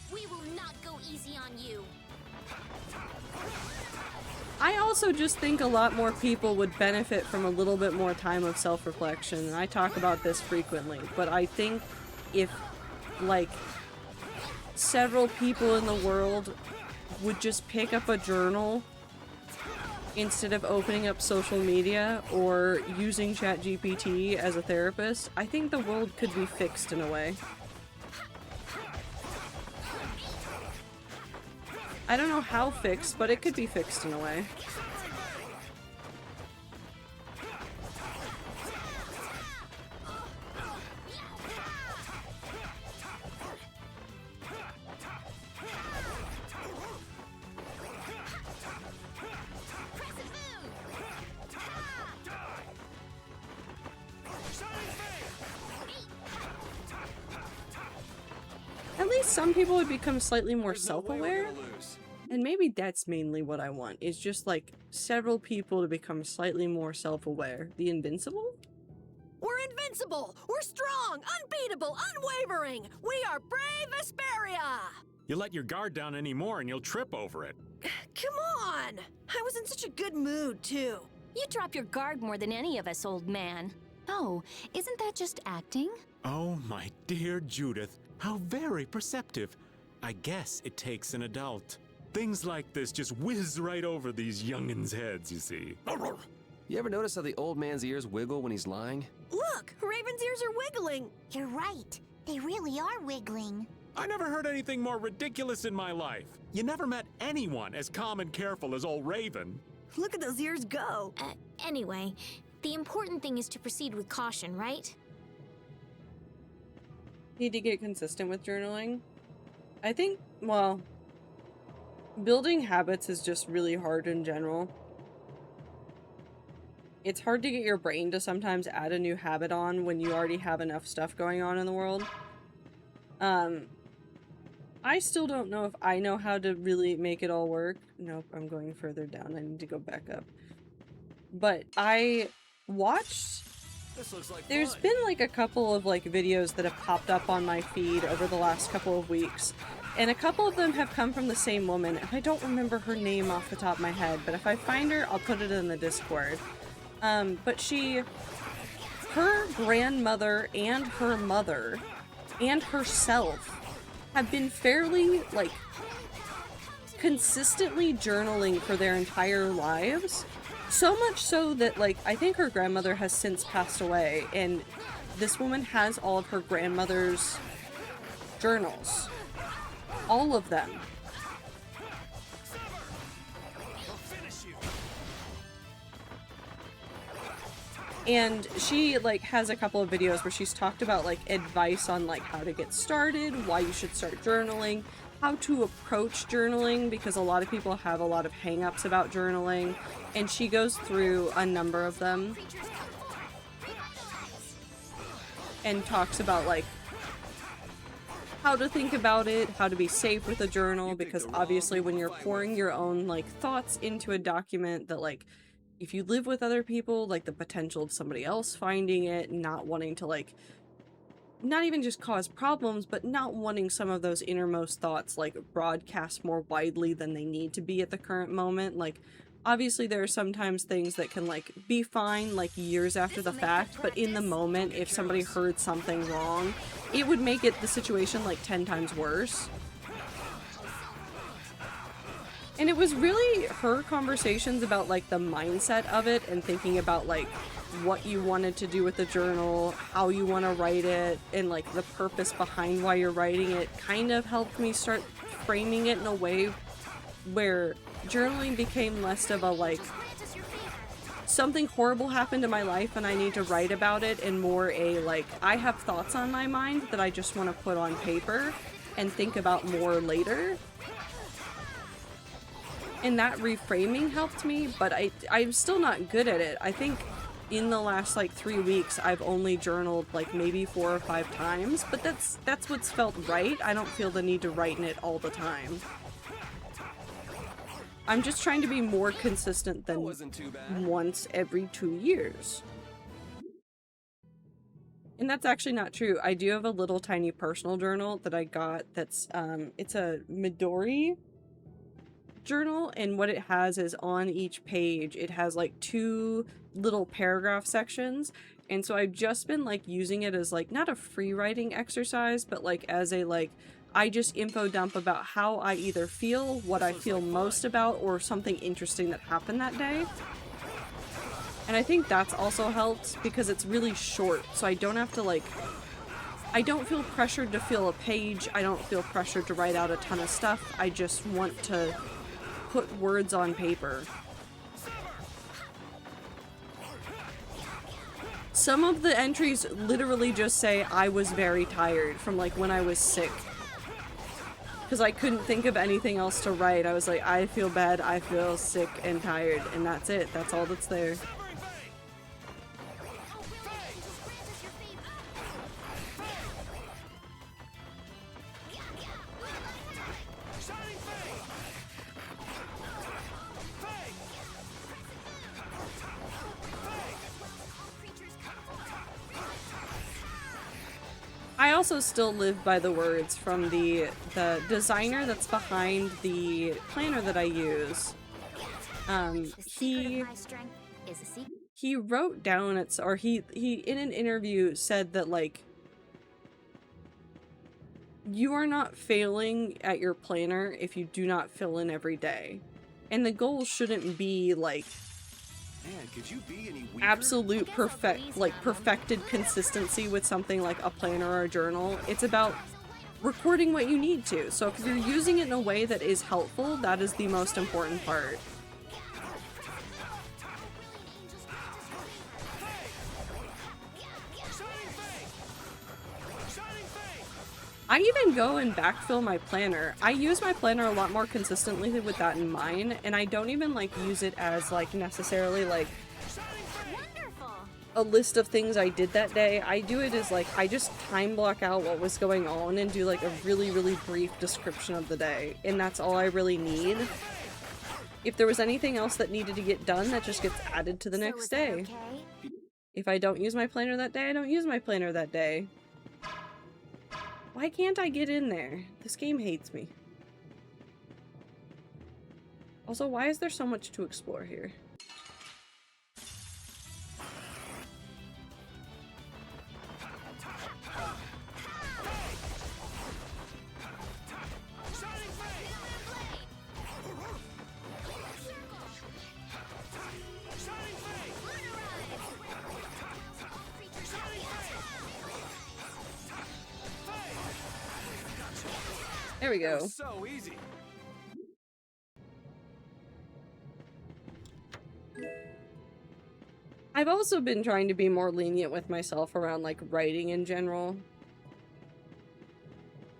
We will not go easy on you. I also just think a lot more people would benefit from a little bit more time of self-reflection, and I talk about this frequently, but I think if, like, several people in the world would just pick up a journal instead of opening up social media or using ChatGPT as a therapist, I think the world could be fixed in a way. I don't know how fixed, but it could be fixed in a way. at least some people would become slightly more self-aware. And maybe that's mainly what I want, is just like several people to become slightly more self-aware. The invincible? We're invincible! We're strong! Unbeatable! Unwavering! We are brave Vesperia! You let your guard down anymore and you'll trip over it. Come on! I was in such a good mood, too. You drop your guard more than any of us, old man. Oh, isn't that just acting? Oh, my dear Judith, how very perceptive. I guess it takes an adult. Things like this just whiz right over these young'uns' heads, you see. You ever notice how the old man's ears wiggle when he's lying? Look! Raven's ears are wiggling! You're right. They really are wiggling. I never heard anything more ridiculous in my life. You never met anyone as calm and careful as old Raven. Look at those ears go! Anyway, the important thing is to proceed with caution, right? Need to get consistent with journaling. I think, well, building habits is just really hard in general. It's hard to get your brain to sometimes add a new habit on when you already have enough stuff going on in the world. I still don't know if I know how to really make it all work. Nope, I'm going further down. I need to go back up. But I watched... There's been like a couple of like videos that have popped up on my feed over the last couple of weeks. And a couple of them have come from the same woman. I don't remember her name off the top of my head, but if I find her, I'll put it in the Discord. But her grandmother and her mother and herself have been fairly, like, consistently journaling for their entire lives. So much so that, like, I think her grandmother has since passed away, and this woman has all of her grandmother's journals. All of them. And she, like, has a couple of videos where she's talked about, like, advice on, like, how to get started, why you should start journaling, how to approach journaling, because a lot of people have a lot of hang-ups about journaling, and she goes through a number of them and talks about, like, how to think about it, how to be safe with a journal, because obviously when you're pouring your own, like, thoughts into a document that, like, if you live with other people, like, the potential of somebody else finding it, not wanting to, like, not even just cause problems, but not wanting some of those innermost thoughts, like, broadcast more widely than they need to be at the current moment. Like, obviously there are sometimes things that can, like, be fine, like, years after the fact, but in the moment, if somebody heard something wrong, it would make it the situation, like, 10 times worse. And it was really her conversations about, like, the mindset of it and thinking about, like, what you wanted to do with the journal, how you want to write it, and, like, the purpose behind why you're writing it kind of helped me start framing it in a way where journaling became less of a, like, something horrible happened in my life and I need to write about it, and more a, like, I have thoughts on my mind that I just want to put on paper and think about more later. And that reframing helped me, but I'm still not good at it. I think in the last, like, 3 weeks, I've only journaled, like, maybe 4 or 5 times, but that's what's felt right. I don't feel the need to write in it all the time. I'm just trying to be more consistent than once every 2 years. And that's actually not true. I do have a little tiny personal journal that I got that's, it's a Midori journal, and what it has is on each page it has like 2 little paragraph sections, and so I've just been like using it as like not a free writing exercise, but like as a like I just info dump about how I either feel, what I feel most about, or something interesting that happened that day. And I think that's also helped because it's really short, so I don't have to like I don't feel pressured to fill a page, I don't feel pressured to write out a ton of stuff. I just want to put words on paper. Some of the entries literally just say I was very tired from like when I was sick. Because I couldn't think of anything else to write. I was like, I feel bad, I feel sick and tired, and that's it. That's all that's there. also still live by the words from the designer that's behind the planner that I use. He wrote down he in an interview said that, like, you are not failing at your planner if you do not fill in every day. And the goal shouldn't be, like, Man, could you be any weaker? absolute perfected consistency with something like a planner or a journal. It's about recording what you need to. So if you're using it in a way that is helpful, that is the most important part. I even go and backfill my planner. I use my planner a lot more consistently with that in mind, and I don't even, like, use it as, like, necessarily, like, a list of things I did that day. I do it as, like, I just time block out what was going on and do, like, a really, really brief description of the day, and that's all I really need. If there was anything else that needed to get done, that just gets added to the next day. If I don't use my planner that day, I don't use my planner that day. Why can't I get in there? This game hates me. Also, why is there so much to explore here? There we go. So easy. I've also been trying to be more lenient with myself around, like, writing in general.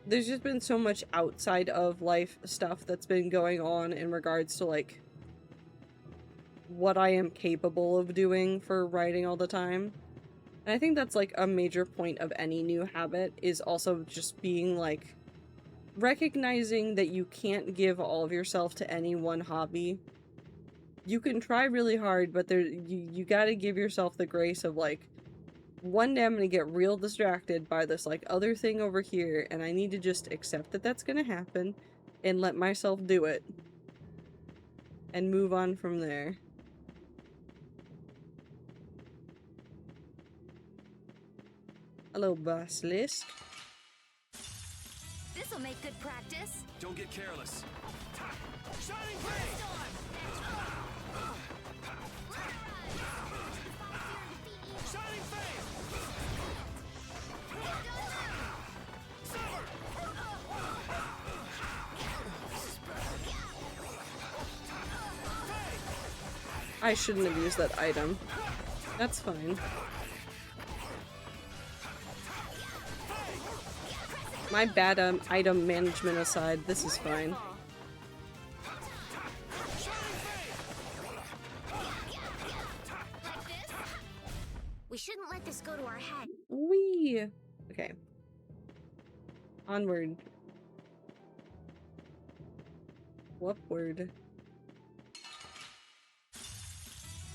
There's just been so much outside of life stuff that's been going on in regards to, like, what I am capable of doing for writing all the time. And I think that's, like, a major point of any new habit, is also just being, like, recognizing that you can't give all of yourself to any one hobby. You can try really hard, but you gotta give yourself the grace of, like, one day I'm gonna get real distracted by this, like, other thing over here, and I need to just accept that that's gonna happen and let myself do it and move on from there. Hello, Basilisk. This'll make good practice. Don't get careless. Shining Brainstorm! Shining Flame! I shouldn't have used that item. That's fine. My bad item management aside, this is fine. We shouldn't let this go to our head. Wee. Okay. Onward. Whoopward.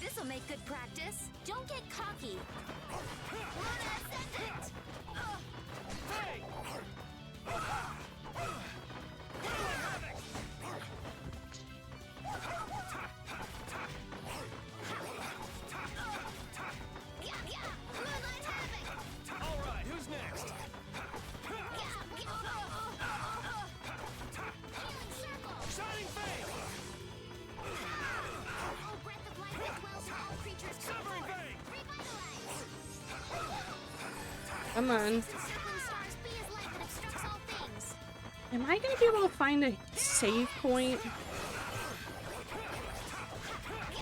This'll make good practice. Don't get cocky. Alright, who's next? Shining Flame! Severing Fang! Come on. Am I gonna be able to find a save point?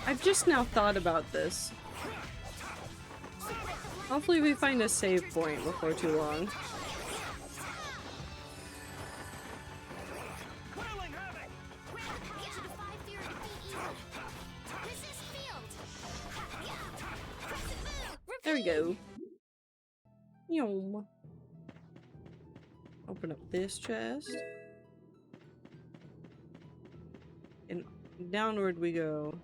I've just now thought about this. Hopefully we find a save point before too long. There we go. Yum. Open up this chest. And downward we go.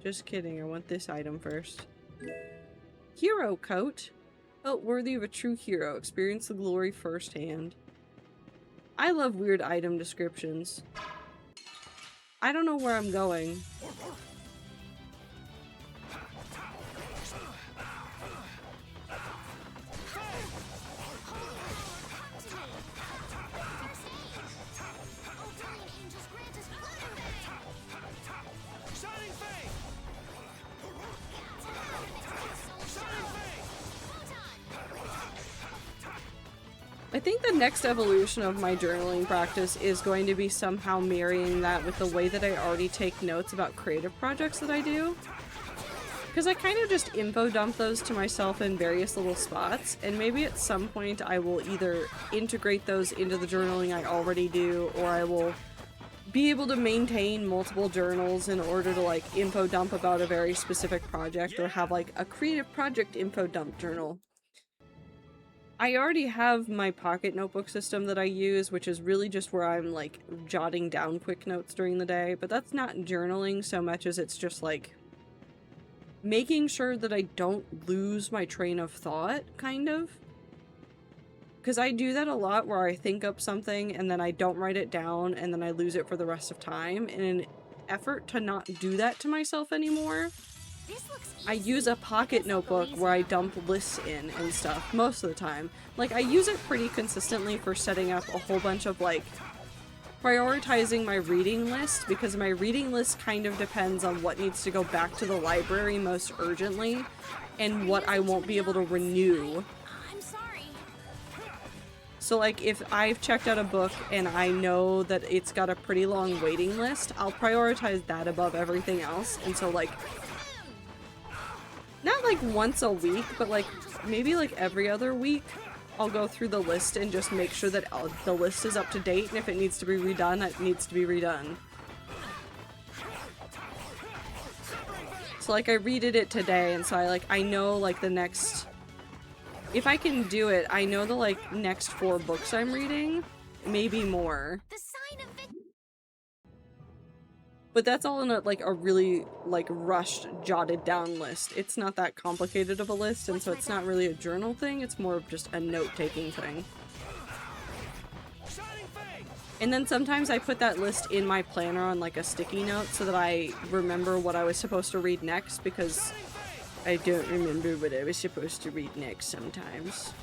Just kidding, I want this item first. Hero coat? Felt worthy of a true hero. Experience the glory firsthand. I love weird item descriptions. I don't know where I'm going. I think the next evolution of my journaling practice is going to be somehow marrying that with the way that I already take notes about creative projects that I do. Because I kind of just info dump those to myself in various little spots, and maybe at some point I will either integrate those into the journaling I already do, or I will be able to maintain multiple journals in order to like info dump about a very specific project, or have like a creative project info dump journal. I already have my pocket notebook system that I use, which is really just where I'm like jotting down quick notes during the day, but that's not journaling so much as it's just like making sure that I don't lose my train of thought, kind of. Because I do that a lot where I think up something and then I don't write it down and then I lose it for the rest of time. In an effort to not do that to myself anymore, I use a pocket notebook where I dump lists in and stuff most of the time. Like, I use it pretty consistently for setting up a whole bunch of, like, prioritizing my reading list, because my reading list kind of depends on what needs to go back to the library most urgently and what I won't be able to renew. So, like, if I've checked out a book and I know that it's got a pretty long waiting list, I'll prioritize that above everything else. And so, like, not like once a week, but like maybe like every other week, I'll go through the list and just make sure that the list is up to date, and if it needs to be redone, it needs to be redone. So like I redid it today, and so I know like the next, if I can do it, I know the like next 4 books I'm reading, maybe more. But that's all in a, like, a really, like, rushed, jotted down list. It's not that complicated of a list, and so it's not really a journal thing, it's more of just a note-taking thing. And then sometimes I put that list in my planner on, like, a sticky note so that I remember what I was supposed to read next, because I don't remember what I was supposed to read next sometimes.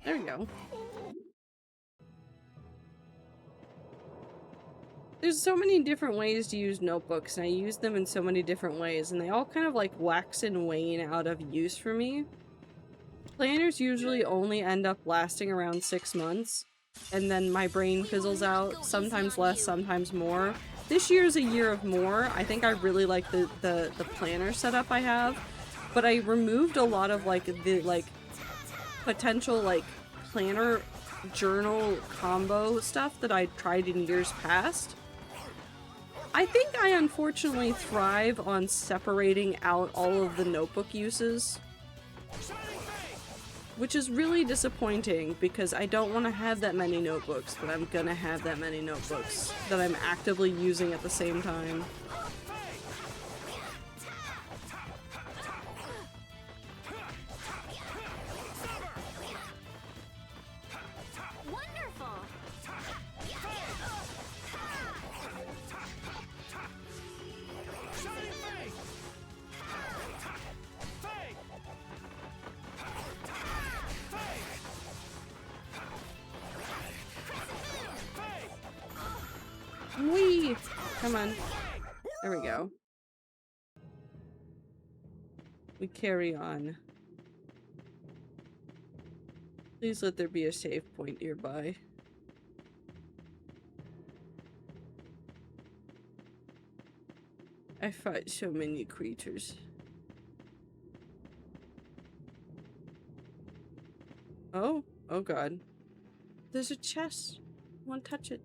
There we go. There's so many different ways to use notebooks, and I use them in so many different ways, and they all kind of like wax and wane out of use for me. Planners usually only end up lasting around 6 months, and then my brain fizzles out, sometimes less, sometimes more. This year is a year of more. I think I really like the planner setup I have, but I removed a lot of like the like potential like planner journal combo stuff that I tried in years past. I think I unfortunately thrive on separating out all of the notebook uses, which is really disappointing because I don't want to have that many notebooks, but I'm gonna have that many notebooks that I'm actively using at the same time. Whee! Come on. There we go. We carry on. Please let there be a save point nearby. I fight so many creatures. Oh, oh god. There's a chest. I want to touch it.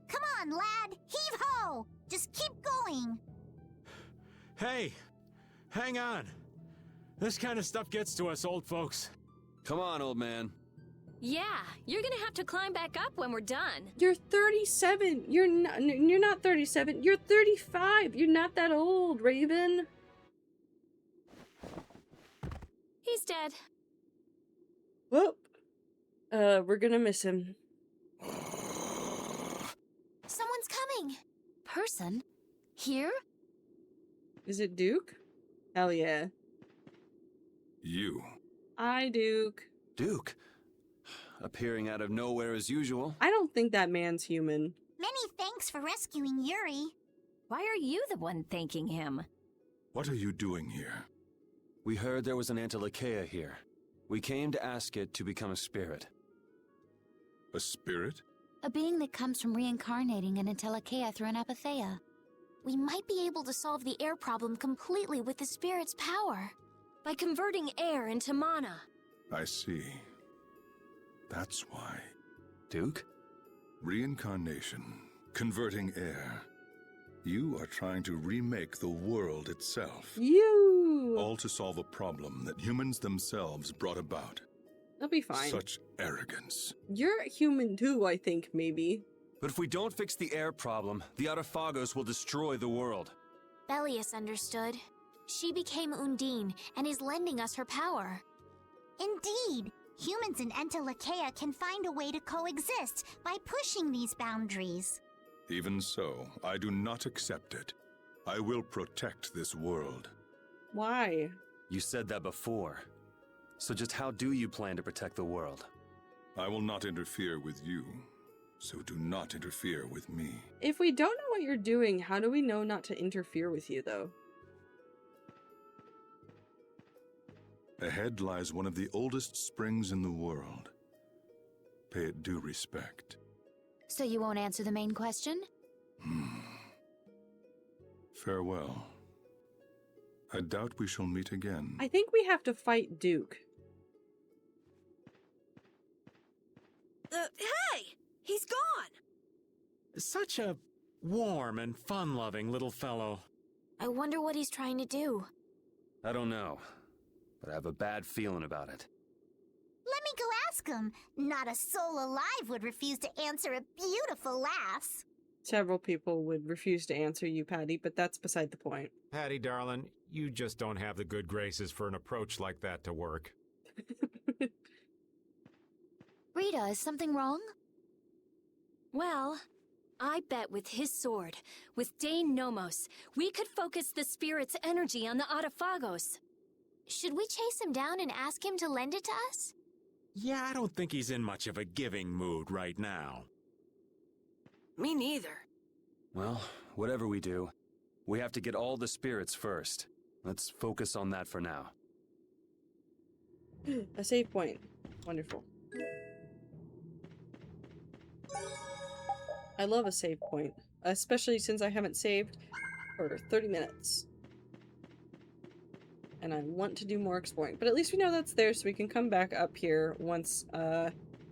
Come on, lad! Heave ho! Just keep going! Hey! Hang on! This kind of stuff gets to us old folks. Come on, old man. Yeah, you're gonna have to climb back up when we're done. You're 37. You're not 37. You're 35. You're not that old, Raven. He's dead. Whoop. We're gonna miss him. Someone's coming! Person? Here? Is it Duke? Hell yeah. You. Hi, Duke. Duke? Appearing out of nowhere as usual. I don't think that man's human. Many thanks for rescuing Yuri. Why are you the one thanking him? What are you doing here? We heard there was an Antilocheia here. We came to ask it to become a spirit. A spirit? A being that comes from reincarnating an Entelekea through an apatheia. We might be able to solve the air problem completely with the spirit's power. By converting air into mana. I see. That's why. Duke? Reincarnation. Converting air. You are trying to remake the world itself. You! All to solve a problem that humans themselves brought about. They'll be fine. Such arrogance. You're human too, I think, maybe. But if we don't fix the air problem, the Autophagos will destroy the world. Belius understood. She became Undine and is lending us her power. Indeed. Humans and Entelekea can find a way to coexist by pushing these boundaries. Even so, I do not accept it. I will protect this world. Why? You said that before. So just how do you plan to protect the world? I will not interfere with you, so do not interfere with me. If we don't know what you're doing, how do we know not to interfere with you, though? Ahead lies one of the oldest springs in the world. Pay it due respect. So you won't answer the main question? Farewell. I doubt we shall meet again. I think we have to fight Duke. Hey! He's gone! Such a warm and fun-loving little fellow. I wonder what he's trying to do. I don't know, but I have a bad feeling about it. Let me go ask him. Not a soul alive would refuse to answer a beautiful lass. Several people would refuse to answer you, Patty, but that's beside the point. Patty, darling, you just don't have the good graces for an approach like that to work. Rita, is something wrong? Well, I bet with his sword, with Dane Nomos, we could focus the spirit's energy on the Autophagos. Should we chase him down and ask him to lend it to us? Yeah, I don't think he's in much of a giving mood right now. Me neither. Well, whatever we do, we have to get all the spirits first. Let's focus on that for now. A save point. Wonderful. I love a save point, especially since I haven't saved for 30 minutes. And I want to do more exploring, but at least we know that's there so we can come back up here once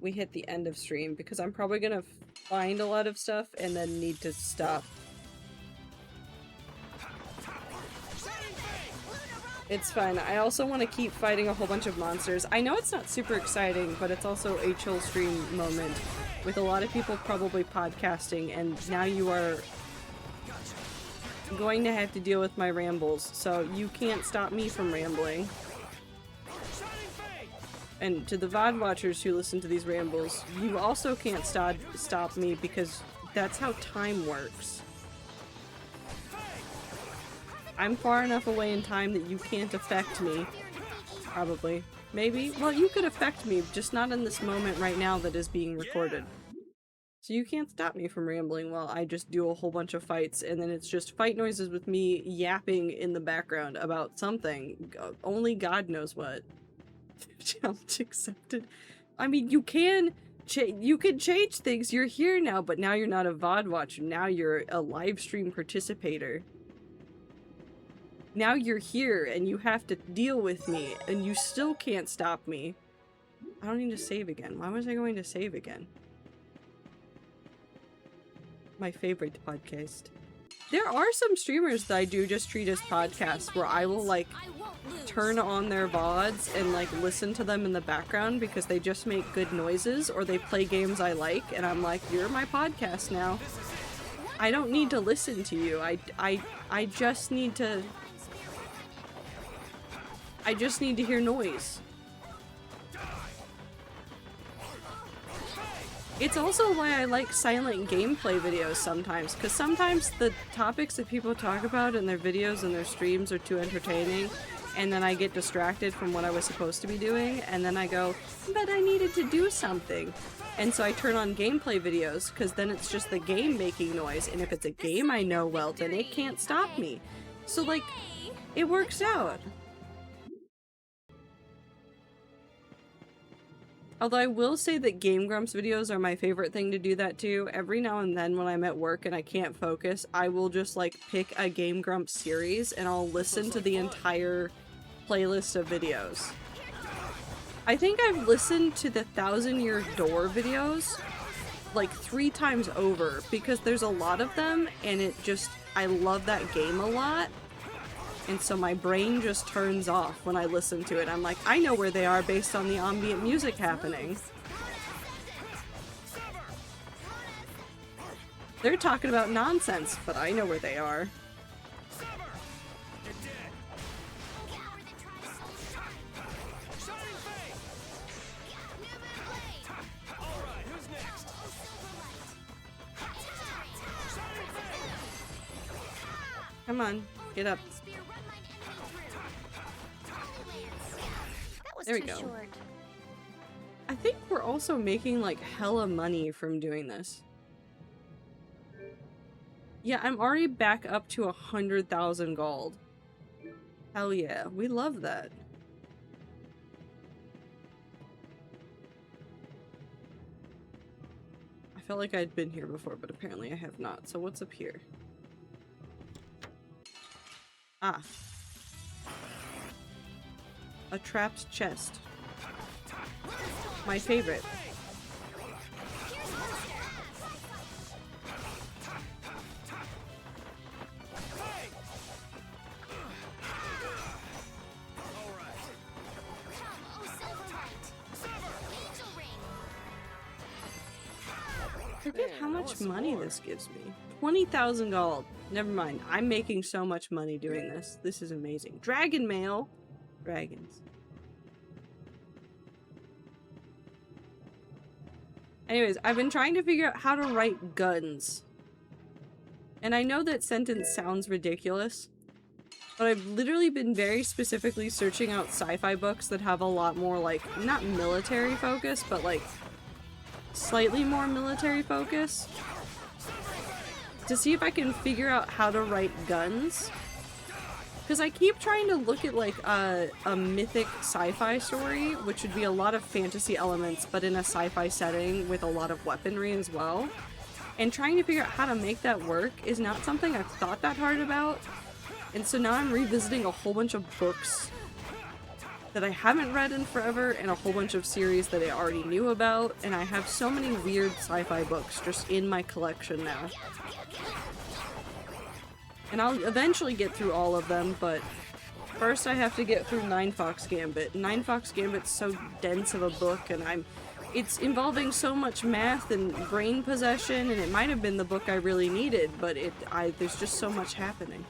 we hit the end of stream, because I'm probably gonna find a lot of stuff and then need to stop. It's fun. I also want to keep fighting a whole bunch of monsters. I know it's not super exciting, but it's also a chill stream moment with a lot of people probably podcasting, and now you are going to have to deal with my rambles, so you can't stop me from rambling. And to the VOD watchers who listen to these rambles, you also can't stop me, because that's how time works. I'm far enough away in time that you can't affect me. Probably. Maybe. Well, you could affect me, just not in this moment right now that is being recorded. So you can't stop me from rambling while I just do a whole bunch of fights, and then it's just fight noises with me yapping in the background about something. Only God knows what. Challenge accepted. I mean, you can you can change things. You're here now, but now you're not a VOD watcher. Now you're a live stream participator. Now you're here and you have to deal with me and you still can't stop me. I don't need to save again. Why was I going to save again? My favorite podcast. There are some streamers that I do just treat as podcasts where I will like turn on their VODs and like listen to them in the background because they just make good noises or they play games I like and I'm like, you're my podcast now. I don't need to listen to you. I just need to hear noise. It's also why I like silent gameplay videos sometimes, because sometimes the topics that people talk about in their videos and their streams are too entertaining, and then I get distracted from what I was supposed to be doing, and then I go, but I needed to do something. And so I turn on gameplay videos, because then it's just the game making noise, and if it's a game I know well, then it can't stop me. So like, it works out. Although I will say that Game Grumps videos are my favorite thing to do that too. Every now and then when I'm at work and I can't focus, I will just like pick a Game Grumps series and I'll listen to the entire playlist of videos. I think I've listened to the 1,000 Year Door videos like 3 times over because there's a lot of them and it just, I love that game a lot. And so my brain just turns off when I listen to it. I'm like, I know where they are based on the ambient music happening. They're talking about nonsense, but I know where they are. Come on, get up. There we go. I think we're also making like hella money from doing this. Yeah, I'm already back up to 100,000 gold. Hell yeah, we love that. I felt like I'd been here before, but apparently I have not. So what's up here? Ah. A trapped chest. My favorite. Forget how much money this gives me. 20,000 gold. Never mind. I'm making so much money doing this. This is amazing. Dragon mail. Dragons. Anyways, I've been trying to figure out how to write guns. And I know that sentence sounds ridiculous, but I've literally been very specifically searching out sci-fi books that have a lot more, like, not military focus, but, like, slightly more military focus, to see if I can figure out how to write guns. Because I keep trying to look at, like, a mythic sci-fi story, which would be a lot of fantasy elements, but in a sci-fi setting with a lot of weaponry as well. And trying to figure out how to make that work is not something I've thought that hard about. And so now I'm revisiting a whole bunch of books that I haven't read in forever, and a whole bunch of series that I already knew about, and I have so many weird sci-fi books just in my collection now. And I'll eventually get through all of them, but first I have to get through Nine Fox Gambit. Nine Fox Gambit's so dense of a book, and it's involving so much math and brain possession, and it might have been the book I really needed, but there's just so much happening.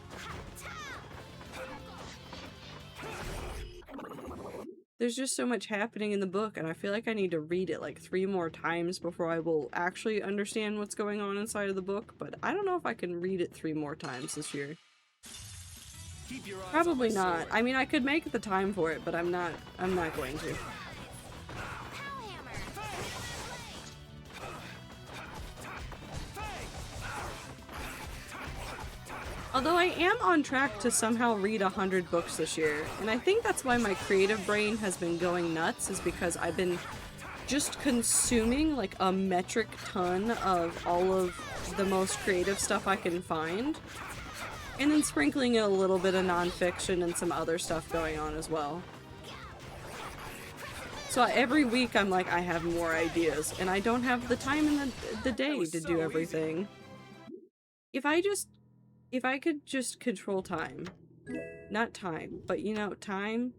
There's just so much happening in the book, and I feel like I need to read it like 3 more times before I will actually understand what's going on inside of the book, but I don't know if I can read it 3 more times this year. Probably not. I mean, I could make the time for it, but I'm not going to. Although I am on track to somehow read 100 books this year, and I think that's why my creative brain has been going nuts, is because I've been just consuming like a metric ton of all of the most creative stuff I can find, and then sprinkling a little bit of nonfiction and some other stuff going on as well. So every week I'm like, I have more ideas, and I don't have the time in the day to do everything. If I could just control time. Not time, but you know, time?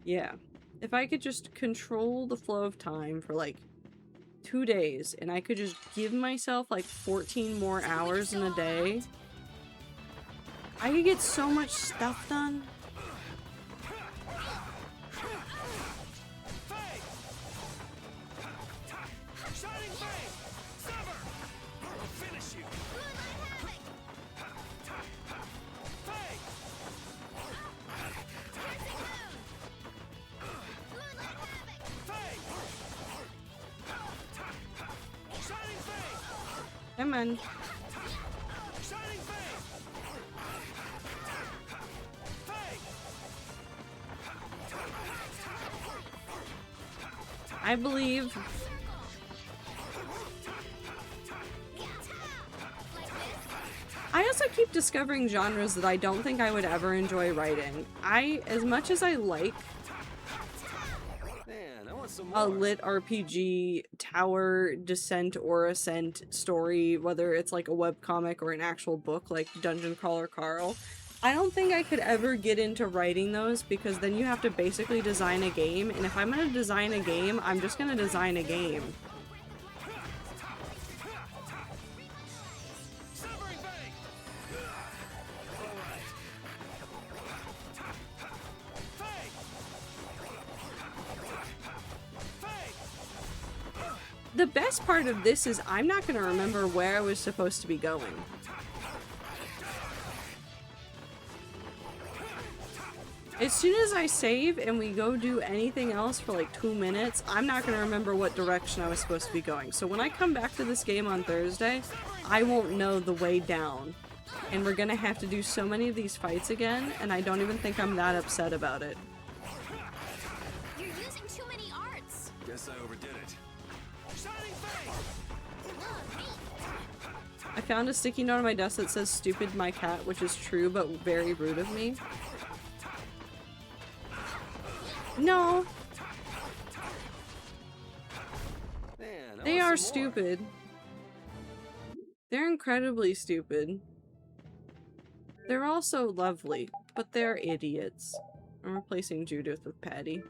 Yeah. If I could just control the flow of time for like 2 days, and I could just give myself like 14 more hours in a day, I could get so much stuff done. Come on. I believe I also keep discovering genres that I don't think I would ever enjoy writing. As much as I like a lit RPG tower descent or ascent story, whether it's like a webcomic or an actual book like Dungeon Crawler Carl, I don't think I could ever get into writing those, because then you have to basically design a game, and if I'm gonna design a game, I'm just gonna design a game. The best part of this is I'm not going to remember where I was supposed to be going. As soon as I save and we go do anything else for like 2 minutes, I'm not going to remember what direction I was supposed to be going. So when I come back to this game on Thursday, I won't know the way down. And we're going to have to do so many of these fights again, and I don't even think I'm that upset about it. You're using too many arts. Guess I overdid it. I found a sticky note on my desk that says "stupid my cat," which is true but very rude of me. No. Man, They are stupid. They're incredibly stupid. They're also lovely, but they're idiots. I'm replacing Judith with Patty.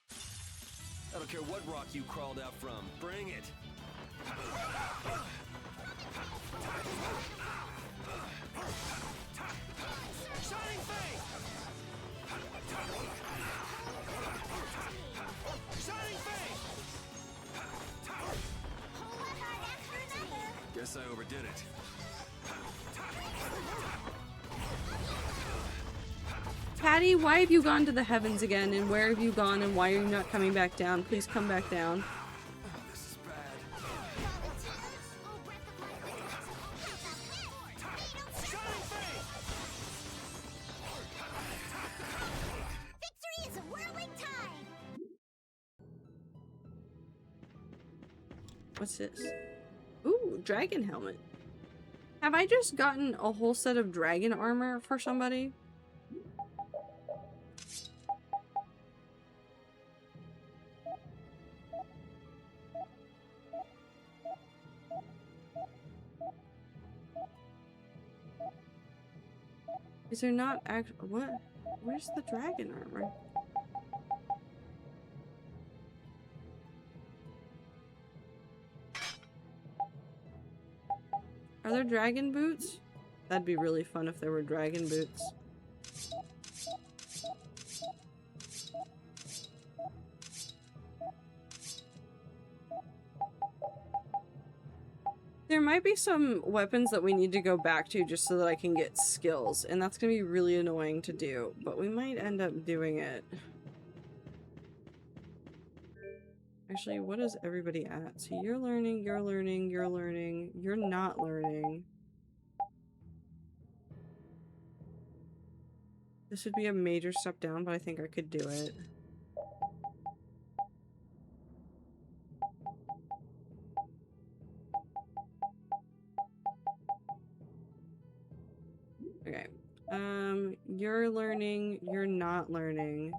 I don't care what rock you crawled out from. Bring it. Guess I overdid it. Patty, why have you gone to the heavens again, and where have you gone, and why are you not coming back down? Please come back down. Victory is a whirling tide! What's this? Ooh, dragon helmet. Have I just gotten a whole set of dragon armor for somebody? Is there not what? Where's the dragon armor? Are there dragon boots? That'd be really fun if there were dragon boots. There might be some weapons that we need to go back to just so that I can get skills, and that's gonna be really annoying to do, but we might end up doing it. Actually, what is everybody at? So you're learning, you're learning, you're learning, you're not learning. This would be a major step down, but I think I could do it. You're learning, you're not learning.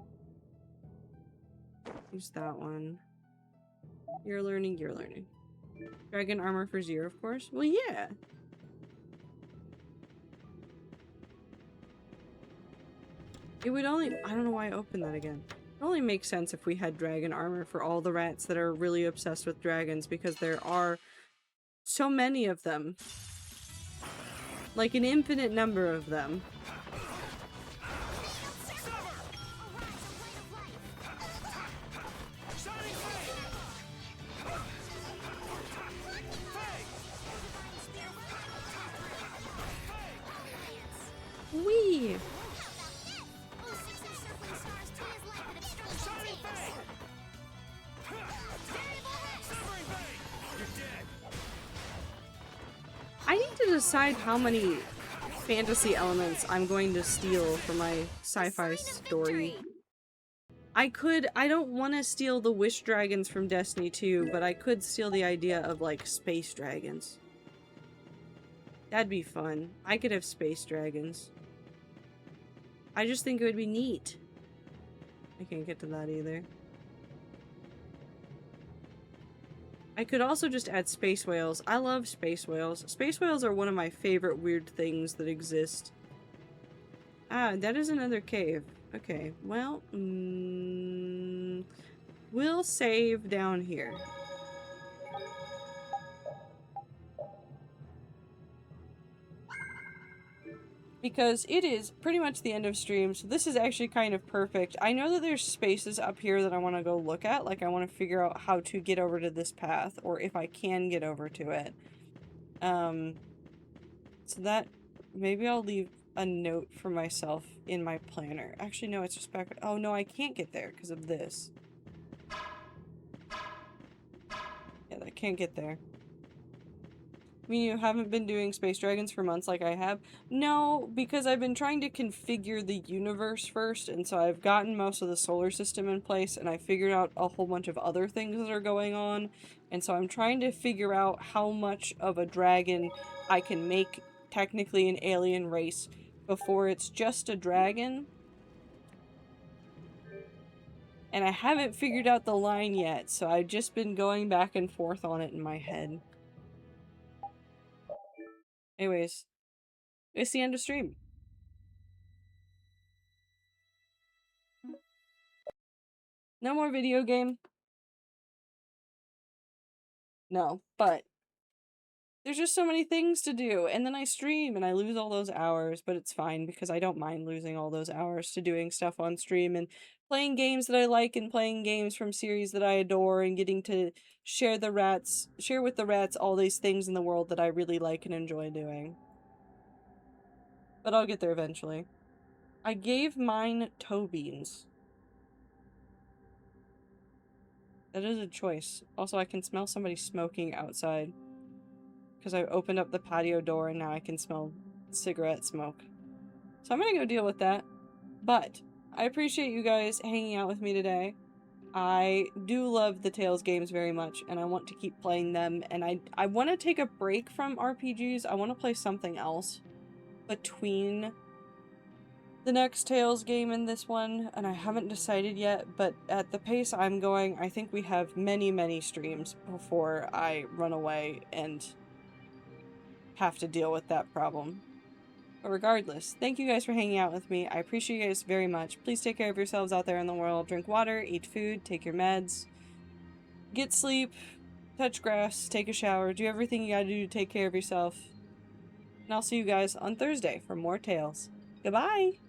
Use that one. You're learning, you're learning. Dragon armor for 0, of course. Well, yeah. It would only- I don't know why I opened that again. It only makes sense if we had dragon armor for all the rats that are really obsessed with dragons, because there are so many of them. Like an infinite number of them. Wee! I need to decide how many fantasy elements I'm going to steal for my sci-fi story. I don't want to steal the wish dragons from Destiny 2, but I could steal the idea of, like, space dragons. That'd be fun. I could have space dragons. I just think it would be neat. I can't get to that either. I could also just add space whales. I love space whales. Space whales are one of my favorite weird things that exist. Ah, that is another cave. Okay, well, we'll save down here. Because it is pretty much the end of stream, so this is actually kind of perfect. I know that there's spaces up here that I want to go look at, like I want to figure out how to get over to this path, or if I can get over to it. So that, maybe I'll leave a note for myself in my planner. Actually, no, it's just back, oh no, I can't get there because of this. Yeah, I can't get there. I mean, you haven't been doing space dragons for months like I have? No, because I've been trying to configure the universe first, and so I've gotten most of the solar system in place, and I figured out a whole bunch of other things that are going on, and so I'm trying to figure out how much of a dragon I can make technically an alien race before it's just a dragon. And I haven't figured out the line yet, so I've just been going back and forth on it in my head. Anyways, it's the end of stream. No more video game? No, but there's just so many things to do, and then I stream and I lose all those hours, but it's fine because I don't mind losing all those hours to doing stuff on stream and playing games that I like and playing games from series that I adore and getting to share with the rats all these things in the world that I really like and enjoy doing. But I'll get there eventually. I gave mine toe beans. That is a choice. Also, I can smell somebody smoking outside. Because I opened up the patio door and now I can smell cigarette smoke. So I'm gonna go deal with that. But I appreciate you guys hanging out with me today. I do love the Tales games very much, and I want to keep playing them, and I want to take a break from RPGs. I want to play something else between the next Tales game and this one, and I haven't decided yet, but at the pace I'm going, I think we have many, many streams before I run away and have to deal with that problem. But regardless, thank you guys for hanging out with me. I appreciate you guys very much. Please take care of yourselves out there in the world. Drink water, eat food, take your meds, get sleep, touch grass, take a shower, do everything you gotta do to take care of yourself. And I'll see you guys on Thursday for more Tales. Goodbye!